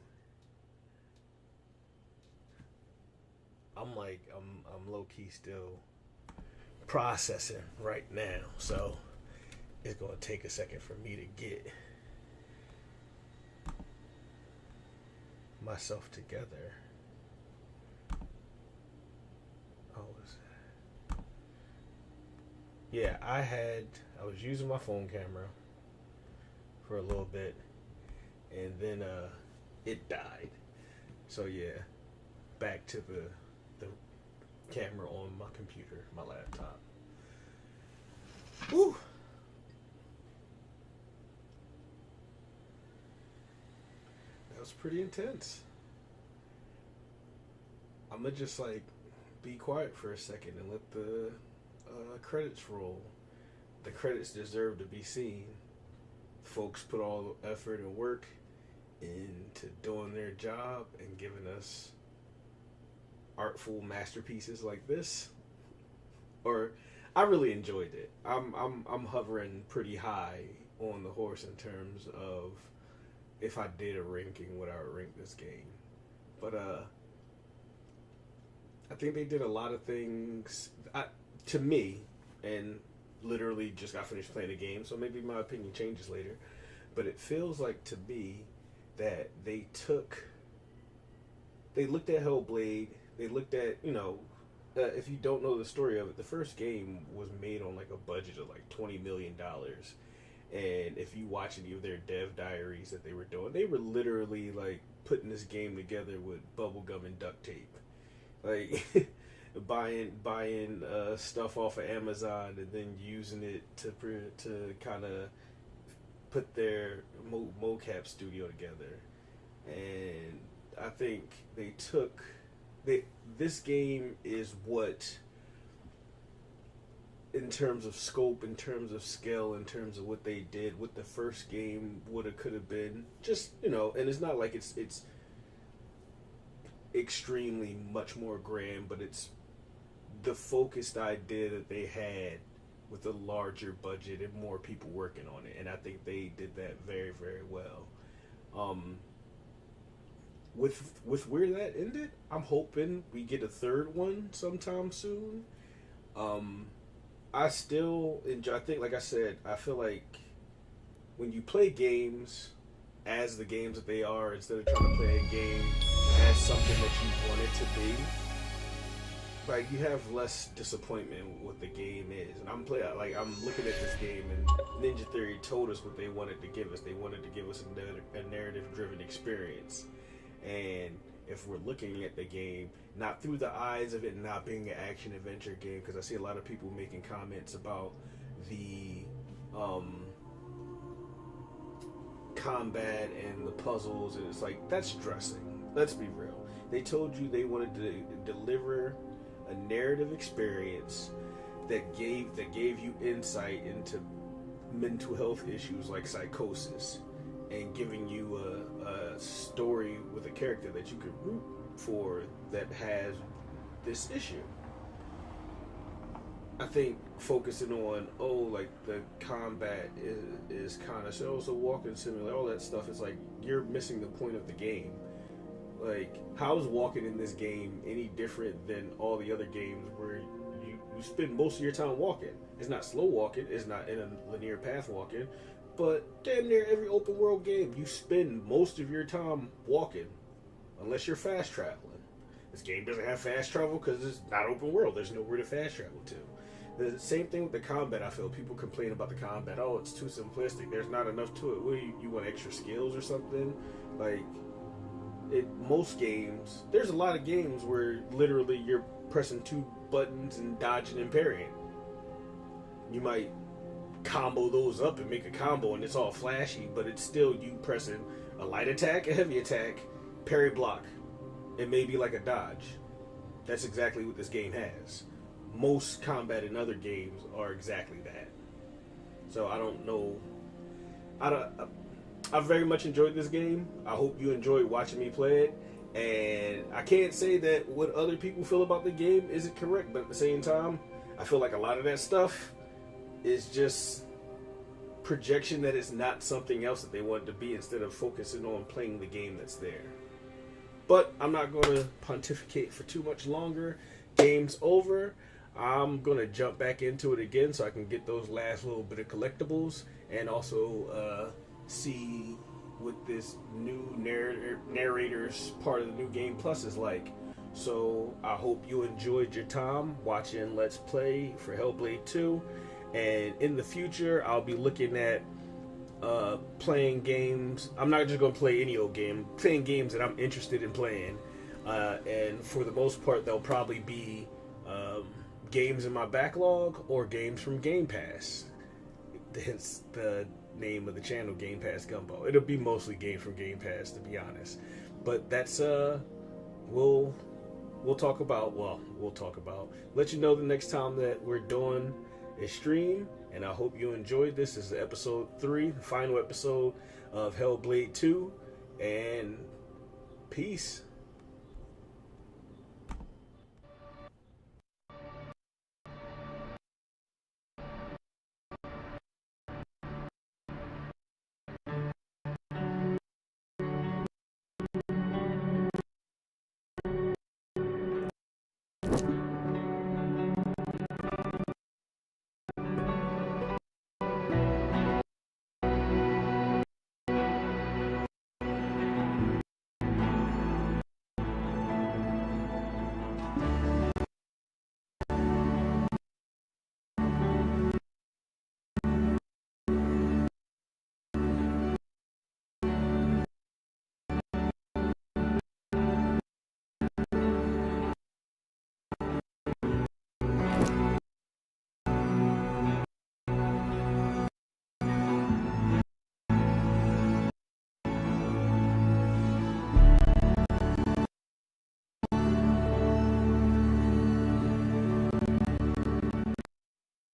I'm low-key still processing right now, so it's gonna take a second for me to get myself together. Oh, what's that? Yeah, I was using my phone camera for a little bit, and then it died. So yeah, back to the camera on my computer, my laptop. Woo! That was pretty intense. I'm gonna just be quiet for a second and let the credits roll. The credits deserve to be seen. Folks put all the effort and work into doing their job and giving us artful masterpieces like this. Or I really enjoyed it. I'm hovering pretty high on the horse in terms of if I did a ranking, what I would rank this game. But I think they did a lot of things to me, and literally just got finished playing the game, so maybe my opinion changes later. But it feels like to me that they looked at Hellblade. They looked at, if you don't know the story of it, the first game was made on a budget of $20 million. And if you watch any of their dev diaries that they were doing, they were literally putting this game together with bubblegum and duct tape. Buying stuff off of Amazon and then using it to kind of put their mocap studio together. And I think this game is what, in terms of scope, in terms of scale, in terms of what they did, what the first game could have been. Just, and it's not like it's extremely much more grand, but it's the focused idea that they had with a larger budget and more people working on it. And I think they did that very, very well. With where that ended, I'm hoping we get a third one sometime soon. I still enjoy, I think, like I said, I feel like when you play games as the games that they are, instead of trying to play a game as something that you want it to be, you have less disappointment with what the game is. And I'm looking at this game, and Ninja Theory told us what they wanted to give us. They wanted to give us a narrative-driven experience. And if we're looking at the game, not through the eyes of it not being an action-adventure game, because I see a lot of people making comments about the combat and the puzzles, and it's that's dressing. Let's be real. They told you they wanted to deliver a narrative experience that gave you insight into mental health issues like psychosis and giving you a story with a character that you could root for that has this issue. I think focusing on, like the combat is kind of so walking simulator, all that stuff, is like you're missing the point of the game. Like, how is walking in this game any different than all the other games where you spend most of your time walking? It's not slow walking, it's not in a linear path walking, but damn near every open world game you spend most of your time walking, unless you're fast traveling. This game doesn't have fast travel because it's not open world. There's nowhere to fast travel to. The same thing with the combat. I feel people complain about the combat. Oh, it's too simplistic. There's not enough to it. What do you want extra skills or something? Like, most games, there's a lot of games where literally you're pressing 2 buttons and dodging and parrying. You might combo those up and make a combo and it's all flashy, but it's still you pressing a light attack, a heavy attack, parry, block, and maybe like a dodge. That's exactly what this game has. Most combat in other games are exactly that. So I don't know. I very much enjoyed this game. I hope you enjoyed watching me play it. And I can't say that what other people feel about the game isn't correct, but at the same time, I feel like a lot of that stuff is just projection that it's not something else that they want it to be, instead of focusing on playing the game that's there. But I'm not going to pontificate for too much longer. Game's over. I'm going to jump back into it again so I can get those last little bit of collectibles, and also see what this new narrator's part of the new game plus is like. So I hope you enjoyed your time watching Let's Play for Hellblade 2. And in the future, I'll be looking at playing games. I'm not just going to play any old game. Playing games that I'm interested in playing. And for the most part, they'll probably be games in my backlog or games from Game Pass. Hence the name of the channel, Game Pass Gumbo. It'll be mostly games from Game Pass, to be honest. But that's we'll talk about. Let you know the next time that we're doing a stream. And I hope you enjoyed this. This is episode 3, the final episode of Hellblade 2. And peace.